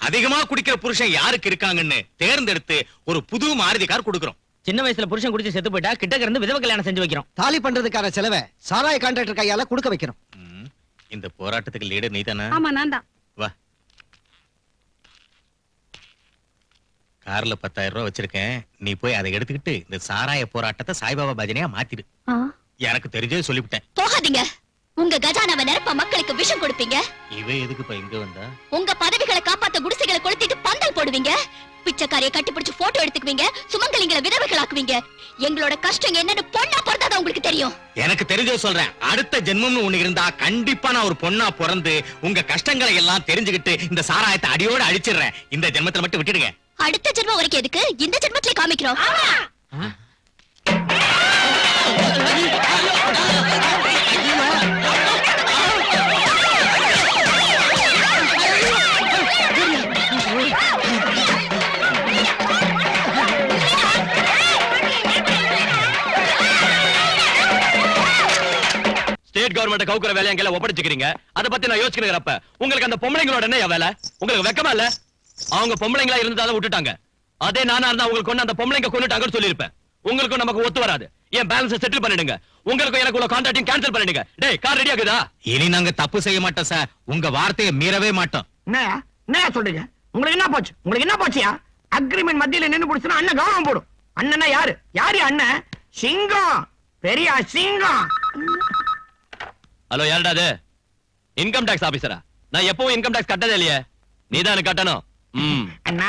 அதிகமா குடிக்கிற புருஷன் யாருக்கு இருக்காங்கன்னு தேர்ந்தெடுத்து ஒரு புது மாருதி கார் கொடுக்கிறோம். சின்ன வயசுல புருஷன் குடிச்சு செத்து போயிட்டா கிட்டக்க இருந்து விதவ கல்யாணம் செஞ்சு வைக்கிறோம். தாலி பண்றதுக்கான செலவை சாராய கான்ட்ராக்டர் கையால கொடுக்க வைக்கிறோம். இந்த போராட்டத்துக்கு லீடர் நீதானா? ஆமா நான் தான். வா, கார்ல 10,000 ரூபாய் வச்சிருக்கேன். நீ போய் அதை எடுத்துக்கிட்டு இந்த சாராய போராட்டத்தை சாய்பாபா பஜனையா மாத்திடு. எனக்கு தெரிஞ்சே சொல்லிவிட்டேன். போகாதீங்க. உங்க கஜானாவை நிரப்ப மக்களுக்கு விஷம் கொடுப்பீங்க. இவ எதுக்கு இப்ப இங்க வந்தா? உங்க பதவிகளை காப்பாத்த குடிசைகளை கொளுத்திட்டு பந்தல் போடுவீங்க. பிச்சைக்காரிய கட்டிப்பிடிச்சு போட்டோ எடுத்துக்குவீங்க. சுமங்கலிங்களை விதவைகளாக்குவீங்க. எங்களோட கஷ்டம் என்னன்னு பொண்ணா பிறந்தாதான் உங்களுக்கு தெரியும். எனக்கு தெரிஞ்சே சொல்றேன். அடுத்த ஜென்மம்னு ஒண்ணு இருந்தா கண்டிப்பா நான் ஒரு பொண்ணா பிறந்து உங்க கஷ்டங்களை எல்லாம் தெரிஞ்சுக்கிட்டு இந்த சாராயத்தை அடியோட அழிச்சிடுறேன். இந்த ஜென்மத்துல மட்டும் விட்டுடுங்க. அடுத்த ஜென்மம் வரைக்கும் எதுக்கு? இந்த ஜென்மத்திலே காமிக்கிறோம். ஸ்டேட் கவர்மெண்ட் கவுக்குற வேலையை எங்களை ஒப்படைச்சுக்கிறீங்க. அதை பத்தி நான் யோசிக்கிறப்ப உங்களுக்கு அந்த பொம்பளைங்களோட என்ன வேலை? உங்களுக்கு வெக்கமா இல்ல? அவங்க பொம்பளைங்களா இருந்தாலும் விட்டுட்டாங்க. அதே நானா இருந்தா உங்களுக்கு கொண்டு அந்த பொம்பளைங்க கொண்டுட்டாங்கன்னு சொல்லியிருப்பேன். உங்களுக்கும் நமக்கு ஒத்து வராது. என் பேலன்ஸ் செட்டில் பண்ணிடுங்க. உங்களுக்கும் எனக்கு உள்ள கான்ட்ராக்டையும் கேன்சல் பண்ணிடுங்க. டேய், கார் ரெடி ஆகுதா? இனி நாங்க தப்பு செய்ய மாட்டோம் சார். உங்க வார்த்தையை மீறவே மாட்டோம். என்ன சொல்றீங்க? உங்களுக்கு என்ன போச்சு? உங்களுக்கு என்ன போச்சியா? அக்ரிமெண்ட் மத்தியில நின்னு புடிச்சுனா அண்ணன் கௌரவம் போடும். அண்ணனா யாரு? யாரு அண்ணன்? சிங்கம், பெரிய சிங்கம். ஹலோ, யாருடா அது? இன்கம் டாக்ஸ் ஆபீசரா? நான் எப்பவும் இன்கம் டாக்ஸ் கட்டதே இல்லையே. நீதான் எனக்கு கட்டணும். அண்ணா,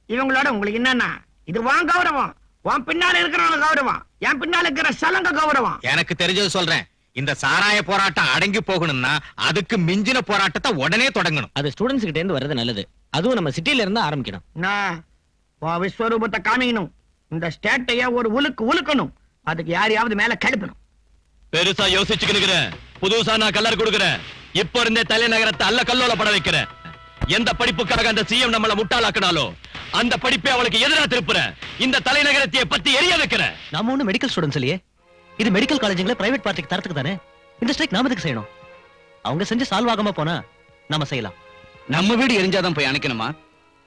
இவங்களோட உங்களுக்கு என்னன்னா, இது வான் கௌரவம். உன் பின்னால இருக்கிறவங்க கௌரவம், என் பின்னால இருக்கிற சலங்க கௌரவம். எனக்கு தெரிஞ்சது சொல்றேன். இந்த சாராய போராட்டம் அடங்கி போகணும்னா அதுக்கு மிஞ்சின போராட்டத்தை உடனே தொடங்கணும். அது ஸ்டூடெண்ட்ஸ் கிட்ட இருந்து வர்றது நல்லது. அதுவும் நம்ம சிட்டில இருந்து ஆரம்பிக்கணும். விஸ்வரூபத்தை காமிக்கணும். இந்த ஸ்டேட்டைய ஒரு உலுக்கணும். அதுக்கு யாரையாவது மேல கெடுப்பணும். பெருசா யோசிச்சுக்கிறேன். புதுசா நான் கல்லர் கொடுக்கிறேன். இப்ப இருந்தே தலைநகரத்தை அல்ல கல்லோல பட வைக்கிறேன். எந்த படிப்புக்காக அந்த சிஎம் நம்மள முட்டாளாக்கினாலோ அந்த படிப்பை அவளுக்கு எதிராக திருப்புறேன். இந்த தலைநகரத்தை பத்தி எரிய வைக்கிறேன். நாம ஒண்ணு மெடிக்கல் ஸ்டூடெண்ட்ஸ் இல்லையே. இது மெடிக்கல் காலேஜ்ல பிரைவேட் பார்ட்டிக்கு தரத்துக்கு தானே. இந்த ஸ்ட்ரைக் நாம எதுக்கு செய்யணும்? அவங்க செஞ்சு சால்வ் ஆகாம போனா நாம செய்யலாம். நம்ம வீடு எரிஞ்சாதான் போய் அணைக்கணுமா?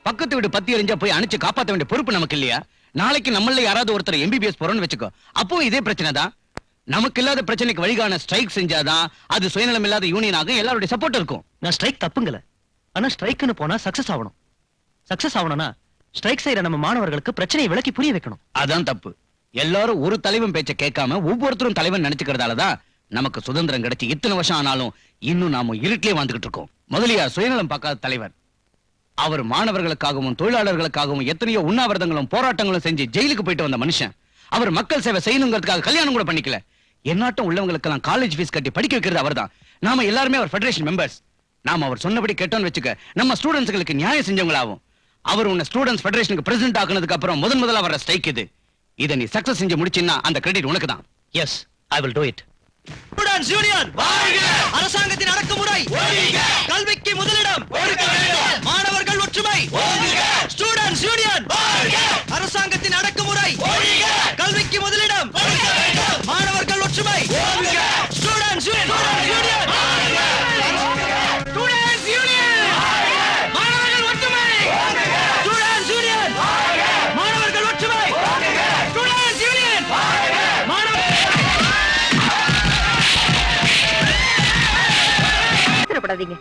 பக்கத்து வீடு பத்தி எரிஞ்சா போய் அணைச்சு காப்பாத்த வேண்டிய பொறுப்பு நமக்கு இல்லையா? நாளைக்கு நம்மள யாராவது ஒருத்தர் எம்பிபிஎஸ் போறோம்னு வச்சுக்கோ, அப்போ இதே பிரச்சனை தான். நமக்கு இல்லாத பிரச்சனைக்கு வழிகான ஸ்ட்ரைக் செஞ்சாதான் அது சுயநலம் இல்லாத யூனியன் ஆகும். எல்லாருடைய சப்போர்ட் இருக்கும். நான் ஸ்ட்ரைக் தப்புங்கல. ஆனா ஸ்ட்ரைக்னு போனா சக்சஸ் ஆகணும். சக்சஸ் ஆகணும்னா ஸ்ட்ரைக் செய்யற நம்ம மாணவர்களுக்கு பிரச்சனையை விளக்கி புரிய வைக்கணும். அதான் தப்பு. எல்லாரும் ஒரு தலைவன் பேச்ச கேட்காம ஒவ்வொருத்தரும் தலைவன் நினைச்சுக்கிறதாலதான் நமக்கு சுதந்திரம் கிடைச்சு இத்தனை வருஷம் ஆனாலும் இன்னும் நாம இருட்டிலே வாழ்ந்துகிட்டு இருக்கோம். முதலியார் சுயநலம் பார்க்காத தலைவர். அவர் மாணவர்களுக்காகவும் தொழிலாளர்களுக்காகவும் எத்தனையோ உண்ணாவிரதங்களும் போராட்டங்களும் செஞ்சு ஜெயிலுக்கு போயிட்டு வந்த மனுஷன். அவர் மக்கள் சேவை செய்யணுங்கிறதுக்காக கல்யாணம் கூட பண்ணிக்கல. என்னாட்டம் உள்ளவங்களுக்கெல்லாம் காலேஜ் ஃபீஸ் கட்டி படிக்க வைக்கிறது அவர்தான். நாம எல்லாருமே அவர் ஃபெடரேஷன் மெம்பர்ஸ். நாம அவர் சொன்னபடி கேட்டோம்னு வச்சுக்க, நம்ம ஸ்டூடெண்ட்ஸ்களுக்கு நியாயம் செஞ்சவங்களாகும். அவர் உன்னை ஸ்டூடெண்ட்ஸ் ஃபெடரேஷனுக்கு பிரசிடென்ட் ஆக்குனதுக்கு அப்புறம் முதல்ல வர ஸ்ட்ரைக் இது. இதை நீ சக்சஸ் செஞ்சு முடிச்சின்னா அந்த கிரெடிட் உனக்கு தான். Yes, I will do it. Students union வாழ்க! அரசாங்கத்தின் அடக்குமுறை ஒழிக! கல்விக்கு முதலிடம் கொடுக்க வேண்டும்! மாணவர்கள் ஒற்றுமை ஓங்குக! ஸ்டூடண்ட்ஸ் யூனியன் வாழ்க! அரசாங்கத்தின் அடக்குமுறை ஒழிக! கல்விக்கு முதலிடம் கொடுக்க வேண்டும்! மாணவர்கள் ஒற்றுமை ஓங்குக! ஸ்டூடண்ட்ஸ் யூனியன் வாழ்க! ஸ்டூடண்ட்ஸ் யூனியன் வாழ்க! மாணவர்கள் ஒற்றுமை ஓங்குக! ஸ்டூடண்ட்ஸ் யூனியன் வாழ்க! மாணவர்கள் ஒற்றுமை ஓங்குக! ஸ்டூடண்ட்ஸ் யூனியன் வாழ்க! படாதீங்க.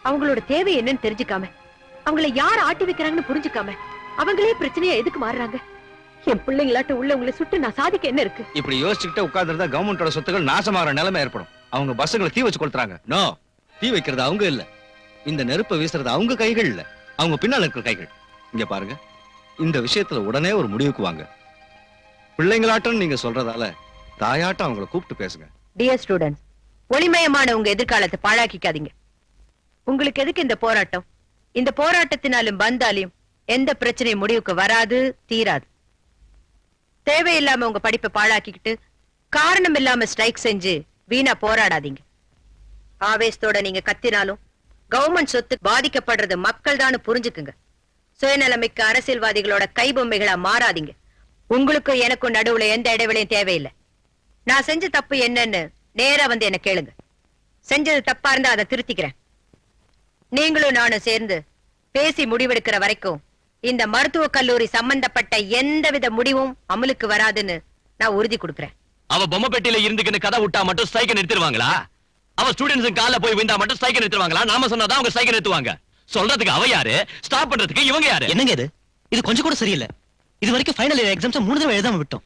அவங்களோட தேவை என்னன்னு தெரிஞ்சுக்காம, அவங்கள யார் ஆட்டி வைக்கிறாங்கன்னு புரிஞ்சுக்காம, அவங்களே பிரச்சனையா எதுக்கு மாறுறாங்க? என் பிள்ளைங்களாட்ட உள்ள உங்களை சுட்டு நான் சாதிக்க என்ன இருக்கு? இப்படி யோசிச்சுக்கிட்டே உட்கார்ந்துருந்தா கவர்மெண்டோட சொத்துக்கள் நாசமாகிற நிலைமை ஏற்படும். அவங்க பஸ்ஸுகளை தீ வச்சு கொளுத்துறாங்க. நோ, தீ வைக்கிறது அவங்க இல்ல. இந்த நெருப்பை வீசுறது அவங்க கைகள் இல்ல, அவங்க பின்னால இருக்கிற கைகள். இங்க பாருங்க, இந்த விஷயத்துல உடனே ஒரு முடிவுக்கு வாங்க. பிள்ளைங்களாட்டம் நீங்க சொல்றதால தாயாட்டம் அவங்கள கூப்பிட்டு பேசுங்க. டியர் ஸ்டூடெண்ட்ஸ், ஒளிமயமான உங்க எதிர்காலத்தை பாழாக்கிக்காதீங்க. உங்களுக்கு எதுக்கு இந்த போராட்டம்? இந்த போராட்டத்தினாலும் பந்தாலையும் எந்த பிரச்சனையும் முடிவுக்கு வராது, தீராது. தேவையில்லாம உங்க படிப்பை பாழாக்கிக்கிட்டு காரணம் இல்லாம ஸ்ட்ரைக் செஞ்சு வீணா போராடாதீங்க. ஆவேசத்தோட நீங்க கத்தினாலும் கவர்மெண்ட் சொத்து பாதிக்கப்படுறது மக்கள் தான் புரிஞ்சுக்குங்க. சுயநலமிக்க அரசியல்வாதிகளோட கைபொம்மைகளா மாறாதீங்க. உங்களுக்கும் எனக்கும் நடுவுல எந்த இடைவெளியும் தேவையில்லை. நான் செஞ்ச தப்பு என்னன்னு நேரா வந்து என்ன கேளுங்க. செஞ்சது தப்பா இருந்தா அதை திருத்திக்கிறேன். நீங்களும் நானும் சேர்ந்து பேசி முடிவெடுக்கிற வரைக்கும் இந்த மருத்துவக் கல்லூரி சம்பந்தப்பட்ட எந்தவித முடிவும் அமலுக்கு வராதுன்னு நான் உறுதி கொடுக்கிறேன். அவ பொம்மை பெட்டியில இருந்துக்கின்னு கதை விட்டா மட்டும் ஸ்ட்ரைக் நிறுத்திடுவாங்களா? அவ ஸ்டூடெண்ட்ஸ் கால போய் விந்தா மட்டும் ஸ்ட்ரைக் நிறுத்துவாங்களா? நாம சொன்னாதான் அவங்க ஸ்ட்ரைக் நிறுத்துவாங்க. சொல்றதுக்கு அவ யாரு, ஸ்டாப் பண்றதுக்கு இவங்க யாரு? என்னங்க இது கொஞ்சம் கூட சரியில்லை. இது வரைக்கும் ஃபைனல் இயர் எக்ஸாம்ஸ் 3 தடவை எழுதாம விட்டோம்.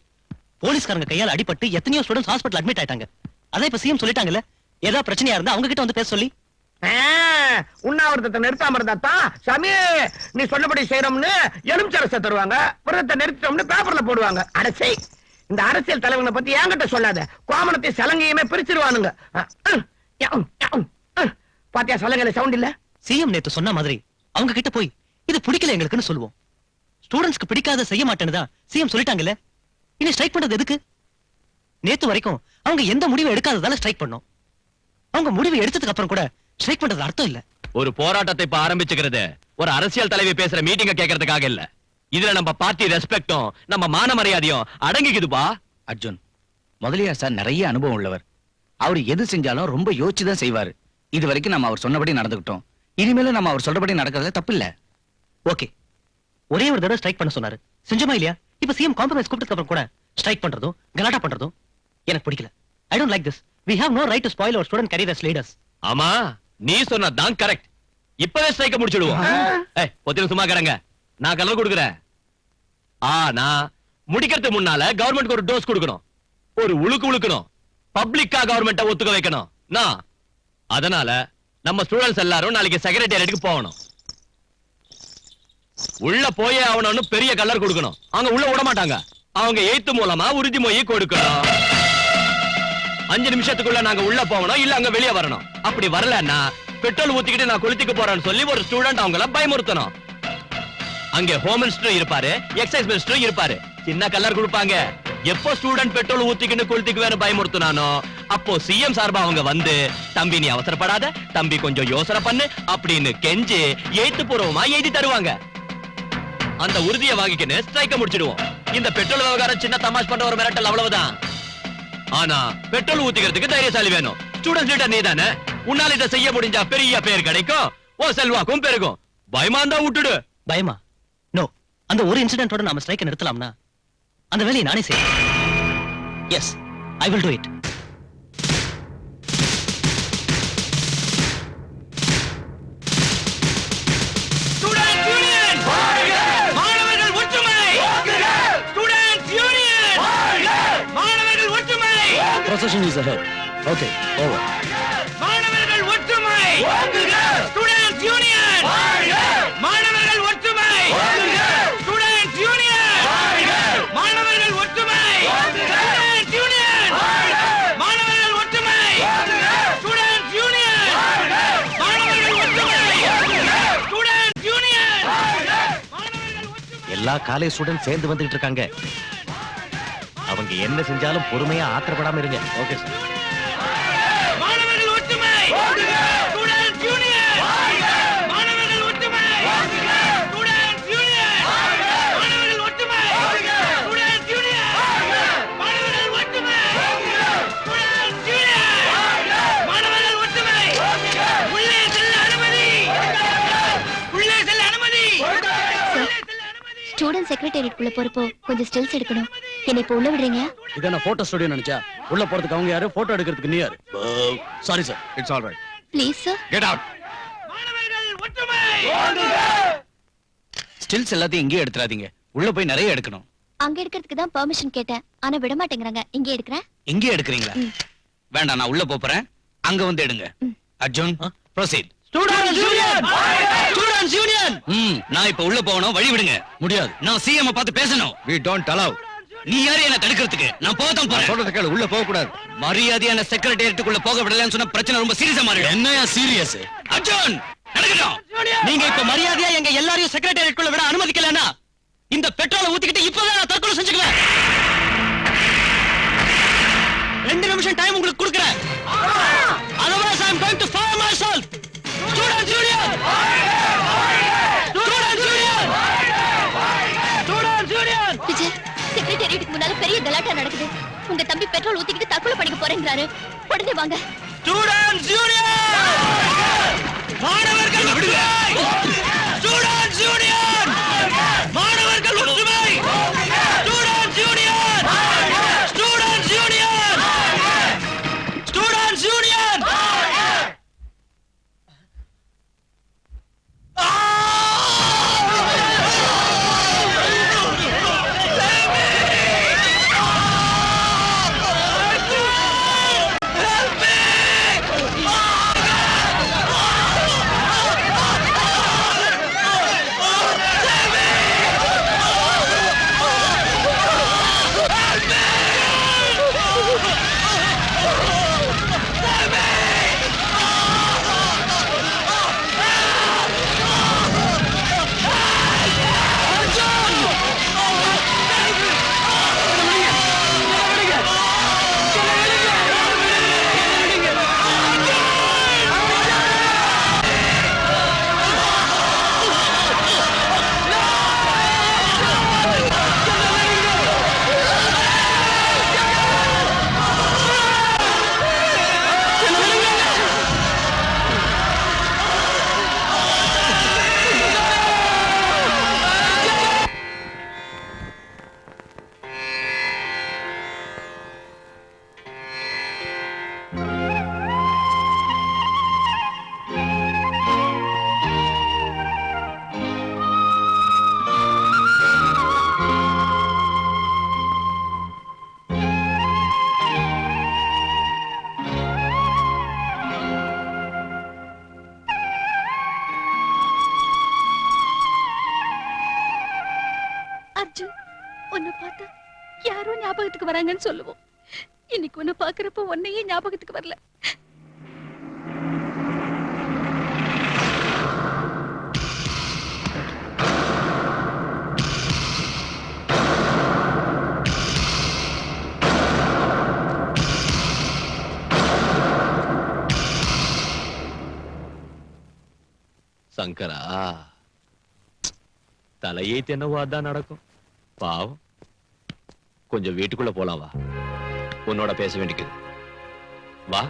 போலீஸ்காரங்க கையால அடிபட்டு எத்தனையோ ஸ்டூடெண்ட்ஸ் ஹாஸ்பிடல் அட்மிட் ஆயிட்டாங்க. அதான் இப்ப சிஎம் சொல்லிட்டாங்கல்ல, ஏதாவது பிரச்சனையா இருந்தா அவங்க கிட்ட வந்து பேச சொல்லி. உண்ணாவிரதத்தை நிறுத்தாம இருந்தாத்தான் சாமி நீ சொன்னபடி செய்யறோம்னு எலுமிச்சரசை தருவாங்க, விரதத்தை நிறுத்தோம்னு பேப்பர்ல போடுவாங்க. அடச்சை, இந்த அரசியல் தலைவங்களை பத்தி என்கிட்ட சொல்லாத. கோமணத்தை சலங்கையுமே பிரிச்சிருவானுங்க. பாத்தியா சலங்கையில சவுண்ட் இல்ல? சிஎம் நேத்து சொன்ன மாதிரி அவங்க கிட்ட போய் இது பிடிக்கல எங்களுக்குன்னு சொல்லுவோம். ஸ்டூடெண்ட்ஸ்க்கு பிடிக்காத செய்ய மாட்டேன்னு சிஎம் சொல்லிட்டாங்கல்ல, இனி ஸ்ட்ரைக் பண்றது எதுக்கு? நேத்து வரைக்கும் அவங்க எந்த முடிவு எடுக்காததால ஸ்ட்ரைக் பண்ணோம். அவங்க முடிவு எடுத்ததுக்கு அப்புறம் கூட ஸ்ட்ரைக் பண்றது அர்த்தம் இல்ல. ஒரு போராட்டத்தை இப்ப ஆரம்பிச்சுக்கிறது ஒரு அரசியல் தலைவி பேசுற மீட்டிங்க கேட்கறதுக்காக இல்ல. இதுல நம்ம பார்ட்டி ரெஸ்பெக்டும் நம்ம மான மரியாதையும் அடங்கிக்குதுப்பா. அர்ஜுன், முதலியார் சார் நிறைய அனுபவம் உள்ளவர். அவர் எது செஞ்சாலும் ரொம்ப யோசிச்சுதான் செய்வாரு. இது வரைக்கும் நம்ம அவர் சொன்னபடி நடந்துக்கிட்டோம். இனிமேலும் நம்ம அவர் சொல்றபடி நடக்கிறதுல தப்பு இல்ல. ஓகே, ஒரே ஒரு தடவை ஸ்ட்ரைக் பண்ண சொன்னாரு, செஞ்சோமா இல்லையா? இப்ப சிஎம் காம்ப்ரமைஸ் கூப்பிட்டதுக்கு அப்புறம் கூட ஸ்ட்ரைக் பண்றதும் கலாட்டா பண்றதும் எனக்கு பிடிக்கல. I don't like this. We have no right to spoil our student career as leaders. ஆமா, நீ சொன்னதான் கரெக்ட். இப்பவே ஸ்ட்ரைக்க முடிச்சிடுவோம். ஏய், பொத்தின சும்மா கடங்க, நான் கலர் கொடுக்கிறேன். ஆனா முடிக்கிறதுக்கு முன்னால கவர்மெண்ட்க்கு ஒரு டோஸ் கொடுக்கணும், ஒரு உழுக்கு உழுக்கணும், பப்ளிக்கா கவர்மெண்ட்டை ஒத்துக்க வைக்கணும். நான் அதனால நம்ம ஸ்டூடெண்ட்ஸ் எல்லாரும் நாளைக்கு செக்ரட்டேரியட்டுக்கு போகணும். உள்ள போயே ஆகணும்னு பெரிய கலர் கொடுக்கணும். அவங்க உள்ள விட மாட்டாங்க. அவங்க எய்த்து மூலமா உறுதிமொழி கொடுக்கணும். 5 நிமிஷத்துக்குள்ள நாங்க உள்ள போகணும், இல்ல அங்க வெளியே வரணும். அப்படி வரலன்னா பெட்ரோல் ஊத்திக்கிட்டு நான் குளித்துக்கு போறேன்னு சொல்லி ஒரு ஸ்டூடெண்ட் அவங்கள பயமுறுத்தணும். அங்கே ஹோம் மினிஸ்டர் இருப்பாரு, எக்ஸைஸ் மினிஸ்டர் இருப்பாரு. சின்ன கலர் கொடுப்பாங்க. எப்போ ஸ்டூடெண்ட் பெட்ரோல் ஊத்திக்கின்னு குளித்துக்கு வேணும் பயமுறுத்தினானோ அப்போ சிஎம் சார்பா அவங்க வந்து, தம்பி நீ அவசரப்படாத, தம்பி கொஞ்சம் யோசனை பண்ணு அப்படின்னு கெஞ்சி எழுத்து பூர்வமா எழுதி தருவாங்க. அந்த உறுதியை வாங்கிக்கின்னு ஸ்ட்ரைக்க முடிச்சிடுவோம். இந்த பெட்ரோல் விவகாரம் சின்ன தமாஷ் பண்ற ஒரு மிரட்டல், அவ்வளவுதான். ஆனா பெட்ரோல் ஊத்திக்கிறதுக்கு தைரியசாலி வேணும். ஸ்டூடெண்ட் லீடர் நீ தானே. உன்னால இதை செய்ய முடிஞ்சா பெரிய பேர் கிடைக்கும், ஓ செல்வாக்கும் பெருகும். பயமா இருந்தா விட்டுடு. பயமா? நோ. அந்த ஒரு இன்சிடென்ட்டோட நாம ஸ்ட்ரைக்க நிறுத்தலாம்னா அந்த வேலையை நானே செய்யறேன். Yes, I will do it. Procession is ahead. Okay, over. மாணவர்கள் ஒற்றுமை! Students union! மாணவர்கள் ஒற்றுமை! Students union! மாணவர்கள் ஒற்றுமை! Students union! மாணவர்கள் ஒற்றுமை! Students union! மாணவர்கள் ஒற்றுமை! Students union! எல்லா காலேஜ் ஸ்டூடெண்ட் சேர்ந்து வந்துட்டு இருக்காங்க. அவங்க என்ன செஞ்சாலும் பொறுமையா ஆத்திரப்படாம இருங்க. Okay sir. மாணவர்கள் ஒற்றுமை! Students union! மாணவர்கள் ஒற்றுமை! Students union! மாணவர்கள் ஒற்றுமை! Students union! மாணவர்கள் ஒற்றுமை! Students union! மாணவர்கள் ஒற்றுமை! உள்ளே செல்ல அனுமதி! உள்ளே செல்ல அனுமதி! ஸ்டூடெண்ட் செக்ரட்டேரியட்குள்ள போறப்போ கொஞ்சம் ஸ்டில்ஸ் எடுக்கணும். என்ன இப்ப உள்ள விடுறீங்க? இத நான் போட்டோ ஸ்டுடியோ நினைச்சா உள்ள போறதுக்கு அவங்க யாரு, போட்டோ எடுக்கிறதுக்கு நீ யாரு? Sorry sir, it's all right. Please sir, get out. மாணவர்கள் ஒற்றுமை! ஸ்டில்ஸ் எல்லாத்தையும் இங்கே எடுத்துறாதீங்க. உள்ள போய் நிறைய எடுக்கணும். அங்க எடுக்கிறதுக்கு தான் பெர்மிஷன் கேட்டேன், ஆனா விட மாட்டேங்கறாங்க. இங்கே எடுக்கறேன். இங்கே எடுக்கறீங்களா? வேண்டாம், நான் உள்ள போறேன். அங்க வந்து எடுங்க. Arjun, proceed. Students union! Students union! நான் இப்ப உள்ள போகணும், வழி விடுங்க. முடியாது. நான் சிஎம் பார்த்து பேசணும். we don't allow. நீ யாரு என்ன தடுக்கிறதுக்கு? நான் போதான் போறேன். சொல்றது கேளு, உள்ள போக கூடாது. மரியாதையான செக்ரட்டேரியட்டுக்குள்ள போக விடலன்னு சொன்னா பிரச்சனை ரொம்ப சீரியஸா மாறிடும். என்னையா சீரியஸ்? அர்ஜுன் நடக்கட்டும். நீங்க இப்ப மரியாதையா எங்க எல்லாரையும் செக்ரட்டேரியட்டுக்குள்ள விட அனுமதிக்கலன்னா இந்த பெட்ரோலை ஊத்திக்கிட்டு இப்பதான் நான் தற்கொலை செஞ்சுக்குவேன். 2 நிமிஷம் டைம் உங்களுக்கு கொடுக்கிறேன். Otherwise I am going to fire myself. Students Union! Students Union! Students Union! Vijay, செக்ரட்டேரியட்டுக்கு முன்னால பெரிய கலாட்டா நடக்குது. உங்க தம்பி பெட்ரோல் ஊத்திக்கிட்டு தற்கொலை பண்ணிக்க போறேங்கிறாரு. உடனே வாங்க. Students Union! மாணவர்கள் ஒற்றுமை! Students Union! மாணவர்கள் ஒற்றுமை! Students Union! Students Union! Students Union! Arjun, உன்னை பார்த்தா யாரோ ஞாபகத்துக்கு வராங்கன்னு சொல்லுவோம். இன்னைக்கு உன்னை பாக்குறப்ப உன்னையே ஞாபகத்துக்கு வரல. சங்கரா, தலையை தென்னவோ அதான் நடக்கும். பாவம், கொஞ்சம் வீட்டுக்குள்ள போலாம் வா. உன்னோட பேச வேண்டியது. வா.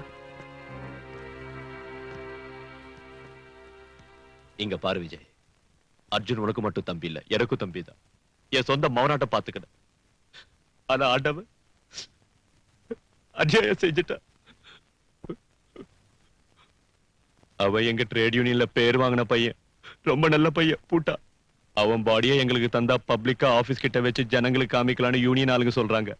இங்க பாரு விஜய், அர்ஜுன் உனக்கு மட்டும் தம்பி இல்ல, எனக்கும் தம்பி தான். என் சொந்த மௌனாட்ட பாத்துக்கிட்ட. ஆனா ஆண்டவன் அஜய செஞ்சுட்டா. அவன் எங்க ட்ரேட் யூனியன்ல பேர் வாங்கின பையன், ரொம்ப நல்ல பையன். பூட்டா அவன் பாடியை எங்களுக்கு தந்தா பப்ளிக்கா ஆபீஸ் கிட்ட வச்சு ஜனங்களுக்கு காமிக்கலான்னு யூனியன் ஆளுங்க சொல்றாங்க.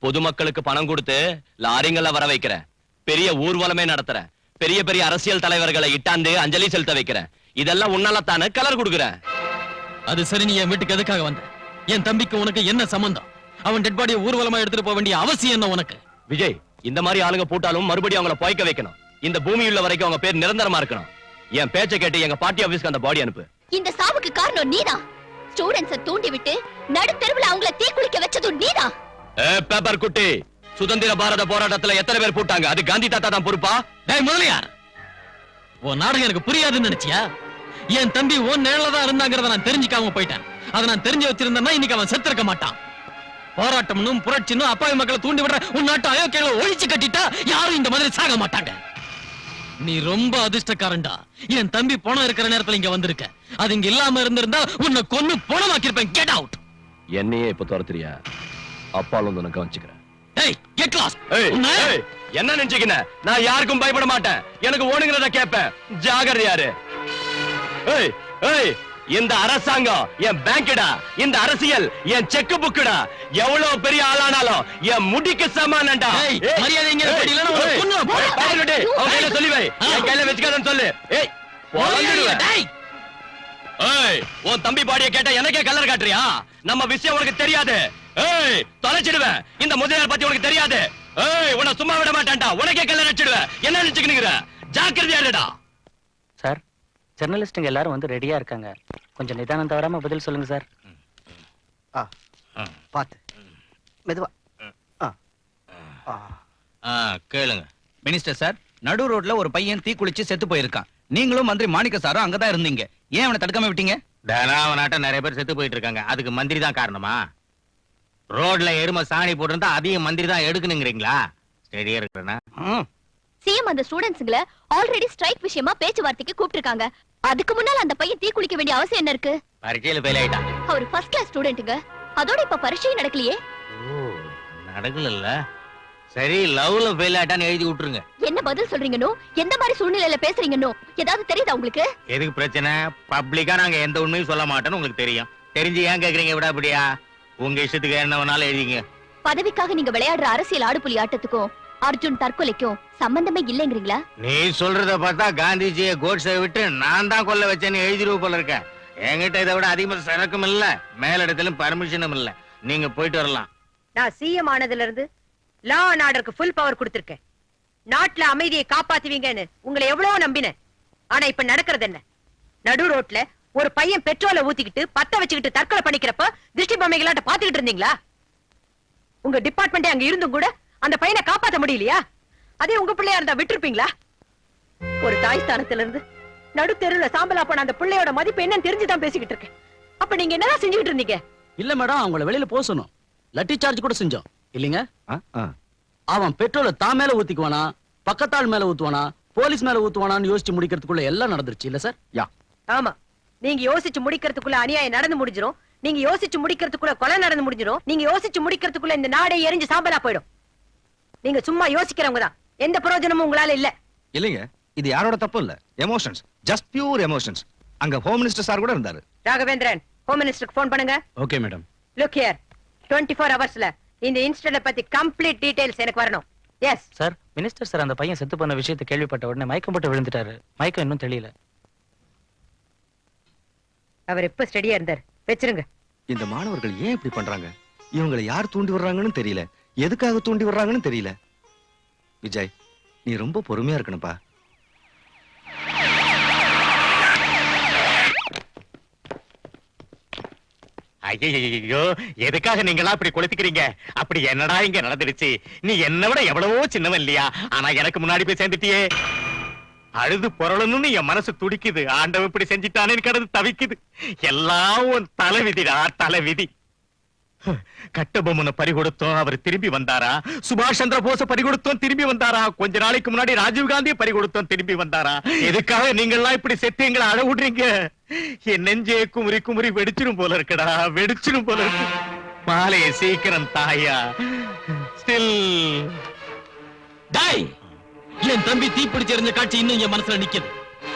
பொதுமக்களுக்கு பணம் கொடுத்து லாரிங்கள வர வைக்கிறேன், பெரிய ஊர்வலமே நடத்துறேன், பெரிய பெரிய அரசியல் தலைவர்களை இட்டாந்து அஞ்சலி செலுத்த வைக்கிறேன். இதெல்லாம் உன்னால தானே கலர் கொடுக்குறேன். அது சரி, நீ என் வீட்டுக்கு எதுக்காக வந்த? என் தம்பிக்கு உனக்கு என்ன சம்பந்தம்? அவன் டெட் பாடியை ஊர்வலமா எடுத்துட்டு போக வேண்டிய அவசியம் என்ன உனக்கு? விஜய், இந்த மாதிரி ஆளுங்க போட்டாலும் மறுபடியும் அவங்கள போய்க்க வைக்கணும். இந்த பூமி உள்ள வரைக்கும் அவங்க பேர் நிரந்தரமா இருக்கணும். என் பேச்சை கேட்டு எங்க பார்ட்டி ஆபீஸ்க்கு அந்த பாடி அனுப்பு. இந்த சாவுக்கு காரணம் நீதான். ஸ்டூடண்ட்ஸை தூண்டி விட்டு நடுத்தெருவுல அவங்கள தீ குளிக்க வச்சதும் நீதான். பேப்பர் குட்டி, சுதந்திர பாரத போராட்டத்துல எத்தனை பேர் போட்டாங்க? அது காந்தி தாத்தா தான் பொறுப்பா? டேய் முதலியார், உன் நாடகம் எனக்கு புரியாதுன்னு நினைச்சியா? என் தம்பி உன் நிழல தான் இருந்தாங்கிறத நான் தெரிஞ்சுக்காம போயிட்டேன். அதை நான் தெரிஞ்சு வச்சிருந்தேன்னா இன்னைக்கு அவன் செத்திருக்க மாட்டான். போராட்டம்னும் புரட்சினும் அப்பாவி மக்களை தூண்டி விடுற உன் நாட்டு அயோக்கியங்களை ஒழிச்சு கட்டிட்டா யாரும் இந்த மாதிரி சாக மாட்டாங்க. நீ ரொம்ப அதிர்ஷ்டக்காரன்டா. என் தம்பி பணம் இருக்கிற நேரத்துல இங்க வந்திருக்க. அது இங்க இல்லாம இருந்திருந்தா உன்னை கொன்னு பணமாக்கிருப்பேன். Get out. என்னையே இப்ப துரத்துறியா? அப்பாலும் உனக்கு கவனிச்சுக்கிறேன். டேய் கெட் லாஸ்ட். என்ன நினைச்சுக்கின? நான் யாருக்கும் பயப்பட மாட்டேன். எனக்கு ஓணுங்கிறத கேட்பேன். ஜாகிரதையாரு. ஏய் ஏய், இந்த அரசாங்கம் என் பேங்கடா, இந்த அரசியல் என் செக் புக்குடா. எவ்வளவு பெரிய ஆளானாலும் என் முடிக்கு சமானம்டா. மரியாதை இங்க இல்லனா உன்னை கொன்னுவேன். பாருடே, அவன் கையில சொல்லி வை. என் கையில வெச்சுக்காதன்னு சொல்லு. ஏய் பொளந்துடுவேன். டேய் ஏய் உன் தம்பி பாடிய கேட்ட எனக்கே கலர் காட்டுறியா? நம்ம விஷயம் உனக்கு தெரியாது. ஏய் தொலைச்சிடுவேன். இந்த முதலியார் பத்தி உனக்கு தெரியாது. ஏய் உன்னை சும்மா விட மாட்டேன்டா. உனக்கே கலர் அடிச்சிடுவேன். என்ன நினைச்சுக்கினுங்கிற? ஜாக்கிரதையா இருடா. சார் ஜெர்னலிஸ்டுங்க எல்லாரும் வந்து ரெடியா இருக்காங்க. கொஞ்சம் நிதானம் தவறாம பதில் சொல்லுங்க சார். பாத்து மெதுவா. கேளுங்க. மினிஸ்டர் சார், நடு ரோட்ல ஒரு பையன் தீ குளிச்சு செத்து போயிருக்கான். நீங்களும் மந்திரி மாணிக்க சாரும் அங்கதான் இருந்தீங்க. ஏன் அவனை தடுக்காம விட்டீங்க? தனாவனாட்ட நிறைய பேர் செத்து போயிட்டு இருக்காங்க. அதுக்கு மந்திரி தான் காரணமா? ரோட்ல எருமை சாணி போட்டிருந்தா அதையும் மந்திரி தான் எடுக்கணுங்கிறீங்களா? ஸ்டெடியா இருக்கிறேன்னா சிஎம் அந்த ஸ்டூடண்ட்ஸ்களை ஆல்ரெடி ஸ்ட்ரைக் விஷயமா பேச்சுவார்த்தைக்கு கூப்பிட்டிருக்காங்க. அதுக்கு முன்னால அந்த பையன் தீ குளிக்க வேண்டிய அவசியம் என்ன இருக்கு? பரீட்சையில ஃபெயில் ஆயிட்டான். அவர் ஃபர்ஸ்ட் கிளாஸ் ஸ்டூடெண்ட்டுங்க. அதோட இப்ப பரீட்சை நடக்கலையே. நடக்கல. சரி, லவ்ல ஃபெயில் ஆயிட்டான்னு எழுதி விட்டுருங்க. என்ன பதில் சொல்றீங்கன்னு, எந்த மாதிரி சூழ்நிலையில பேசுறீங்கன்னு ஏதாவது தெரியுதா உங்களுக்கு? எதுக்கு பிரச்சனை? பப்ளிக்கா நாங்க எந்த உண்மையும் சொல்ல மாட்டோம்னு உங்களுக்கு தெரியும். தெரிஞ்சு ஏன் கேக்குறீங்க? விட அப்படியா? உங்க இஷ்டத்துக்கு என்ன வேணாலும் எழுதிங்க. பதவிக்காக நீங்க விளையாடுற அரசியல் ஆடுபுலி ஆட்டத்துக்கும் அர்ஜுன் தற்கொலைக்கும் சம்பந்தமே இல்லைங்கிறீங்களா? நீ சொல்றத பார்த்தா காந்திஜியை கோட்ஸை விட்டு நான் தான் கொல்ல வச்சேன்னு எழுதிருவ போல இருக்க. என்கிட்ட இதை விட அதிகமா சரக்கும் இல்ல, மேலிடத்திலும் பர்மிஷனும் இல்ல. நீங்க போயிட்டு வரலாம். நான் சிஎம் ஆனதுல இருந்து லா அண்ட் ஆர்டருக்கு ஃபுல் பவர் கொடுத்திருக்கேன். நாட்டுல அமைதியை காப்பாத்துவீங்கன்னு உங்களை எவ்வளவு நம்பினேன். ஆனா இப்ப நடக்கிறது என்ன? நடு ரோட்ல ஒரு பையன் பெட்ரோலை ஊத்திக்கிட்டு பத்த வச்சுக்கிட்டு தற்கொலை பண்ணிக்கிறப்ப திருஷ்டி பொம்மைகளாட்ட பாத்துக்கிட்டு இருந்தீங்களா? உங்க டிபார்ட்மெண்ட் அங்க இருந்தும் கூட அந்த பையனை காப்பாத்த முடியலையா? அதே உங்க பிள்ளையா இருந்தா விட்டுருப்பீங்களா? ஒரு தாய் ஸ்தானத்துல இருந்து நடு தெருவுல சாம்பலா போன அந்த பிள்ளையோட மதிப்பு என்னன்னு தெரிஞ்சுதான் பேசிக்கிட்டு இருக்கேன். அப்ப நீங்க என்னதான் செஞ்சுக்கிட்டு இருந்தீங்க? இல்ல மேடம், அவங்கள வெளியில போசணும். லட்டி சார்ஜ் கூட செஞ்சோம் இல்லீங்க. அவன் பெட்ரோலை தான் மேல ஊத்திக்குவானா, பக்கத்தாள் மேல ஊத்துவானா, போலீஸ் மேல ஊத்துவானான்னு யோசிச்சு முடிக்கிறதுக்குள்ள எல்லாம் நடந்துருச்சு இல்ல சார்? யா. ஆமா, நீங்க யோசிச்சு முடிக்கிறதுக்குள்ள அநியாயம் நடந்து முடிஞ்சிரும். நீங்க யோசிச்சு முடிக்கிறதுக்குள்ள கொலை நடந்து முடிஞ்சிரும். நீங்க யோசிச்சு முடிக்கிறதுக்குள்ள இந்த நாடே எரிஞ்சு சாம்பலா போயிடும். நீங்க சும்மா யோசிக்கிறவங்க தான். எந்த பிரயோஜனமும் உங்களால இல்ல. இல்லைங்க, இது யாரோட தப்பு இல்ல. Emotions, just pure emotions. அங்க ஹோம் மினிஸ்டர் சார் கூட இருந்தாரு. ராகவேந்திரன், ஹோம் மினிஸ்டருக்கு ஃபோன் பண்ணுங்க. Okay madam. லுக் ஹியர், 24 ஹவர்ஸ்ல இந்த இன்சிடென்ட் பத்தி கம்ப்ளீட் டீடைல்ஸ் எனக்கு வரணும். Yes sir. மினிஸ்டர் சார் அந்த பையன் செத்து போன விஷயத்தை கேள்விப்பட்ட உடனே மயக்கம் போட்டு விழுந்துட்டாரு. மயக்கம் இன்னும் தெரியல. அவர் எப்ப ஸ்டடியா இருந்தார்? வெச்சிருங்க. இந்த மாணவர்கள் ஏன் இப்படி பண்றாங்க? இவங்களை யார் தூண்டி வர்றாங்கன்னு தெரியல, எதுக்காக தூண்டி வர்றாங்கன்னு தெரியல. விஜய், நீ ரொம்ப பொறுமையா இருக்கணும்பா. ஐயோ, எதுக்காக நீங்களா அப்படி கொளுத்திக்கிறீங்க? அப்படி என்னடா இங்க நடந்துருச்சு? நீ என்ன விட எவ்வளவோ சின்னவன் இல்லையா? ஆனா எனக்கு முன்னாடி போய் சேர்ந்துட்டியே. அழுது பொருளணும்னு என் மனசு துடிக்குது. ஆண்டவன் இப்படி செஞ்சுட்டானேன்னு கடந்து தவிக்குது. எல்லாம் உன் தலைவிதிடா, தலைவிதி. கட்டபொம்மனை பறி கொடுத்தோம், அவர் திரும்பி வந்தாரா? சுபாஷ் சந்திர போஸ பறி கொடுத்தோம், திரும்பி வந்தாரா? கொஞ்ச நாளைக்கு முன்னாடி ராஜீவ் காந்தியை பறி கொடுத்தோம், திரும்பி வந்தாரா? எதுக்காக நீங்கெல்லாம் இப்படி செத்து எங்களை அழ விடுறீங்க? என் நெஞ்சே குமுறி குமுறி வெடிச்சிரும் போல இருக்குடா, வெடிச்சிரும் போல இருக்கு. மாலையை சீக்கிரம் தாயா. ஸ்டில் டாய். என் தம்பி தீப்பிடிச்சு எறிஞ்ச காட்சி இன்னும் என் மனசுல நிக்குது.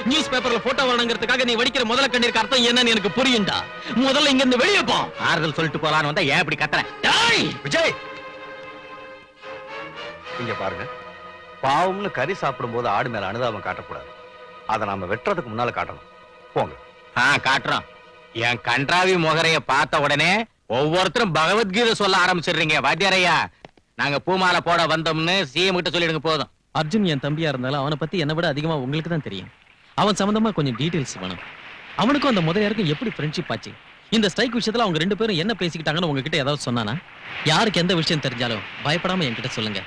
நியூஸ் பேப்பர்ல போட்டோ வரணுங்கிறதுக்காக நீ வடிக்கிற முதல்ல கண்ணீருக்கு அர்த்தம் என்னன்னு எனக்கு புரியும்டா. முதல்ல இங்க இருந்து வெளியே போ. ஆறுதல் சொல்லிட்டு போலான்னு வந்தா ஏன் இப்படி கத்துறேன்? டாய். விஜய், இங்க பாருங்க, பாவம்னு கறி சாப்பிடும் போது ஆடு மேல அனுதாபம் காட்டக்கூடாது. அதை நாம வெட்டுறதுக்கு முன்னால காட்டணும். போங்க. காட்டுறோம். என் கன்றாவி முகரைய பார்த்த உடனே ஒவ்வொருத்தரும் பகவத்கீதை சொல்ல ஆரம்பிச்சிடுறீங்க. வாத்தியாரையா, நாங்க பூமாலை போட வந்தோம்னு சிஎம் கிட்ட சொல்லிடுங்க போதும். அர்ஜுன் என் தம்பியா இருந்தாலும் அவனை பத்தி என்னை விட அதிகமா உங்களுக்கு தான் தெரியும். அவன் சம்பந்தமா கொஞ்சம் டீடைல்ஸ் வேணும். அவனுக்கும் அந்த முதலியாருக்கும் எப்படி ஃப்ரெண்ட்ஷிப் ஆச்சு? இந்த ஸ்ட்ரைக் விஷயத்துல அவங்க ரெண்டு பேரும் என்ன பேசிக்கிட்டாங்கன்னு உங்ககிட்ட ஏதாவது சொன்னானா? யாருக்கு எந்த விஷயம் தெரிஞ்சாலும் பயப்படாம என்கிட்ட சொல்லுங்க.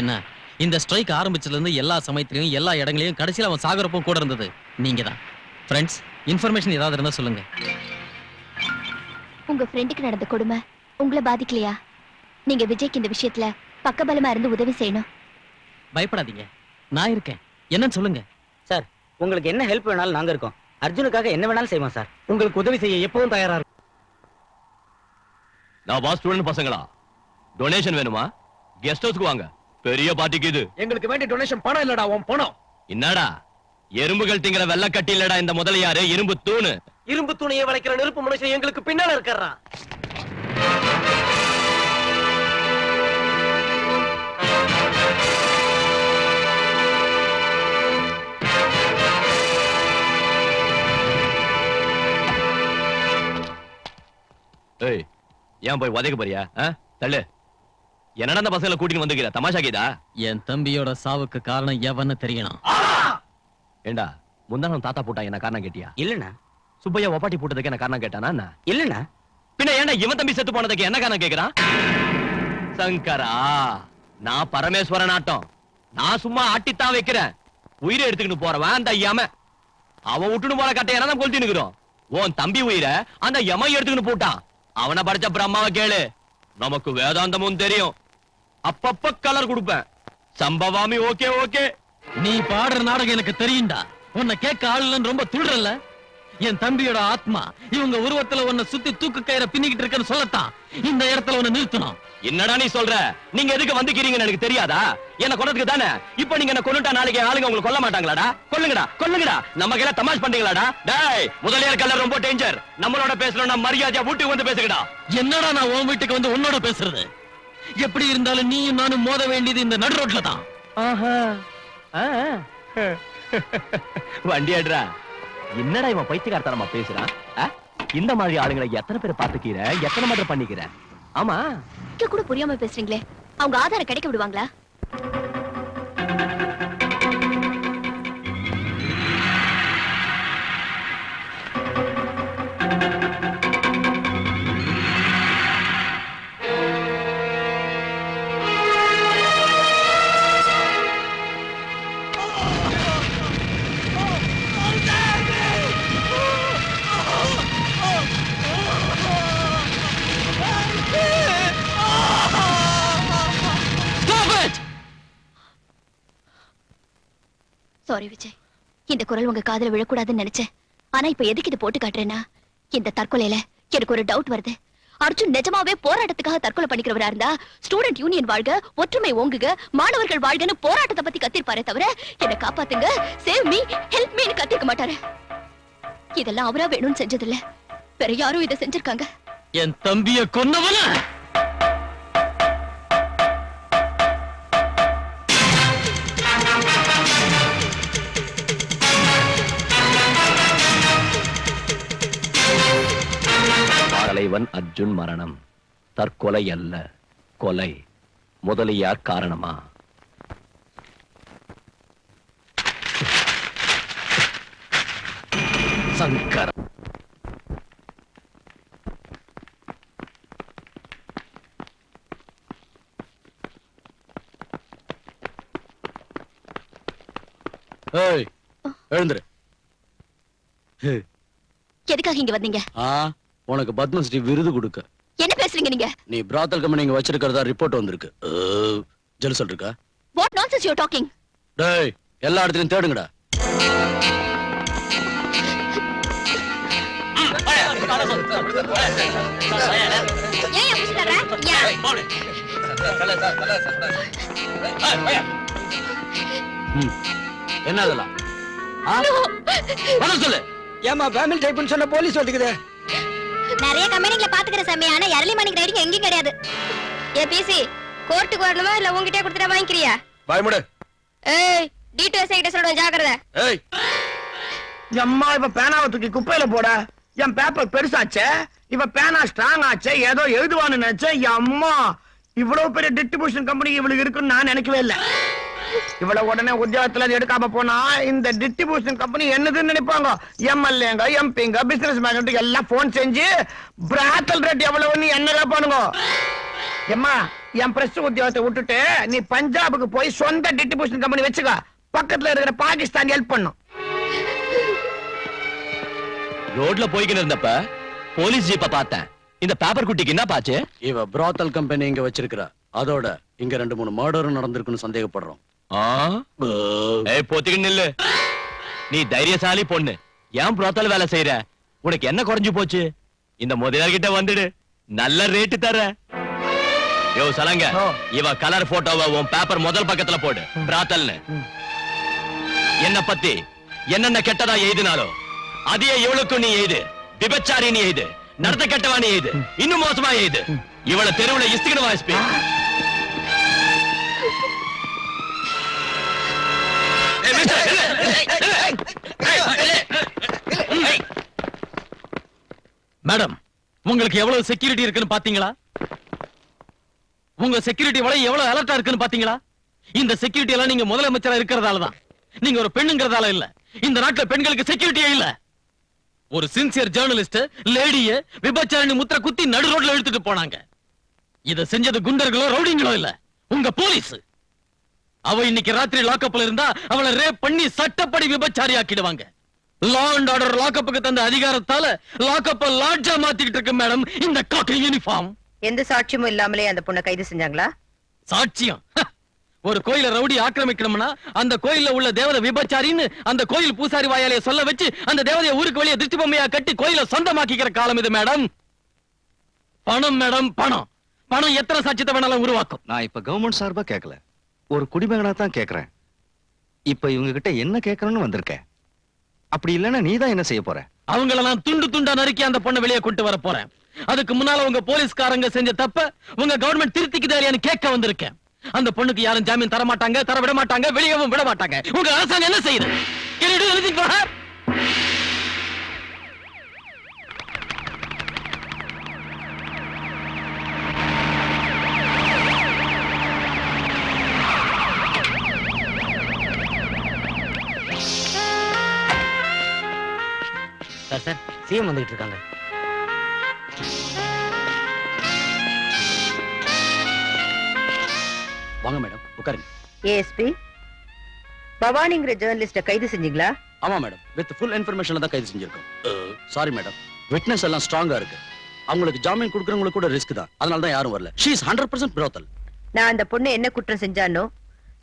என்ன, இந்த ஸ்ட்ரைக் ஆரம்பிச்சதுல இருந்து எல்லா சமயத்திலையும் எல்லா இடங்களையும் கடைசியில அவன் சாகரப்பும் கூட இருந்தது நீங்க தான். ஃப்ரெண்ட்ஸ், இன்ஃபர்மேஷன் ஏதாவது இருந்தா சொல்லுங்க. உங்க ஃப்ரெண்டுக்கு நடந்த கொடுமை உங்களை பாதிக்கலையா? நீங்க விஜய்க்கு இந்த விஷயத்துல பக்கபலமா இருந்து உதவி செய்யணும். பயப்படாதீங்க, நான் இருக்கேன். என்னன்னு சொல்லுங்க. சார், உங்களுக்கு என்ன ஹெல்ப் வேணாலும் நாங்க இருக்கோம். அர்ஜுனுக்காக என்ன வேணாலும் செய்வோம் சார். உங்களுக்கு உதவி செய்ய எப்பவும் தயாரா இருக்கும். நான் பாஸ் ஸ்டூடண்ட் பசங்களா, டொனேஷன் வேணுமா? கெஸ்ட் ஹவுஸ்க்கு வாங்க, பெரிய பார்ட்டிக்கு இது. எங்களுக்கு வேண்டிய டொனேஷன் பணம் இல்லடா, உன் பணம். என்னடா எறும்புகள் திங்கிற வெள்ள கட்டி இல்லடா இந்த முதலியாரு, இரும்பு தூணு. இரும்பு தூணையை வளைக்கிற நெருப்பு மனுஷன் எங்களுக்கு பின்னால இருக்கிறான். ஏய் ஏன் போய் உதைக்க போறியா தள்ளு என்னடா அந்த பசங்களை கூட்டிட்டு வந்துக்கிற தமாஷா கீதா என் தம்பியோட சாவுக்கு காரணம் எவன்னு தெரியணும். ஏண்டா முந்தானம் தாத்தா போட்டா என்ன காரணம் கேட்டியா? இல்லண்ணா. சுப்பையா ஒப்பாட்டி போட்டதுக்கு என்ன காரணம் கேட்டானா என்ன? இல்லண்ணா. பின்ன ஏன்டா இவன் தம்பி செத்து போனதுக்கு என்ன காரணம் கேக்குறான்? சங்கரா, நான் பரமேஸ்வரன் ஆட்டம். நான் சும்மா ஆட்டித்தான் வைக்கிறேன். உயிரை எடுத்துக்கிட்டு போறவன் அந்த யம. அவன் விட்டுன்னு போற கட்டையான தான் கொளுத்தி நிக்கிறோம். உன் தம்பி உயிரை அந்த யம எடுத்துக்கிட்டு போட்டான். அவனை படிச்ச பிரம்மாவை கேளு. நமக்கு வேதாந்தமும் தெரியும். அப்பப்ப கலர் கொடுப்பேன். சம்பவாமி ஓகே ஓகே. நீ பாடுற நாடகம் எனக்கு தெரியும்டா. உன்னை கேட்க ஆளுன்னு ரொம்ப துள்றல்ல. என் தம்பியோட ஆத்மா இவங்க உருவத்துல உன்னை சுத்தி தூக்கு கயிறை பின்னிக்கிட்டு இருக்கன்னு சொல்லத்தான் இந்த இடத்துல உன்னை நிறுத்தணும். என்னடா நீ சொல்ற? நீங்க எதுக்கு வந்துக்கிறீங்கன்னு எனக்கு தெரியாதா? என்ன கொன்னதுக்கு தானே. இப்ப நீங்க என்ன கொன்னுட்டா நாளைக்கு ஆளுங்க உங்களுக்கு கொல்ல மாட்டாங்களாடா? கொல்லுங்கடா கொல்லுங்கடா. நம்ம கையில தமாஷ் பண்றீங்களாடா? டேய் முதலியார் கல்ல ரொம்ப டேஞ்சர். நம்மளோட பேசணும்னா மரியாதையா வீட்டுக்கு வந்து பேசுங்கடா. என்னடா நான் உன் வீட்டுக்கு வந்து உன்னோட பேசுறது? எப்படி இருந்தாலும் நீயும் நானும் மோத வேண்டியது இந்த நடு ரோட்ல தான். வண்டி ஆடுறா. என்னடா இவன் பைத்தியக்காரத்தனமா பேசுறான்? இந்த மாதிரி ஆளுங்களை எத்தனை பேர் பாத்துக்கிற, எத்தனை மாதிரி பண்ணிக்கிற? ஆமா கூட புரியாம பேசுறீங்களே, அவங்க ஆதாரம் கிடைக்க விடுவாங்களா? சாரி விஜய், இந்த குரல் உங்க காதுல விழக்கூடாதுன்னு நினைச்சேன். ஆனா இப்ப எதுக்கு இது போட்டு காட்டுறேன்னா, இந்த தற்கொலையில எனக்கு ஒரு டவுட் வருது. அர்ஜுன் நிஜமாவே போராட்டத்துக்காக தற்கொலை பண்ணிக்கிறவரா இருந்தா ஸ்டூடெண்ட் யூனியன் வாழ்க, ஒற்றுமை ஓங்குக, மாணவர்கள் வாழ்கன்னு போராட்டத்தை பத்தி கத்திருப்பாரே தவிர என்ன காப்பாத்துங்க, சேவ் மீ, ஹெல்ப் மீன்னு கத்திருக்க மாட்டாரு. இதெல்லாம் அவரா வேணும்னு செஞ்சதில்ல, வேற யாரும் இதை செஞ்சிருக்காங்க. என் தம்பிய கொன்னவன தலைவன் அர்ஜுன் மரணம் தற்கொலை அல்ல, கொலை. முதலியார் காரணமா? சங்கர். ஏய் எழுந்துரு. எதுக்காக இங்க வந்தீங்க? உனக்கு பத்மஸ்ரீ விருது கொடுக்க. என்ன பேசுறீங்க நீங்க? நீ பிராத்தல் கம்பெனி இங்க வச்சிருக்கிறதா ரிப்போர்ட் வந்திருக்கு. ஜெலசல் இருக்கா? What nonsense you are talking? டேய் எல்லா இடத்துலயும் தேடுங்கடா. ஏன் அப்படி சொல்ற? என்ன அதெல்லாம்? சொல்லு. ஏமா ஃபேமிலி டைப்னு சொன்ன போலீஸ் வந்துக்குது. நிறைய கம்பெனிகளை பாத்துக்கிற சமயம், ஆனா எர்லி மார்னிங் ரைடிங் எங்கேயும் கிடையாது. ஏ பிசி, கோர்ட்டுக்கு வரணுமா இல்ல உங்ககிட்ட கொடுத்துட்டா வாங்கிக்கிறியா? பாய் முடு. ஏய் டீடைல்ஸ் கிட்ட சொல்றேன், ஜாக்கிரதை. ஏய் அம்மா இப்ப பேனாவை தூக்கி குப்பையில போட. என் பேப்பர் பெருசாச்சே, இப்ப பேனா ஸ்ட்ராங் ஆச்சே, ஏதோ எழுதுவான்னு நினைச்சேன். அம்மா இவ்வளவு பெரிய டிஸ்ட்ரிபியூஷன் கம்பெனி இவளுக்கு இருக்குன்னு நான் நினைக்கவே இல்லை. இவ்வளவு உடனே உத்தியோகத்துல எடுக்காம போனா இந்த டிஸ்ட்ரிபியூஷன் கம்பெனி என்னதுன்னு நினைப்பாங்க. எம்எல்ஏங்க, எம்பிங்க, பிசினஸ் மேன் எல்லாம் போன் செஞ்சு பிராத்தல் ரேட் எவ்வளவுன்னு என்ன கேட்பானுங்க. எம்மா என் பிரஸ் உத்தியோகத்தை விட்டுட்டு நீ பஞ்சாபுக்கு போய் சொந்த டிஸ்ட்ரிபியூஷன் கம்பெனி வச்சுக்க. பக்கத்துல இருக்கிற பாகிஸ்தான் ஹெல்ப் பண்ணும். ரோட்ல போய்கிட்டு இருந்தப்ப போலீஸ் ஜீப்ப பார்த்தேன். இந்த பேப்பர் குட்டிக்கு என்ன பாச்சு? இவ பிராத்தல் கம்பெனி இங்க வச்சிருக்கிறா. அதோட இங்க 2-3 மர்டரும் நடந்திருக்குன்னு சந்தேகப்படுறோம். போத்திக்கிட்டு நில்லு. நீ தைரியசாலி பொண்ணு, ஏன் புரோத்தல் வேலை செய்யற? உனக்கு என்ன குறைஞ்சு போச்சு? இந்த முதலாளி கிட்ட வந்துடு, நல்ல ரேட்டு தர. யோ சலங்க, இவ கலர் போட்டோவை உன் பேப்பர் முதல் பக்கத்துல போடு. பிராத்தல்னு என்ன பத்தி என்னென்ன கெட்டதா எழுதினாலோ அதையே இவளுக்கும் நீ எழுது. விபச்சாரி நீ எழுது, நடத்த கெட்டவா நீ எழுது, இன்னும் மோசமா எழுது. இவளை தெருவுல இஸ்திக்கணும் வாசிப்பி. மேடம், உங்களுக்கு எவ்வளவு செக்யூரிட்டி இருக்குன்னு பாத்தீங்களா? உங்க செக்யூரிட்டி வலை எவ்வளவு அலர்ட்டா இருக்குன்னு பாத்தீங்களா? இந்த செக்யூரிட்டி எல்லாம் நீங்க முதலமைச்சரா இருக்கிறதால தான். நீங்க ஒரு பெண்ணுங்கிறதால இல்ல. இந்த நாட்டுல பெண்களுக்கு செக்யூரிட்டியே இல்ல. ஒரு சின்சியர் ஜேர்னலிஸ்ட் லேடிய விபச்சாரணி முத்திர குத்தி நடு ரோட்ல இழுத்துட்டு போனாங்க. இத செஞ்சது குண்டர்களோ ரவுடிங்களோ இல்ல, உங்க போலீஸ். அவ இன்னைக்கு ராத்திரி லாக்கப்ல இருந்தா அவளை ரேப் பண்ணி சட்டப்படி விபச்சாரி ஆக்கிடுவாங்க. லா அண்ட் ஆர்டர் லாக்கப்புக்கு தந்த அதிகாரத்தால லாக்கப்ப லாட்ஜா மாத்திக்கிட்டு இருக்கு மேடம் இந்த காக்கி யூனிஃபார்ம். எந்த சாட்சியமும் இல்லாமலே அந்த பொண்ணை கைது செஞ்சாங்களா? சாட்சியம்? ஒரு கோயில ரவுடி ஆக்கிரமிக்கணும்னா அந்த கோயில்ல உள்ள தேவதை விபச்சாரின்னு அந்த கோயில் பூசாரி வாயாலைய சொல்ல வச்சு அந்த தேவதையை ஊருக்கு வெளியே திருச்சி பொம்மையா கட்டி கோயில சொந்தமாக்கிக்கிற காலம் இது மேடம். பணம் மேடம், பணம். பணம் எத்தனை சாட்சியத்தை வேணாலும் உருவாக்கும். நான் இப்ப கவர்மெண்ட் சார்பா கேட்கல, ஒரு குடிமகனா தான் கேக்குறேன். இப்ப இவங்க கிட்ட என்ன கேட்கணும்னு வந்திருக்கேன். அப்படி இல்லைன்னா நீ தான் என்ன செய்ய போற? அவங்கள நான் துண்டு துண்டா நறுக்கி அந்த பொண்ணை வெளியே கொண்டு வர போறேன். அதுக்கு முன்னால உங்க போலீஸ்காரங்க செஞ்ச தப்ப உங்க கவர்மெண்ட் திருத்திக்குதா இல்லையான்னு கேட்க வந்திருக்கேன். அந்த பொண்ணுக்கு யாரும் ஜாமீன் தர மாட்டாங்க, தர விட மாட்டாங்க, வெளியவும் விட மாட்டாங்க. உங்க அரசாங்கம் என்ன செய்யுது? Can you do anything for her? Sir sir, CM வந்துகிட்டு இருக்காங்க. வாங்க மேடம், உட்காருங்க. ஏஎஸ்பி பவானிங்கிற ஜேர்னலிஸ்ட கைது செஞ்சீங்களா? ஆமா மேடம், வித் ஃபுல் இன்ஃபர்மேஷன்ல தான் கைது செஞ்சிருக்கோம். சாரி மேடம், விட்னஸ் எல்லாம் ஸ்ட்ராங்கா இருக்கு. அவங்களுக்கு ஜாமீன் கொடுக்கறவங்களுக்கு கூட ரிஸ்க் தான். அதனால தான் யாரும் வரல. She is 100% brothel. நான் அந்த பொண்ணு என்ன குற்றம் செஞ்சானோ,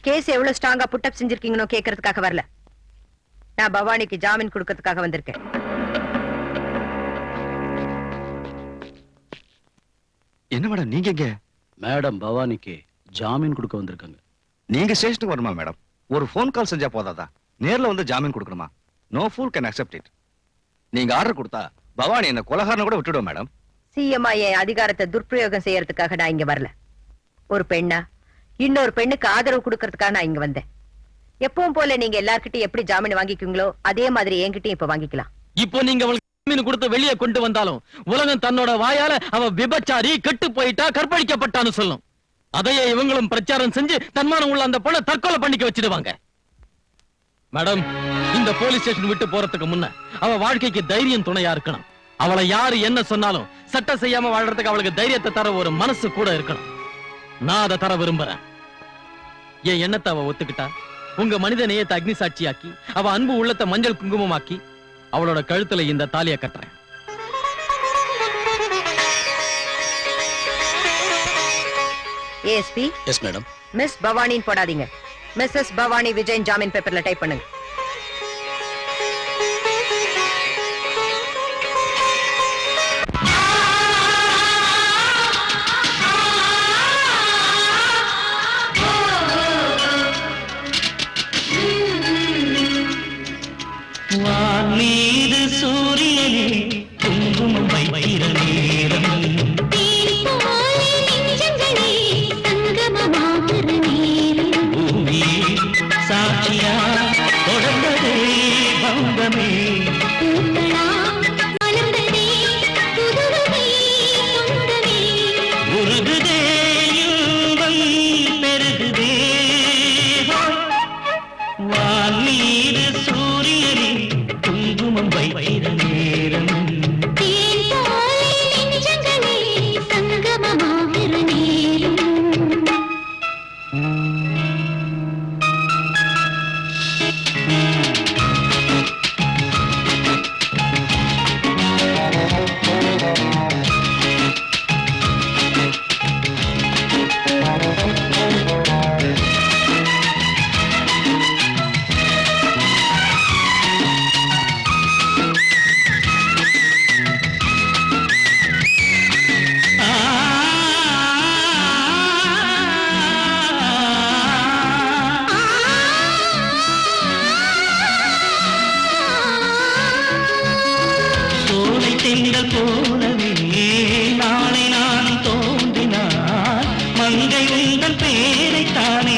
கேஸ் எவ்வளவு ஸ்ட்ராங்கா புட் அப் செஞ்சிருக்கீங்கனோ கேக்குறதுக்காக வரல. நான் பவானிக்கு ஜாமீன் கொடுக்கிறதுக்காக வந்திருக்கேன். என்ன மேடம் நீங்க எங்க? மேடம் பவானிக்கு ஜாமீன் கொடுக்க வந்திருக்காங்க. நீங்க ஸ்டேஷனுக்கு வரணுமா மேடம்? ஒரு போன் கால் செஞ்சா போதாதா? நேர்ல வந்து ஜாமீன் கொடுக்கணுமா? No pool can accept it. நீங்க ஆர்டர் கொடுத்தா பவானி என்ன கொலகாரனை கூட விட்டுடுவோம் மேடம். சிஎம்ஐ என் அதிகாரத்தை துர்பிரயோகம் செய்யறதுக்காக நான் இங்க வரல. ஒரு பெண்ணா இன்னொரு பெண்ணுக்கு ஆதரவு கொடுக்கறதுக்காக நான் இங்க வந்தேன். எப்பவும் போல நீங்க எல்லார்கிட்டயும் எப்படி ஜாமீன் வாங்கிக்குவீங்களோ அதே மாதிரி என்கிட்டயும் இப்ப வாங்கிக்கலாம். இப்போ நீங்க அவளுக்கு ஜாமீன் கொடுத்து வெளியே கொண்டு வந்தாலும் உலகம் தன்னோட வாயால அவ விபச்சாரி, கெட்டு போயிட்டா, கற்பழிக்கப்பட்டான்னு சொல்லும். அதையே இவங்களும் பிரச்சாரம் செஞ்சு தன்மானம் உள்ள அந்த பொண்ணை தற்கொலை பண்ணிக்க வச்சிடுவாங்க. மேடம், இந்த போலீஸ் ஸ்டேஷன் விட்டு போறதுக்கு முன்ன அவ வாழ்க்கைக்கு தைரியம் துணையா இருக்கணும். அவளை யாரு என்ன சொன்னாலும் சட்டம் செய்யாம வாழ்றதுக்கு அவளுக்கு தைரியத்தை தர ஒரு மனசு கூட இருக்கணும். நான் அதை தர விரும்புறேன். என் எண்ணத்தை அவ ஒத்துக்கிட்டா உங்க மனித நேயத்தை அக்னி சாட்சியாக்கி அவ அன்பு உள்ளத்தை மஞ்சள் குங்குமமாக்கி அவளோட கழுத்துல இந்த தாலியை கட்டுறேன். ஏஎஸ்பி. Yes madam. மிஸ் பவானின்னு போடாதீங்க. மிஸ்ஸஸ் பவானி விஜயன் ஜாமீன் பேப்பர்ல டைப் பண்ணுங்க. வானீது சூரியனே குங்குமம் வைக்கிற நேரம் பூமி சாட்சியா தொடர்ந்ததே பந்தமே உருகுதே இன்பம் பெருகுதே வானீது சூரியனே குங்குமம் வைக்கிற நேரம் திங்கள் போலவே நாளை நான் தோன்றினார் மங்கை உங்கள் பேரைத்தானே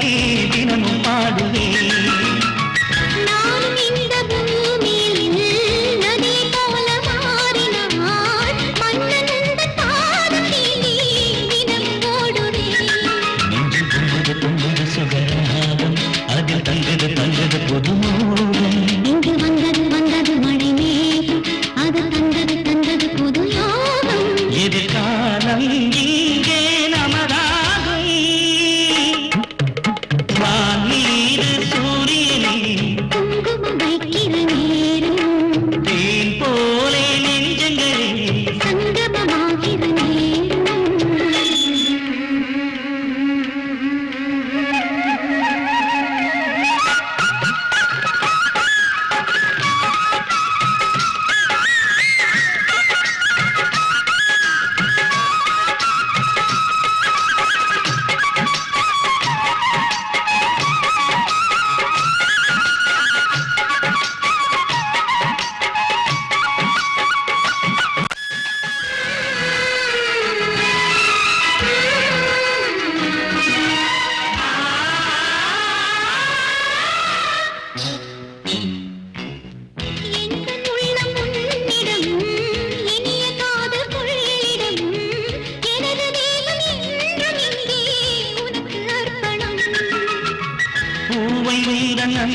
தினமும் பாடுவேன். இந்த பூமியில் நதி போல மாறினார் மன்னன்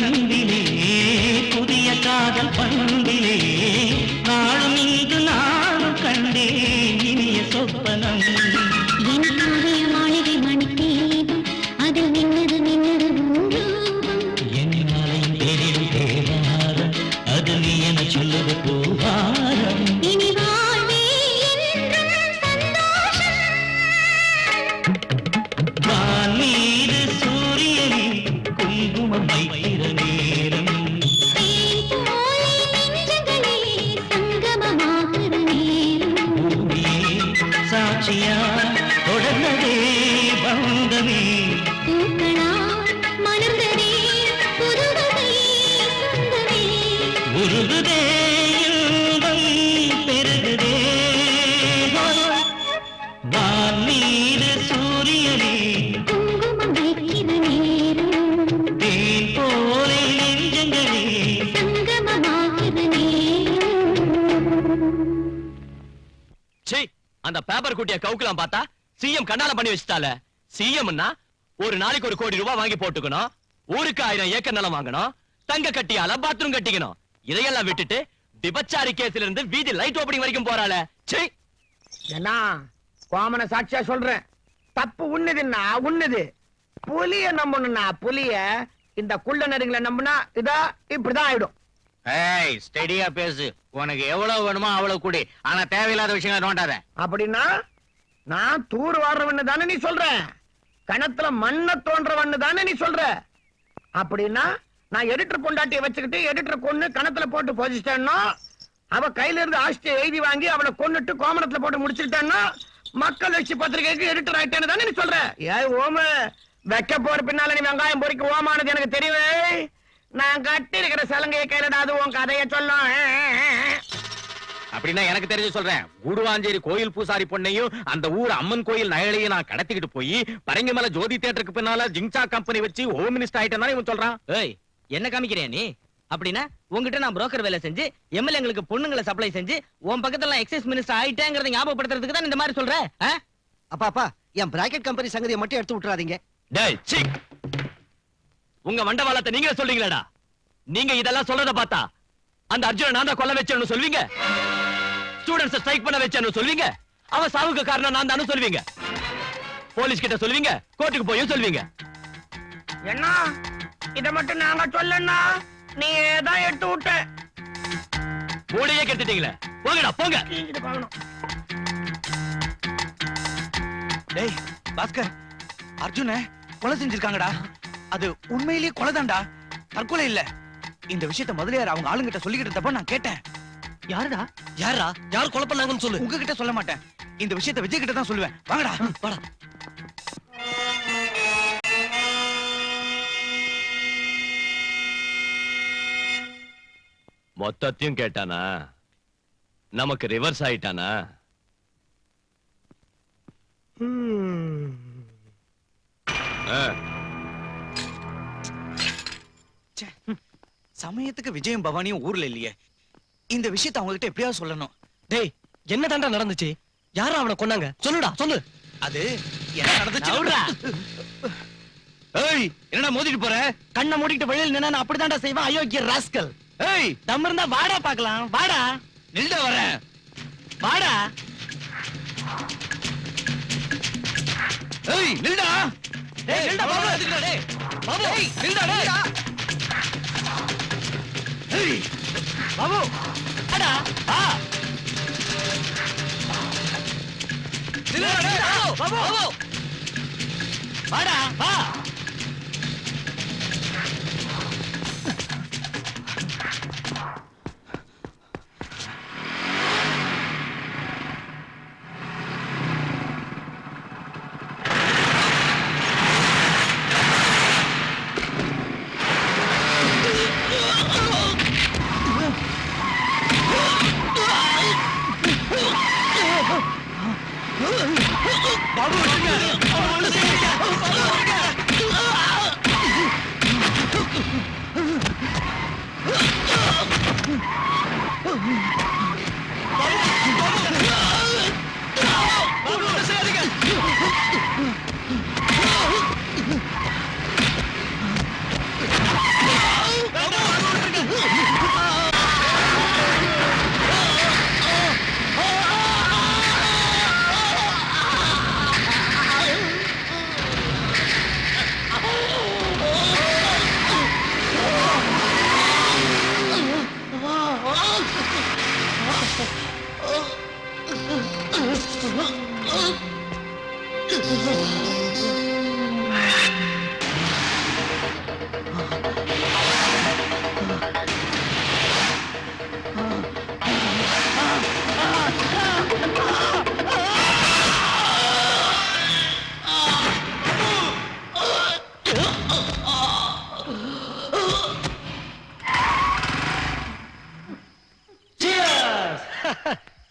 சந்திலே புதிய காதல் பந்திலே நாளும் இங்கு நானும் கண்டேன் இனிய சொப்பனம் மாளிகை மணித்தீபம் அதில் நின்னது நின்னது என் மலையின் பேரில் தேவாரம் அது நீ என சொல்லுது பூவாரம் இனி வாழ்வே என்றும் சந்தோஷம். வான் மீது சூரியனே குங்குமம் வைக்கிற நேரம் தேன் போலே நெஞ்சங்களே சங்கமமாகிற நேரம். பூமியே சாட்சியா தொடர்ந்ததே பந்தமே பூக்களால் மலர்ந்ததே புதுவகை சொந்தமே. உருகுதே இன்பம் பெருகுதே வான் மீது சூரியனே குங்குமம் வைக்கிற நேரம் தேன் போலே நெஞ்சங்களே சங்கமமாகிற நேரம். சீ, அந்த பேப்பர் குட்டிய கவுக்கலாம் பார்த்தா சிஎம் கண்ணால பண்ணி வச்சுட்டால. சிஎம்னா ஒரு நாளைக்கு 1 கோடி ரூபாய் வாங்கி போட்டுக்கணும், ஊருக்கு 1000 ஏக்கர் நிலம் வாங்கணும், தங்க கட்டியால பாத்ரூம் கட்டிக்கணும். இதையெல்லாம் விட்டுட்டு விபச்சாரி கேஸ்ல இருந்து வீதி லைட் ஓப்பனிங் வரைக்கும் போறாளே. சீ, என்ன கோமன சாட்சியா சொல்றேன், தப்பு உண்ணுதுன்னா உண்ணுது. புலிய நம்பணும்னா புலிய, இந்த குள்ள நடுங்களை நம்பினா இதா இப்படிதான் ஆயிடும். ஏய் ஸ்டெடியா பேசு. உனக்கு எவ்வளவு வேணுமோ அவ்வளவு கூடி. ஆனா தேவையில்லாத விஷயங்களை நோண்டாத. அப்படின்னா நான் தூர் வாடுறவன்னு தானே நீ சொல்ற, கணத்துல மண்ண தோன்றவன்னு தானே நீ சொல்ற. அப்படின்னா நான் எடிட்டர் பொண்டாட்டியை வச்சுக்கிட்டு எடிட்டர் கொன்னு கணத்துல போட்டு போதிச்சிட்டேன்னா, அவ கையில இருந்து ஆஸ்தியை எழுதி வாங்கி அவளை கொன்னுட்டு கோமணத்துல போட்டு முடிச்சுட்டேன்னா மக்கள் வச்சு பத்திரிகைக்கு எடிட்டர் ஆயிட்டேன்னு தானே நீ சொல்ற. ஏய் ஓமு, வைக்க போற பின்னால நீ வெங்காயம் பொறிக்க ஓமானது எனக்கு தெரியுமே. நான் கட்டி இருக்கிற சலங்கையை கையிலடா அது உன் கதையை சொல்லும். அப்படின்னா எனக்கு தெரிஞ்சு சொல்றேன். கூடுவாஞ்சேரி கோயில் பூசாரி பொண்ணையும் அந்த ஊர் அம்மன் கோயில் நகைகளையும் நான் கடத்திக்கிட்டு போய் பரங்கிமலை ஜோதி தியேட்டருக்கு பின்னால ஜிங்சா கம்பெனி வச்சு ஹோம் மினிஸ்டர் ஆயிட்டேன்னா இவன் சொல்றான். ஏய், என்ன காமிக்கிறியா நீ? அப்படின்னா உங்ககிட்ட நான் புரோக்கர் வேலை செஞ்சு எம்எல்ஏங்களுக்கு பொண்ணுங்களை சப்ளை செஞ்சு உன் பக்கத்துல எக்ஸைஸ் மினிஸ்டர் ஆயிட்டேங்கிறத ஞாபகப்படுத்துறதுக்கு தான் இந்த மாதிரி சொல்ற. அப்பா என் பிராக்கெட் கம்பெனி சங்கதியை மட்டும் எடுத்து விட்டுறாதீங்க. டேய் சீ, உங்க வண்டவாளத்தை நீங்களே சொல்றீங்களடா. நீங்க இதெல்லாம் சொல்றத பார்த்தா அந்த அர்ஜுனை நான் தான் கொல்ல வச்சேன்னு சொல்வீங்க, ஸ்டூடெண்ட்ஸ் ஸ்ட்ரைக் பண்ண வச்சேன்னு சொல்வீங்க, அவன் சாவுக்கு காரணம் நான் தானு சொல்வீங்க, போலீஸ் கிட்ட சொல்வீங்க, கோர்ட்டுக்கு போயும் சொல்வீங்க. என்ன இத மட்டும் நாங்க சொல்லனா நீ ஏதான் எடுத்து விட்ட. மூளையே கெடுத்துட்டீங்களே, போங்கடா போங்க. டேய் பாஸ்கர், அர்ஜுன கொலை செஞ்சிருக்காங்கடா. அது உண்மையிலேயே கொலைதான்டா, தற்கொலை இல்ல. இந்த விஷயத்தை முதலியார் அவங்க ஆளுங்கிட்ட சொல்லிக்கிட்டு இருந்தப்ப நான் கேட்டேன். யாருடா? யார் கொலை பண்ணாங்கன்னு சொல்லு. உங்ககிட்ட சொல்ல மாட்டேன், இந்த விஷயத்தை விஜய் கிட்ட தான் சொல்லுவேன். வாங்கடா வாடா. மொத்தத்தையும் கேட்டானா? நமக்கு ரிவர்ஸ் ஆயிட்டானா? சமயத்துக்கு விஜயும் பவானியும் ஊர்ல இல்லையே. இந்த விஷயத்தை அவங்க கிட்ட எப்படியாவது சொல்லணும். டேய், என்ன தாண்டா நடந்துச்சு? யாரா அவனை கொன்னாங்க? சொல்லுடா சொல்லு. அது என்ன நடந்துச்சு? ஏய், என்னடா மோதிட்டு போற? கண்ணை மூடிட்டு வெளியில நின்னா நான் அப்படிதான்டா செய்வேன், அயோக்கிய ராஸ்கல். ஏய், தம் இருந்தா வாடா பார்க்கலாம். வாடா. நில்டா வரேன். வாடா. ஏய், நில்டா. டேய், நில்டா பாபு. எதுக்குடா டேய்? பாபு, ஏய், நில்டா டேய். ஏய், பாபு. வாடா. வா. நில்டா டேய். பாபு. பாபு. வாடா, வா. பாபு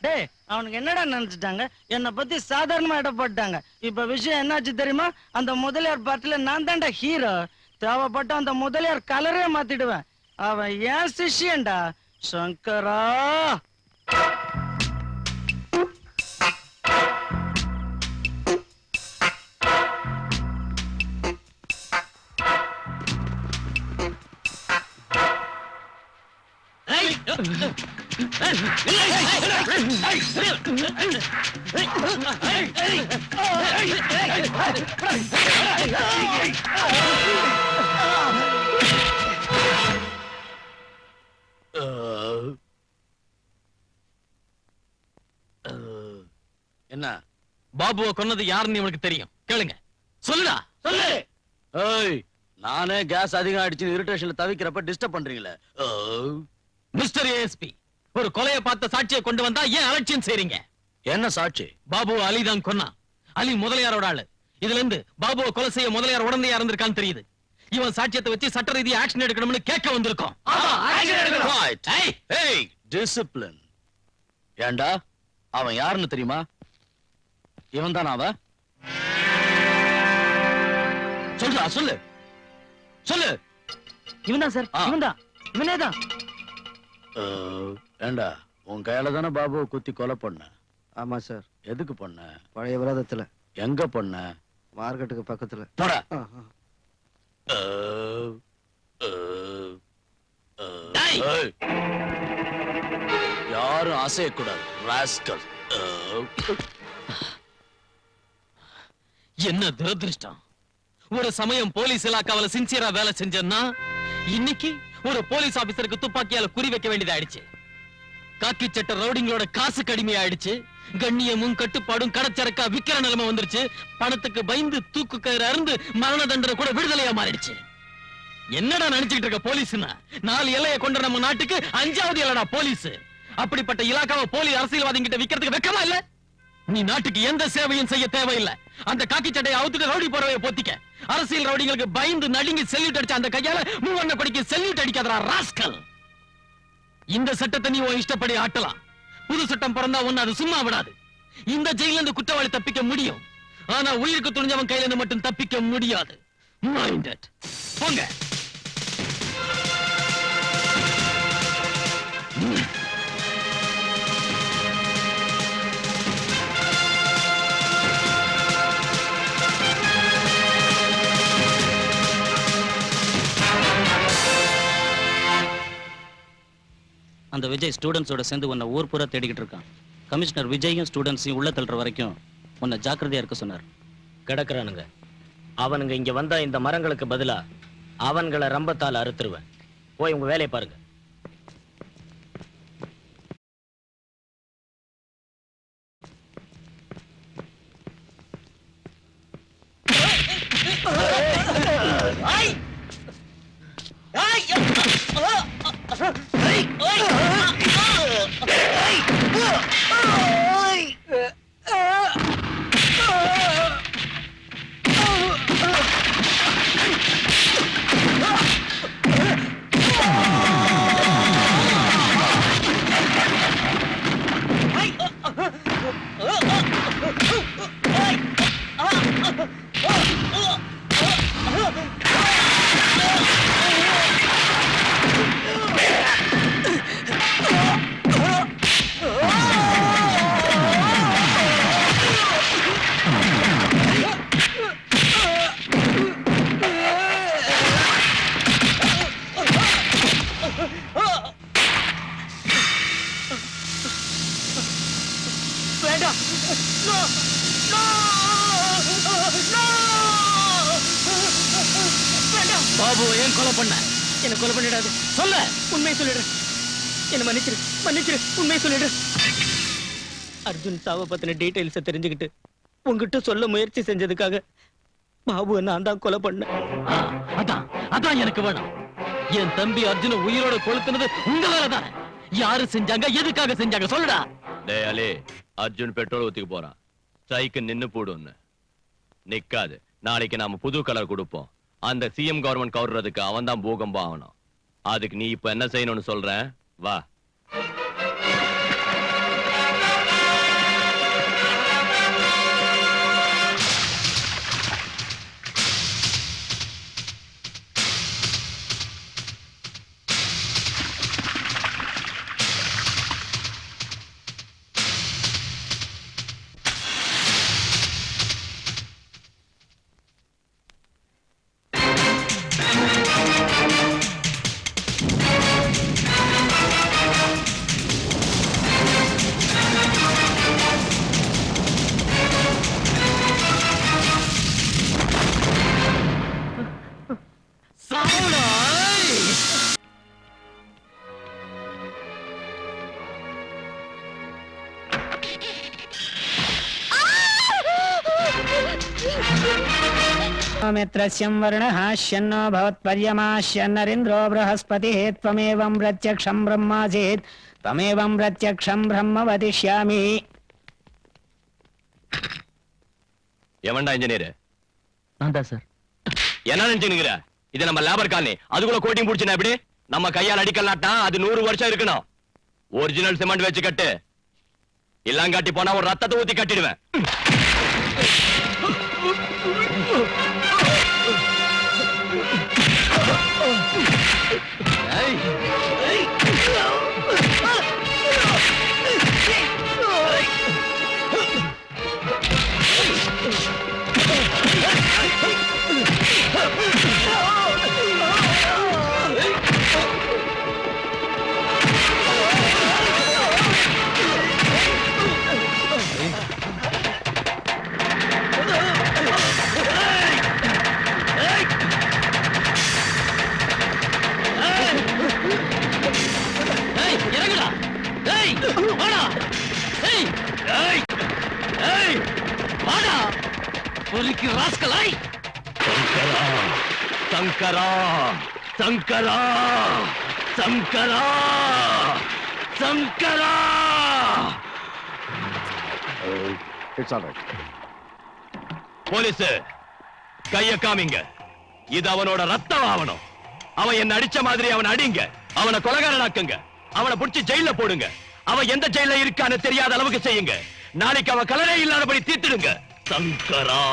டேய் அவனுக்கு என்னடா நினைச்சிட்டாங்க என்ன பத்தி சாதாரணமா இடப்பட்டாங்க. இப்ப விஷயம் என்னாச்சு தெரியுமா? அந்த முதலியார் பாட்டுல நான் தான்டா ஹீரோ. தேவைப்பட்ட அந்த முதலியார் கலரே மாத்திடுவேன். அவன் ஏன் சிஷ்யன்டா சங்கரா. என்ன பாபுவை கொன்னது யாருன்னு இவனுக்கு தெரியும். கேளுங்க, சொல்லுடா. சொல்லு. ஏய், நானே கேஸ் அதிகம் அடிச்சு இரிட்டேஷன்ல தவிக்கிறப்ப டிஸ்டர்ப் பண்றீங்களே. மிஸ்டர் ஏஎஸ்பி, ஒரு கொலையை பார்த்த சாட்சியை கொண்டு வந்தா ஏன் அலட்சியம் செய்றீங்க? என்ன சாட்சி? பாபு அலி தான் கொன்னா. அலி முதலியாரோட ஆளு. இதுல இருந்து பாபுவை கொலை செய்ய முதலியார் உடனடியா இருந்திருக்கான்னு தெரியுது. இவன் சாட்சியத்தை வச்சு சட்ட ரீதியா ஆக்ஷன் எடுக்கணும்னு கேட்க வந்திருக்கோம். டிசிப்ளின். ஏண்டா அவன் யாருன்னு தெரியுமா? இவன் தான் அவன். சொல்றா, சொல்லு சொல்லு. இவன் தான் சார், இவன் தான், இவனே தான். ஏண்டா உன் கையால தானே பாபுவை குத்தி கொலை பண்ண? ஆமா சார். எதுக்கு பண்ண? பழைய விரோதத்துல. எங்க பண்ண? மார்க்கெட்டுக்கு பக்கத்துல. போடா. யாரும் அசையக்கூடாது ராஸ்கல். என்ன துரதிருஷ்டம். ஒரு சமயம் போலீஸ் இலாக்காவில சின்சியரா வேலை செஞ்சேன்னா இன்னைக்கு ஒரு போலீஸ் ஆபீசருக்கு துப்பாக்கியால குறி வைக்க வேண்டியதாயிடுச்சு. காக்கி சட்ட ரவுடிங்களோட காசு கடுமையாயிடுச்சு. கண்ணியமும் கட்டுப்பாடும் கடச்சரக்கா விக்கிற நிலைமை வந்துருச்சு. பணத்துக்கு பயந்து தூக்கு கயிறு அருந்து மரண தண்டனை கூட விடுதலையா மாறிடுச்சு. என்னடா நினைச்சுக்கிட்டு இருக்க போலீஸ்னா? 4 எல்லையை கொண்ட நம்ம நாட்டுக்கு 5வது எல்லடா போலீஸ். அப்படிப்பட்ட இலாக்காவை போலி அரசியல்வாதிங்க கிட்ட விக்கிறதுக்கு வெக்கமா இல்ல? நீ நாட்டுக்கு எந்த சேவையும் செய்ய தேவையில்லை. அந்த காக்கி சட்டையை அவுத்துட்டு ரவுடி போறவைய போத்திக்க. அரசியல் ரவுடிங்களுக்கு பயந்து நடுங்கி செல்யூட் அடிச்ச அந்த கையால மூவண்ண கொடிக்கு செல்யூட் அடிக்காதடா ராஸ்கல். இந்த சட்டத்தை நீ உன் இஷ்டப்படி ஆட்டலாம். புது சட்டம் பிறந்தா ஒன்னு அது சும்மா விடாது. இந்த ஜெயில இருந்து குற்றவாளி தப்பிக்க முடியும். ஆனா உயிருக்கு துணிஞ்சவன் கையில இருந்து மட்டும் தப்பிக்க முடியாது. மைண்டட். போங்க. அந்த விஜய் ஸ்டூடெண்ட்ஸோட சேர்ந்து உன்னை ஊர் பூரா தேடிக்கிட்டு இருக்கான். கமிஷனர் விஜயும் ஸ்டூடெண்ட்ஸையும் உள்ள தள்ளுற வரைக்கும் உன்னை ஜாக்கிரதையா இருக்க சொன்னார். கிடக்குறானுங்க. அவனுங்க இங்க வந்தா இந்த மரங்களுக்கு பதிலா அவன்களை ரம்பத்தால் அறுத்துருவேன். போய் உங்க வேலையை பாருங்க. பாபு ஏன் கொலை பண்ண? என்ன கொலை பண்ணிடாது. சொல்ல. உண்மையை சொல்லிடு. என்ன மன்னிச்சிரு, மன்னிச்சிரு. உண்மையை சொல்லிடு. அர்ஜுன் சாவை பத்தின டீடைல்ஸ தெரிஞ்சுக்கிட்டு உங்ககிட்ட சொல்ல முயற்சி செஞ்சதுக்காக பாபுவை நான் தான் கொலை பண்ணேன். அதான் அதான் எனக்கு வேணும். என் தம்பி அர்ஜுன உயிரோட கொளுத்துனது உங்களால தானே. யாரு செஞ்சாங்க, எதுக்காக செஞ்சாங்க சொல்லுடா. டேய் அலி, அர்ஜுன் பெட்ரோல் ஊத்திக்கு போறான். ஸ்ட்ரைக்கு நின்னு போடுன்னு நிக்காது. நாளைக்கு நாம புது கலர் கொடுப்போம். அந்த சிஎம் கவர்மெண்ட் கவர்றதுக்கு அவன் தான் பூகம்பம் ஆகணும். அதுக்கு நீ இப்ப என்ன செய்யணும்னு சொல்றேன், வா. मित्रस्यं वर्णः शन्नो भवत्पर्यमा शन्नरिन्द्रो बृहस्पतिः त्वमेवं प्रत्यक्षं ब्रह्मासीत् त्वमेवं प्रत्यक्षं ब्रह्म वदिष्यामि. எவன்டா இன்ஜினியர்? நான் தான் சார். என்ன நினைச்சுக்கிற? இது நம்ம லேபர் காலனி. அதுக்குள்ள கோட்டிங் புடிச்சுனா எப்படி? நம்ம கையால் அடிக்கலாட்டா அது 100 வருஷம் இருக்கணும். ஒரிஜினல் சிமெண்ட் வச்சு கட்டு. இல்லாங்காட்டி போனா ஒரு ரத்தத்தை ஊத்தி கட்டிடுவேன். சங்கரா சங்கரா சங்கரா சங்கரா. போலீஸ் கைய காமிங்க. இது அவனோட ரத்தம் ஆவணும். அவன் என்ன அடிச்ச மாதிரி அவன் அடிங்க. அவனை கொலைகாரனாக்குங்க. அவனை புடிச்சு ஜெயில போடுங்க. அவன் எந்த ஜெயில இருக்கான்னு தெரியாத அளவுக்கு செய்யுங்க. நாளைக்கு அவன் கலரே இல்லாதபடி தீர்த்திடுங்க. சங்கரா.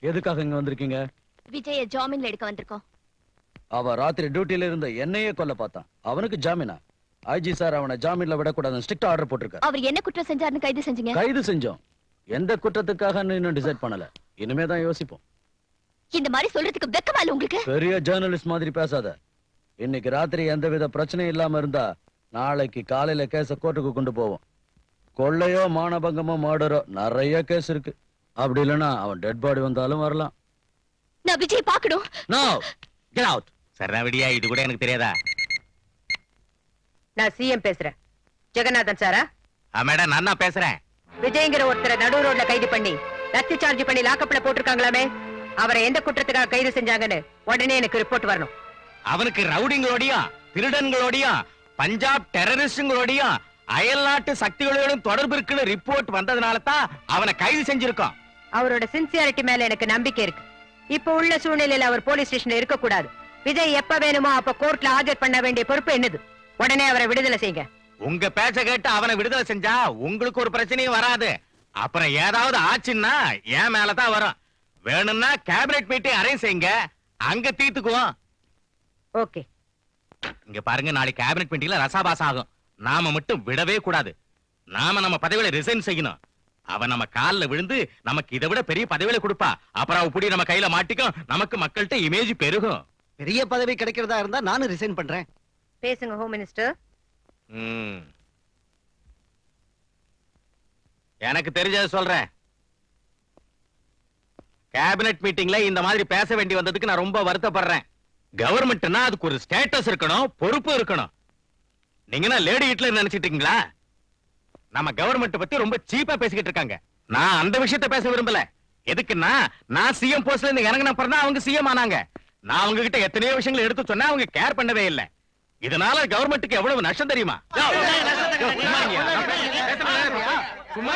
எதுக்காக இங்க வந்திருக்கீங்க? விஜய ஜாமீன்ல எடுக்க வந்திருக்கோம். அவ ராத்திரி டியூட்டில இருந்த என்னையே கொல்ல பார்த்தான். அவனுக்கு ஜாமீனா? ஐஜி சார் அவனை ஜாமீன்ல விடக்கூடாதுன்னு ஸ்ட்ரிக்ட் ஆர்டர் போட்டிருக்காரு. அவர் என்ன குற்றம் செஞ்சாருன்னு கைது செஞ்சீங்க? கைது செஞ்சோம். எந்த குற்றத்துக்காக இன்னும் டிசைட் பண்ணல. இனிமே தான் யோசிப்போம். இந்த மாதிரி சொல்றதுக்கு வெக்கமா இல்ல உங்களுக்கு? பெரிய ஜேர்னலிஸ்ட் மாதிரி பேசாத. இன்னைக்கு ராத்திரி எந்தவித பிரச்சனையும் இல்லாம இருந்தா நாளைக்கு காலையில கேஸ கோர்ட்டுக்கு கொண்டு போவோம். கொள்ளையோ மானபங்கமோ மர்டரோ நிறைய கேஸ் இருக்கு. அப்படி இல்லைன்னா அவன் டெட் பாடி வந்தாலும் வரலாம். நான் விஜய் பார்க்கணும். No get out. சரணவிடியா, இது கூட எனக்கு தெரியாதா? நான் சிஎம் பேசுறேன். ஜெகநாதன் சாரா? மேடம் நான் தான் பேசுறேன். விஜய்ங்கிற ஒருத்தரை நடு ரோட்ல கைது பண்ணி லத்தி சார்ஜ் பண்ணி லாக்கப்ல போட்டிருக்காங்களாமே, அவரை எந்த குற்றத்துக்காக கைது செஞ்சாங்கன்னு உடனே எனக்கு ரிப்போர்ட் வரணும். அவனுக்கு ரவுடிங்களோடையும் திருடன்களோடையும் பஞ்சாப் டெரரிஸ்டுங்களோடையும் அயல்நாட்டு சக்திகளோடும் தொடர்பு இருக்குன்னு ரிப்போர்ட் வந்ததுனால தான் அவனை கைது செஞ்சிருக்கோம். அவரோட சின்சியாரிட்டி மேல எனக்கு நம்பிக்கை இருக்கு. இப்ப உள்ள சூழ்நிலையில அவர் போலீஸ் ஸ்டேஷன்ல இருக்க கூடாது. விஜய் எப்ப வேணுமோ அப்ப கோர்ட்ல ஆஜர் பண்ண வேண்டிய பொறுப்பு என்னது. உடனே அவரை விடுதலை செய்யுங்க. உங்க பேச்ச கேட்டு அவனை விடுதலை செஞ்சா உங்களுக்கு ஒரு பிரச்சனையும் வராது. அப்புறம் ஏதாவது ஆச்சுன்னா என் மேலதான் வரும். வேணும்னா கேபினெட் மீட்டிங் அரேஞ்ச் செய்யுங்க, அங்க தீர்த்துக்குவோம். ஓகே. இங்க பாருங்க, நாளைக்கு கேபினெட் மீட்டிங்ல ரசாபாஸ் ஆகும். நாம மட்டும் விடவே கூடாது. நாம நம்ம பதவியில ரிசைன் செய்யணும். அவ நம்ம கால்ல விழுந்து நமக்கு இதை விட பெரிய பதவியில கொடுப்பா. அப்புறம் அப்படி நம்ம கையில மாட்டிக்கும். நமக்கு மக்கள்கிட்ட இமேஜ் பெருகும். பெரிய பதவி கிடைக்கிறதா இருந்தா நானும் ரிசைன் பண்றேன். பேசுங்க ஹோம் மினிஸ்டர். எனக்கு தெரிஞ்சதை சொல்றேன். கேபினட் மீட்டிங்ல இந்த மாதிரி பேச வேண்டி வந்ததுக்கு நான் ரொம்ப வருத்தப்படுறேன். கவர்மெண்ட்னா அதுக்கு ஒரு ஸ்டேட்டஸ் இருக்கணும், பொறுப்பு இருக்கணும். நீங்க லேடி ஹிட்லர் நினைச்சிட்டீங்களா? நம்ம கவர்மெண்ட் பத்தி ரொம்ப சீப்பா பேசிக்கிட்டு இருக்காங்க. நான் அந்த விஷயத்தை பேச விரும்பல. எதுக்குன்னா நான் சிஎம் போஸ்ட்ல இருந்து இறங்கின அப்புறம் தான் அவங்க சிஎம் ஆனாங்க. நான் அவங்க கிட்ட எத்தனையோ விஷயங்களை எடுத்து சொன்னா அவங்க கேர் பண்ணவே இல்லை. இதனால கவர்மெண்ட்டுக்கு எவ்வளவு நஷ்டம் தெரியுமா?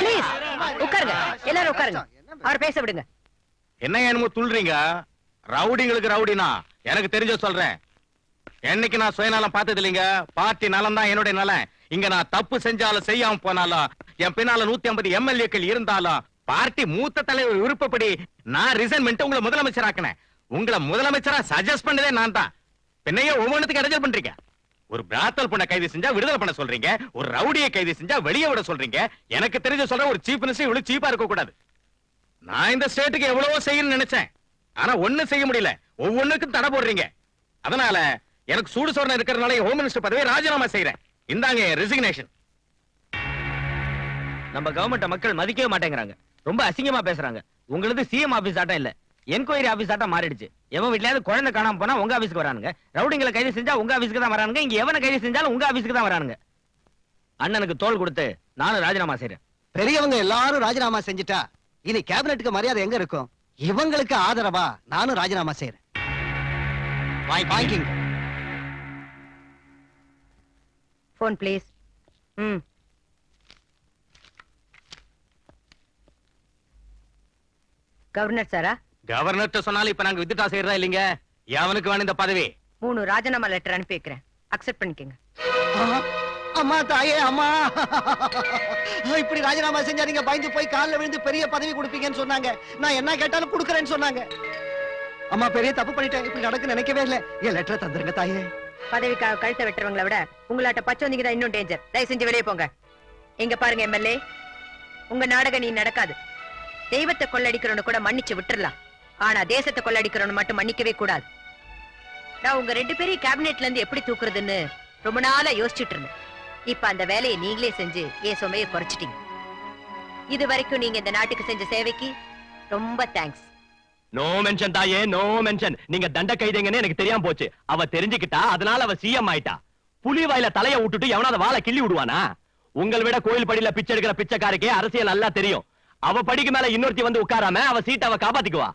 Please, உட்காருங்க. எல்லாரும் உட்காருங்க. அவர் பேச விடுங்க. என்ன என்னமோ துள்றீங்க? ரவுடிங்களுக்கு ரவுடினா எனக்கு தெரிஞ்ச சொல்றேன். என்னைக்கு நான் சுயநலம் பார்த்தது இல்லைங்க. பார்ட்டி நலம் தான் என்னுடைய நலம். இங்க நான் தப்பு செஞ்சாலும் செய்யாம போனாலும் என் பின்னால 150 எம்எல்ஏக்கள் இருந்தாலும் பார்ட்டி மூத்த தலைவர் விருப்பப்படி நான் ரிசைன் பண்ணிட்டு உங்களை முதலமைச்சர் ஆக்கினேன். உங்களை முதலமைச்சரா சஜஸ்ட் பண்ணதே நான் தான். பின்னையே ஒவ்வொன்றுத்துக்கு இடைஞ்சல் பண்றீங்க. ஒரு பிராத்தல் பண்ண கைது செஞ்சா விடுதலை பண்ண சொல்றீங்க, ஒரு ரவுடியை கைது செஞ்சா வெளியே விட சொல்றீங்க. எனக்கு தெரிஞ்ச சொல்ற ஒரு சீஃப் மினிஸ்டர் இவ்வளவு சீப்பா இருக்க கூடாது. நான் இந்த ஸ்டேட்டுக்கு எவ்வளவோ செய்யணும்னு நினைச்சேன். ஆனா ஒண்ணு செய்ய முடியல. ஒவ்வொன்றுக்கும் தடை போடுறீங்க. அதனால எனக்கு சூடு சொரணை இருக்கிறதுனால ஹோம் மினிஸ்டர் பதவியை ராஜினாமா செய்யறேன். இந்தாங்க ரெசிக்னேஷன். நம்ம கவர்மெண்ட் மக்கள் மதிக்கவே மாட்டேங்கிறாங்க. ரொம்ப அசிங்கமா பேசுறாங்க. உங்களது சிஎம் ஆபீஸ் ஆட்டம் இல்ல, என்கொயரி ஆபீஸ் ஆட்டம் மாறிடுச்சு. எவன் வீட்லயாவது குழந்தை காணாம போனா உங்க ஆபீஸ்க்கு வரானுங்க. ரவுடிங்களை கைது செஞ்சா உங்க ஆபீஸ்க்கு தான் வரானுங்க. இங்க எவனை கைது செஞ்சாலும் உங்க ஆபீஸ்க்கு தான் வரானுங்க. அண்ணனுக்கு தோள் கொடுத்து நானும் ராஜினாமா செய்யறேன். பெரியவங்க எல்லாரும் ராஜினாமா செஞ்சுட்டா இனி கேபினெட்டுக்கு மரியாதை எங்க இருக்கும்? இவங்களுக்கு ஆதரவா நானும் ராஜினாமா செய்யறேன். வாங்கிங்க. Phone please. கவர்னர் சாரா? கவர்னர் சொன்னாலும் இப்ப நாங்க வித்ட்ரா செய்யறதா இல்லீங்க. எவனுக்கு வேணும் இந்த பதவி? 3 ராஜினாமா லெட்டர் அனுப்பி வைக்கிறேன். அக்செப்ட் பண்ணிக்கங்க. அம்மா தாயே அம்மா, இப்படி ராஜினாமா செஞ்சா நீங்க பயந்து போய் காலில் விழுந்து பெரிய பதவி கொடுப்பீங்கன்னு சொன்னாங்க. நான் என்ன கேட்டாலும் கொடுக்கறேன்னு சொன்னாங்க. அம்மா பெரிய தப்பு பண்ணிட்டேன். இப்படி நடக்க நினைக்கவே இல்லை. என் லெட்டரை தந்துருங்க தாயே. பதவிக்காக கழுத்தை வெட்டுறவங்களை விட உங்களாட்ட பச்சோந்திங்க தான் இன்னும் டேஞ்சர். தயவு செஞ்சு வெளியே போங்க. எங்க பாருங்க எம்எல்ஏ, உங்க நாடகம் நீ நடக்காது. தெய்வத்தை கொள்ளடிக்கிறவனு கூட மன்னிச்சு விட்டுறலாம். ஆனா தேசத்தை கொள்ளடிக்கிறவனு மட்டும் மன்னிக்கவே கூடாது. நான் உங்க 2 பேரையும் கேபினெட்ல இருந்து எப்படி தூக்குறதுன்னு ரொம்ப நாளா யோசிச்சுட்டு இருந்தேன். இப்ப அந்த வேலையை நீங்களே செஞ்சு என் சுமையை குறைச்சிட்டீங்க. இது வரைக்கும் நீங்க இந்த நாட்டுக்கு செஞ்ச சேவைக்கு ரொம்ப தேங்க்ஸ். நோ மென்ஷன் தாயே, நோ மென்ஷன். நீங்க தண்ட கைதேங்கன்னு எனக்கு தெரியாம போச்சு. அவ தெரிஞ்சுக்கிட்டா, அதனால அவ சிஎம் ஆயிட்டா. புலி வாயில தலைய விட்டுட்டு எவனாவது வாழை கிள்ளி விடுவானா? உங்களை விட கோயில் படியில பிச்சை எடுக்கிற பிச்சைக்காரக்கே அரசியல் நல்லா தெரியும். அவ படிக்கு மேல இன்னொருத்தி வந்து உட்காராம அவ சீட்டை அவ காப்பாத்திக்குவா.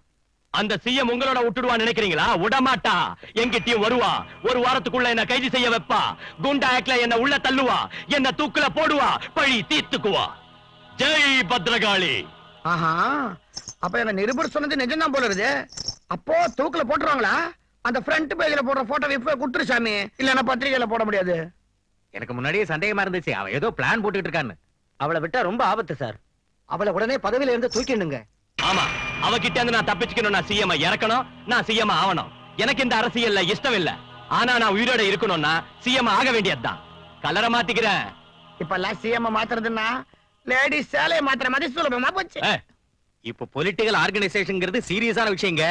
அந்த சிஎம் உங்களோட விட்டுடுவா நினைக்கிறீங்களா? விடமாட்டா. எங்கிட்டயும் வருவா. ஒரு வாரத்துக்குள்ள என்ன கைது செய்ய வைப்பா. குண்டா ஆக்ட்ல என்ன உள்ள தள்ளுவா. என்ன தூக்குல போடுவா. பழி தீர்த்துக்குவா. ஜெய் பத்ரகாளி. ஆஹா, அப்ப என்ன நிருபர் சொன்னது நிஜம்தான் போல இருக்குது. அப்போ தூக்குல போட்டுருவாங்களா? அந்த ஃப்ரண்ட் பேஜ்ல போடுற போட்டோ இப்ப குடுத்துரு சாமி. இல்லன்னா பத்திரிகையில போட முடியாது. எனக்கு முன்னாடியே சந்தேகமா இருந்துச்சு. அவ ஏதோ பிளான் போட்டுட்டு இருக்கான்னு. அவளை விட்டா ரொம்ப ஆபத்து சார். அவளை உடனே பதவியில இருந்து தூக்கிடுங்க. ஆமா, அவகிட்ட இருந்து நான் தப்பிச்சுக்கணும். நான் சிஎம் இறக்கணும். நான் சிஎம் ஆகணும். எனக்கு இந்த அரசியல்ல இஷ்டம் இல்ல. ஆனா நான் உயிரோட இருக்கணும்னா சிஎம் ஆக வேண்டியதுதான். கலரை மாத்திக்கிறேன். இப்ப எல்லாம் சிஎம் மாத்துறதுன்னா லேடிஸ் சேலையை மாத்திர மாதிரி சுலபமா போச்சு. இப்ப பொலிட்டிக்கல் ஆர்கனைசேஷன்ங்கிறது சீரியஸான விஷயங்க.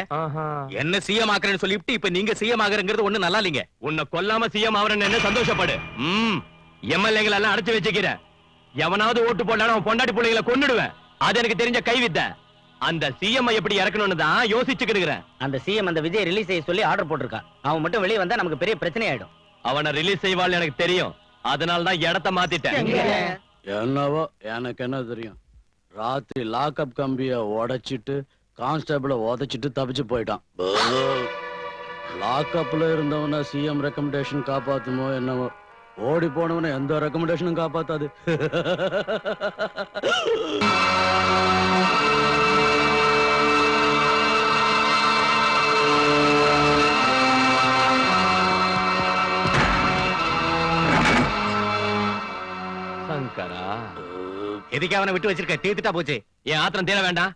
என்ன சிஎம் ஆக்குறேன்னு சொல்லிட்டு இப்ப நீங்க சிஎம் ஆகுறங்கிறது ஒண்ணு நல்லா இல்லைங்க. உன்னை கொல்லாம சிஎம் ஆவறேன்னு சந்தோஷப்படு. எம்எல்ஏங்களை எல்லாம் அடைச்சு வச்சுக்கிறேன். எவனாவது ஓட்டு போட்டாலும் அவன் பொண்டாட்டி பிள்ளைகளை கொன்னுடுவேன். அது எனக்கு தெரிஞ்ச கைவித்த. அந்த சிஎம் எப்படி இறக்கணும்னு தான் யோசிச்சுக்கிறேன். அந்த சிஎம் அந்த விஜய் ரிலீஸ் செய்ய சொல்லி ஆர்டர் போட்டிருக்கான். அவன் மட்டும் வெளியே வந்தா நமக்கு பெரிய பிரச்சனை ஆயிடும். அவனை ரிலீஸ் செய்வாள் எனக்கு தெரியும். அதனால தான் இடத்த மாத்திட்டேன். என்னவோ எனக்கு என்ன தெரியும். ராத்திரி லாக்அப் கம்பிய உடைச்சிட்டு கான்ஸ்டபிள உதைச்சிட்டு தப்பிச்சு போயிட்டான். லாக்அப்ல இருந்தவன சிஎம் ரெக்கமெண்டேஷன் காப்பாத்துமோ என்னவோ. ஓடி போனவன எந்த ரெக்கமெண்டேஷனும் காப்பாத்தாது. சங்கரா, எதுக்கு அவனை விட்டு வச்சிருக்க? தீர்த்துட்டா போச்சு. என் ஆத்திரம் தீர வேண்டாம்.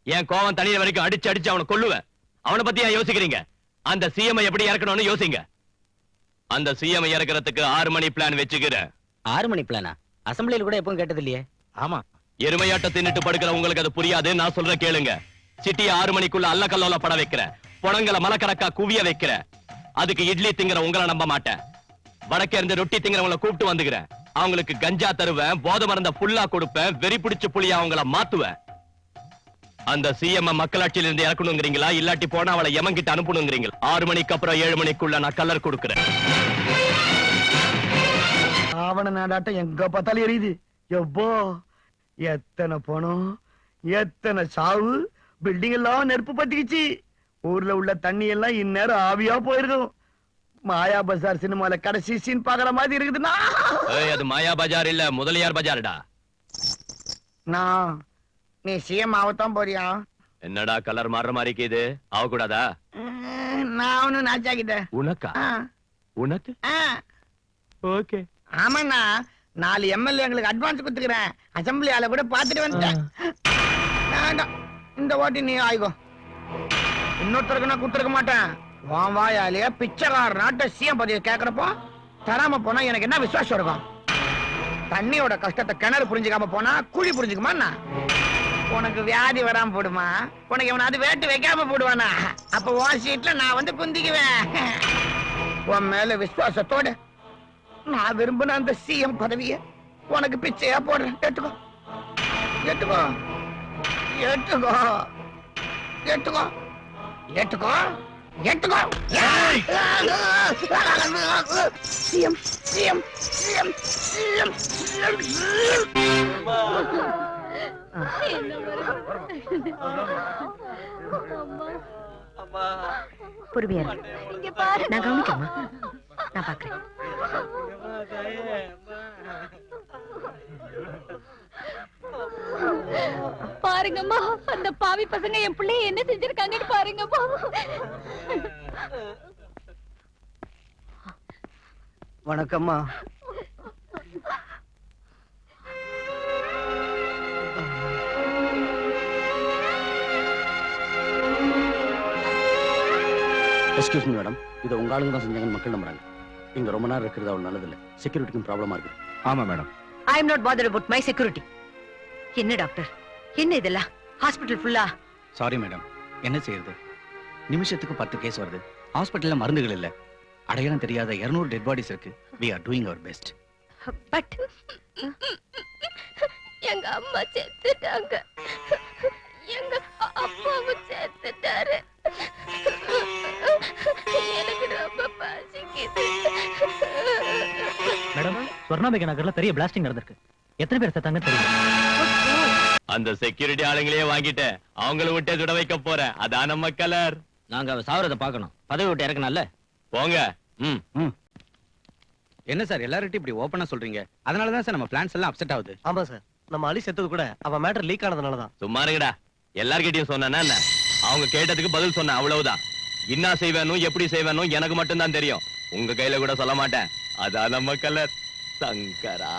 என் கோவம் தனிய வரைக்கும் அடிச்சு அவனை கொல்லுவேன். அவனை பத்தி ஏன் யோசிக்கிறீங்க? அந்த சிஎம் எப்படி இறக்கணும்னு யோசிங்க. அந்த சிஎம் இறக்கிறதுக்கு 6 மணி பிளான் வச்சுக்கிறேன். 6 மணி பிளானா? அசம்பிளியில் கூட எப்பவும் கேட்டது இல்லையே. ஆமா, எருமையாட்ட தின்னுட்டு படுக்கிற உங்களுக்கு அது புரியாது. நான் சொல்ற கேளுங்க. சிட்டியை 6 மணிக்குள்ள அல்ல கல்லோல பட வைக்கிற, புணங்களை மலக்கணக்கா குவிய வைக்கிற. அதுக்கு இட்லி திங்கிற உங்களை நம்ப மாட்டேன். வடக்கே இருந்து ரொட்டி திங்கிறவங்களை கூப்பிட்டு வந்துக்கிறேன். அவங்களுக்கு கஞ்சா தருவேன், போதை மருந்த புல்லா கொடுப்பேன், வெறி பிடிச்ச புலியா அவங்கள மாத்துவேன். அந்த சிஎம் மக்களாட்சியில இருந்து இறக்கணுங்கிறீங்களா, இல்லாட்டி போனா அவளை எமங்கிட்ட அனுப்பணுங்கிறீங்களா? 6 மணிக்கு அப்புறம் 7 மணிக்குள்ள நான் கலர் கொடுக்கிறேன். ஆவண நாடாட்டம் எங்க பார்த்தாலும் எரியுது. எப்போ எத்தனை பணம், எத்தனை சாவு, பில்டிங் எல்லாம் நெருப்பு பத்திக்கிச்சு. ஊர்ல உள்ள தண்ணி எல்லாம் இந்நேரம் ஆவியா போயிருக்கும். மாயா பஜார் சினிமால கடைசி சீன் பாக்குற மாதிரி இருக்குதுன்னா அது மாயா பஜார் இல்ல, முதலியார் பஜார்டா. நான் நீ சிஎம் ஆகத்தான் போறியா? என்னடா கலர் மாறுற மாதிரி இருக்குது, ஆக கூடாதா? நான் ஒண்ணு நாச்சாக்கிட்டேன். உனக்கா? உனக்கு? ஓகே. ஆமாண்ணா, 4 எம்எல்ஏ எங்களுக்கு அட்வான்ஸ் கொடுத்துக்கிறேன். அசம்பிளி ஆள கூட பாத்துட்டு வந்துட்டேன். வேண்டாம், இந்த ஓட்டி நீ ஆயிக்கோ. இன்னொருத்தருக்கு நான் கொடுத்துருக்க மாட்டேன். உன் வாயாலேயே பிச்சைக்கார நாட்டை சிஎம் பதவியை கேட்கறப்போ தராம போனா எனக்கு என்ன விசுவாசம் இருக்கும்? தண்ணியோட கஷ்டத்தை கிணறு புரிஞ்சுக்காம போனா குழி புரிஞ்சுக்குமா? உனக்கு வியாதி வராம போடுமா? உனக்கு எவனாவது வேட்டு வைக்காம போடுவானா? அப்ப உன் சீட்ல நான் வந்து குந்திக்குவேன். உன் மேல விசுவாசத்தோட நான் விரும்பின அந்த சிஎம் பதவியை உனக்கு பிச்சையா போடுறேன். ஏத்துக்கோ, ஏத்துக்கோ, ஏத்துக்கோ, ஏத்துக்கோ, ஏத்துக்கோ, ஏத்துக்கோ. CM, CM, CM, CM, CM. பொறுமையா நான் கவனிக்கமா, நான் பாக்குறேன். பாருங்கம்மா, அந்த பாவி பசங்க என் பிள்ளைய என்ன செஞ்சிருக்காங்கன்னு பாருங்கம்மா. வணக்கம்மா. எக்ஸ்கியூஸ் மீ மேடம், இதை உங்க ஆளுங்க தான் செஞ்சாங்கன்னு மக்கள் நம்புறாங்க. இங்க ரொம்ப நேரம் இருக்கிறது அவ்வளவு நல்லது இல்ல. செக்யூரிட்டிக்கும் ப்ராப்ளமா இருக்கு. ஆமா madam. I am not bothered about my security. என்ன டாக்டர், என்ன இதெல்லாம்? ஹாஸ்பிடல் ஃபுல்லா? சாரி மேடம், என்ன செய்யறது? நிமிஷத்துக்கு 10 கேஸ் வருது. ஹாஸ்பிடல்ல மருந்துகள் இல்ல. அடையாளம் தெரியாத 200 டெட் பாடிஸ் இருக்கு. we are doing our best. But எங்க அம்மா செத்துட்டாங்க, எங்க அப்பாவும் செத்துட்டாரு. எனக்கு ரொம்ப பசிக்குது. மேடம், ஸ்வர்ணாபேக நகர்ல பெரிய பிளாஸ்டிங் நடந்திருக்கு. எத்தனை பேர் செத்தாங்க தெரியும்? அந்த செக்யூரிட்டி ஆளுங்களையே வாங்கிட்டேன், அவங்கள விட்டே சுட வைக்க போறேன். அதான் நம்ம கலர். நாங்க அவ சாவறத பார்க்கணும். பதவி விட்டு இறக்கணும்ல. போங்க. என்ன சார் எல்லார்கிட்டயும் இப்படி ஓபனா சொல்றீங்க? அதனால தான் சார் நம்ம பிளான்ஸ் எல்லாம் அப்செட் ஆகுது. ஆமா சார், நம்ம அலி செத்தது கூட அவன் மேட்டர் லீக் ஆனதுனாலதான். சும்மா இருங்கடா, எல்லார்கிட்டயும் சொன்னா என்ன? அவங்க கேட்டதுக்கு பதில் சொன்ன, அவ்வளவுதான். என்ன செய்வேனும் எப்படி செய்வேனும் எனக்கு மட்டும் தான் தெரியும். உங்க கையில கூட சொல்ல மாட்டேன். அதான் நம்ம கலர். சங்கரா.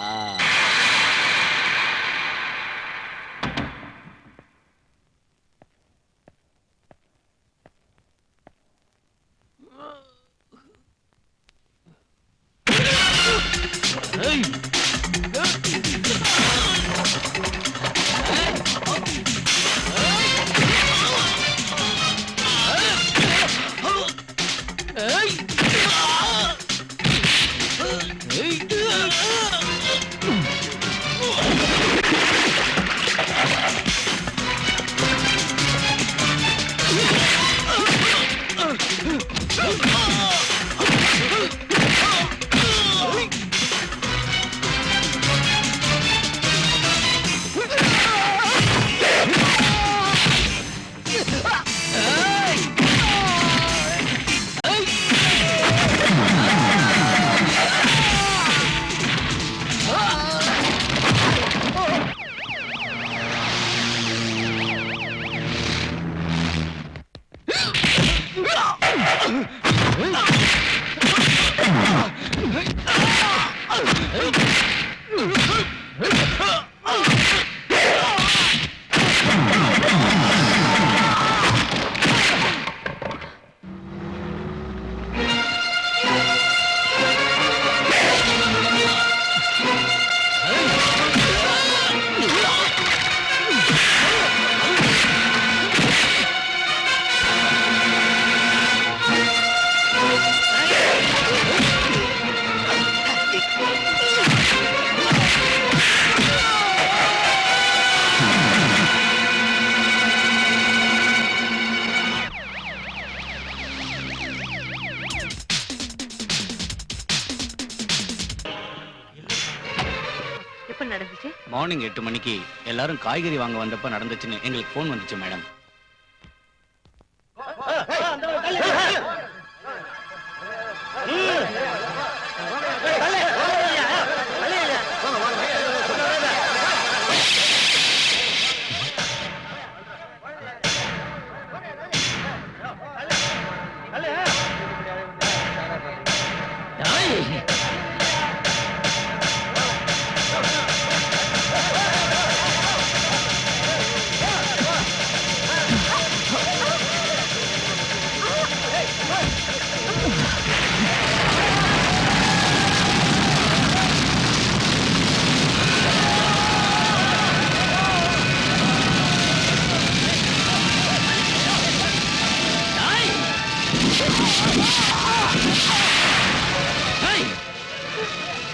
எப்ப நடந்துச்சு? மார்னிங் 8 மணிக்கு எல்லாரும் காய்கறி வாங்க வந்தப்ப நடந்துச்சுன்னு எங்களுக்கு போன் வந்துச்சு மேடம்.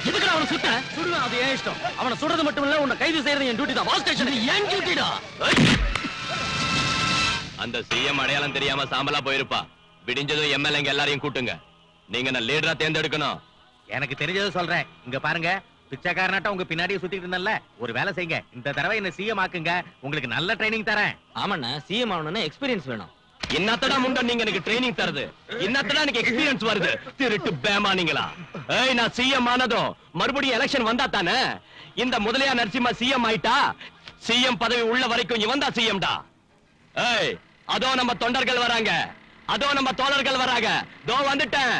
எதுக்குடா அவனை சுட்ட? சுடுவேன், அது ஏன் இஷ்டம். அவனை சுடுறது மட்டும் இல்ல, உன்னை கைது செய்யறது என் டியூட்டி தான். வால் ஸ்டேஷன் என் டியூட்டிடா. அந்த சிஎம் அடையாளம் தெரியாம சாம்பலா போயிருப்பா. விடிஞ்சதும் எம்எல்ஏங்க எல்லாரையும் கூட்டுங்க. நீங்க நான் லீடரா தேர்ந்தெடுக்கணும். எனக்கு தெரிஞ்சதை சொல்றேன். இங்க பாருங்க, பிச்சைக்காரனாட்ட உங்க பின்னாடியே சுத்திட்டு இருந்தேன்ல, ஒரு வேலை செய்யுங்க. இந்த தடவை என்ன சிஎம் ஆக்குங்க. உங்களுக்கு நல்ல ட்ரைனிங் தரேன். ஆமாண்ணா, சிஎம் ஆகணும்னா எக்ஸ்பீரியன்ஸ் வேணும். என்னத்தடா முண்ட நீங்க எனக்கு ட்ரைனிங் தரது? என்னத்தடா எனக்கு எக்ஸ்பீரியன்ஸ் வருது? திருட்டு பேமானீங்களா? ஏய், நான் சிஎம் ஆனதும் மறுபடியும் எலெக்ஷன் வந்தா தானே. இந்த முதலியா நரசிம்மா சிஎம் ஆயிட்டா, சிஎம் பதவி உள்ள வரைக்கும் இவன் தான் சிஎம்டா. ஏய், அதோ நம்ம தொண்டர்கள் வராங்க, அதோ நம்ம தோழர்கள் வராங்க. தோ வந்துட்டேன்.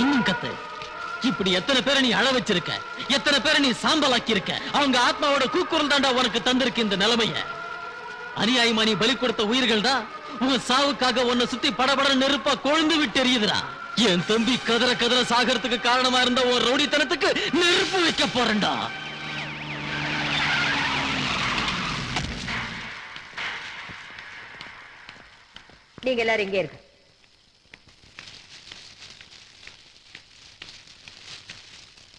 இன்னும் கத்து. இப்படி எத்தனை பேரை நீ அழ வச்சிருக்க, எத்தனை பேரை நீ சாம்பலாக்கி இருக்க. அவங்க ஆத்மாவோட கூக்குரல் தாண்டா உனக்கு தந்திருக்கு இந்த நிலைமைய. அநியாயமா நீ பலி கொடுத்த உயிர்கள் தான் உன் சாவுக்காக உன்னை சுத்தி படபட நெருப்பா கொழுந்து விட்டு எரியுதுடா. என் தம்பி கதற கதற சாகறதுக்கு காரணமா இருந்த ஒரு ரவுடித்தனத்துக்கு நெருப்பு வைக்க போறேன்டா. நீங்க எல்லாரும் இங்கே இருக்கு.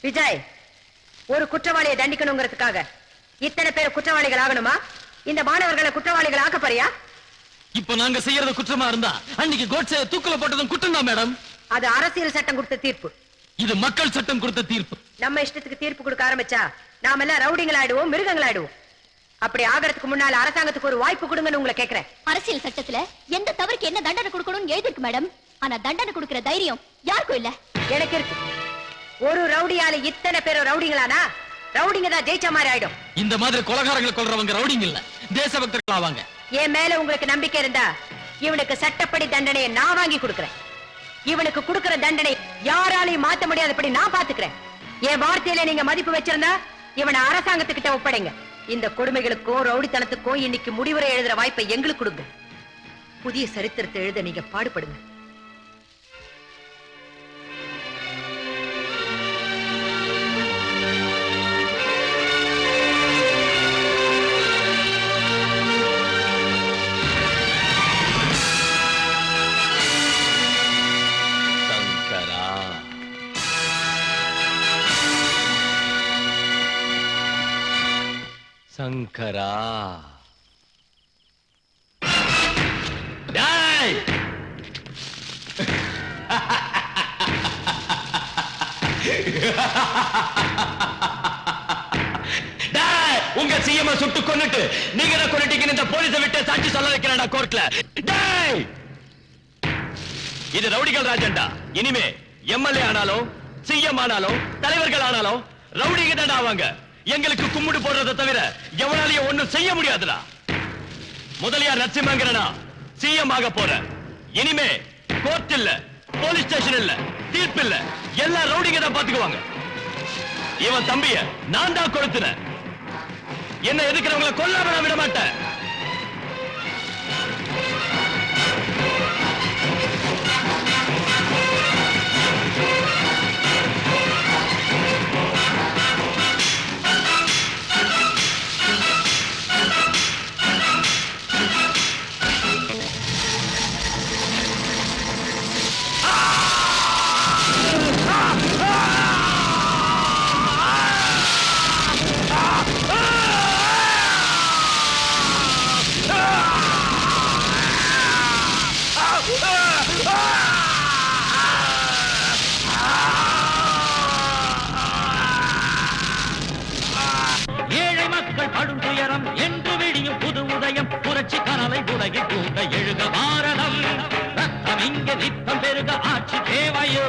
விஜய், ஒரு குற்றவாளியை தண்டிக்கணுங்கிறதுக்காக இத்தனை பேர் குற்றவாளிகள் ஆகணுமா? இந்த மாணவர்களை குற்றவாளிகள் ஆக்க போறியா? இப்ப நாங்க செய்யறது குற்றமா இருந்தா அன்னைக்கு கோட்சே தூக்குல போட்டதும் குற்றம் தான் மேடம். அது அரசியல் சட்டம் கொடுத்த தீர்ப்பு. இது மக்கள் சட்டம் கொடுத்த தீர்ப்பு. நம்ம இஷ்டத்துக்கு தீர்ப்பு கொடுக்க ஆரம்பிச்சா நாம எல்லாம் ரவுடிங்களாயிடுவோம், மிருகங்களாயிடுவோம். அப்படி ஆகிறதுக்கு முன்னால அரசாங்கத்துக்கு ஒரு வாய்ப்பு கொடுங்கன்னு உங்களை கேக்குறேன். அரசியல் சட்டத்துல எந்த தவறுக்கு என்ன தண்டனை கொடுக்கணும்னு எழுதிருக்கு மேடம். ஆனா தண்டனை கொடுக்கிற தைரியம் யாருக்கும் இல்ல. எனக்கு இருக்கு. ஒரு ரவுடியால இத்தனை பேரும் ரவுடிங்களானா ரவுடிங்க தான் ஜெயிச்ச மாதிரி ஆயிடும். இந்த மாதிரி கொலகாரங்களை கொல்றவங்க ரவுடிங்க இல்ல, தேசபக்தர்கள் ஆவாங்க. என் மேல உங்களுக்கு நம்பிக்கை இருந்தா இவனுக்கு சட்டப்படி தண்டனையை நான் வாங்கி கொடுக்கிறேன். இவனுக்கு கொடுக்கிற தண்டனை யாராலையும் மாத்த முடியாதபடி நான் பாத்துக்கிறேன். என் வார்த்தையில நீங்க மதிப்பு வச்சிருந்தா இவனை அரசாங்கத்துக்கிட்ட ஒப்படைங்க. இந்த கொடுமைகளுக்கும் ரவுடித்தனத்துக்கும் இன்னைக்கு முடிவுரை எழுதுற வாய்ப்பை எங்களுக்கு கொடுங்க. புதிய சரித்திரத்தை எழுத நீங்க பாடுபடுங்க. சங்கரா டேய் டேய் உங்க சிஎம் சுட்டு கொன்னுட்டு நீங்க என்ன கொன்னுட்டீங்கன்னு இந்த போலீஸை விட்டு சாட்சி சொல்ல வைக்கிறேன்டா கோர்ட்ல. டேய் இது ரவுடிகள் ராஜண்டா. இனிமே எம்எல்ஏ ஆனாலும் சிஎம் ஆனாலும் தலைவர்கள் ஆனாலும் ரவுடிங்க தான் ஆவாங்க. எங்களுக்கு கும்பிடு போடுறதை தவிர எவனாலையும் ஒண்ணும் செய்ய முடியாதுடா. முதலியார் நரசிம்மங்கரனா சிஎம் ஆக போற. இனிமே கோர்ட் இல்ல, போலீஸ் ஸ்டேஷன் இல்ல, தீர்ப்பு இல்ல, எல்லா ரவுடிங்க தான் பாத்துக்குவாங்க. இவன் தம்பிய நான் தான் கொளுத்துனேன். என்ன எதுக்கிறவங்களை கொல்லாம நான் விட மாட்டேன். ஏழை மக்கள் படும் துயரம் என்று விடியும் புது உதயம் புரட்சி கனலை உலகில் கூட எழுக பாரதம் ரத்தம் இங்கே நித்தம் பெருக ஆட்சி தேவையோ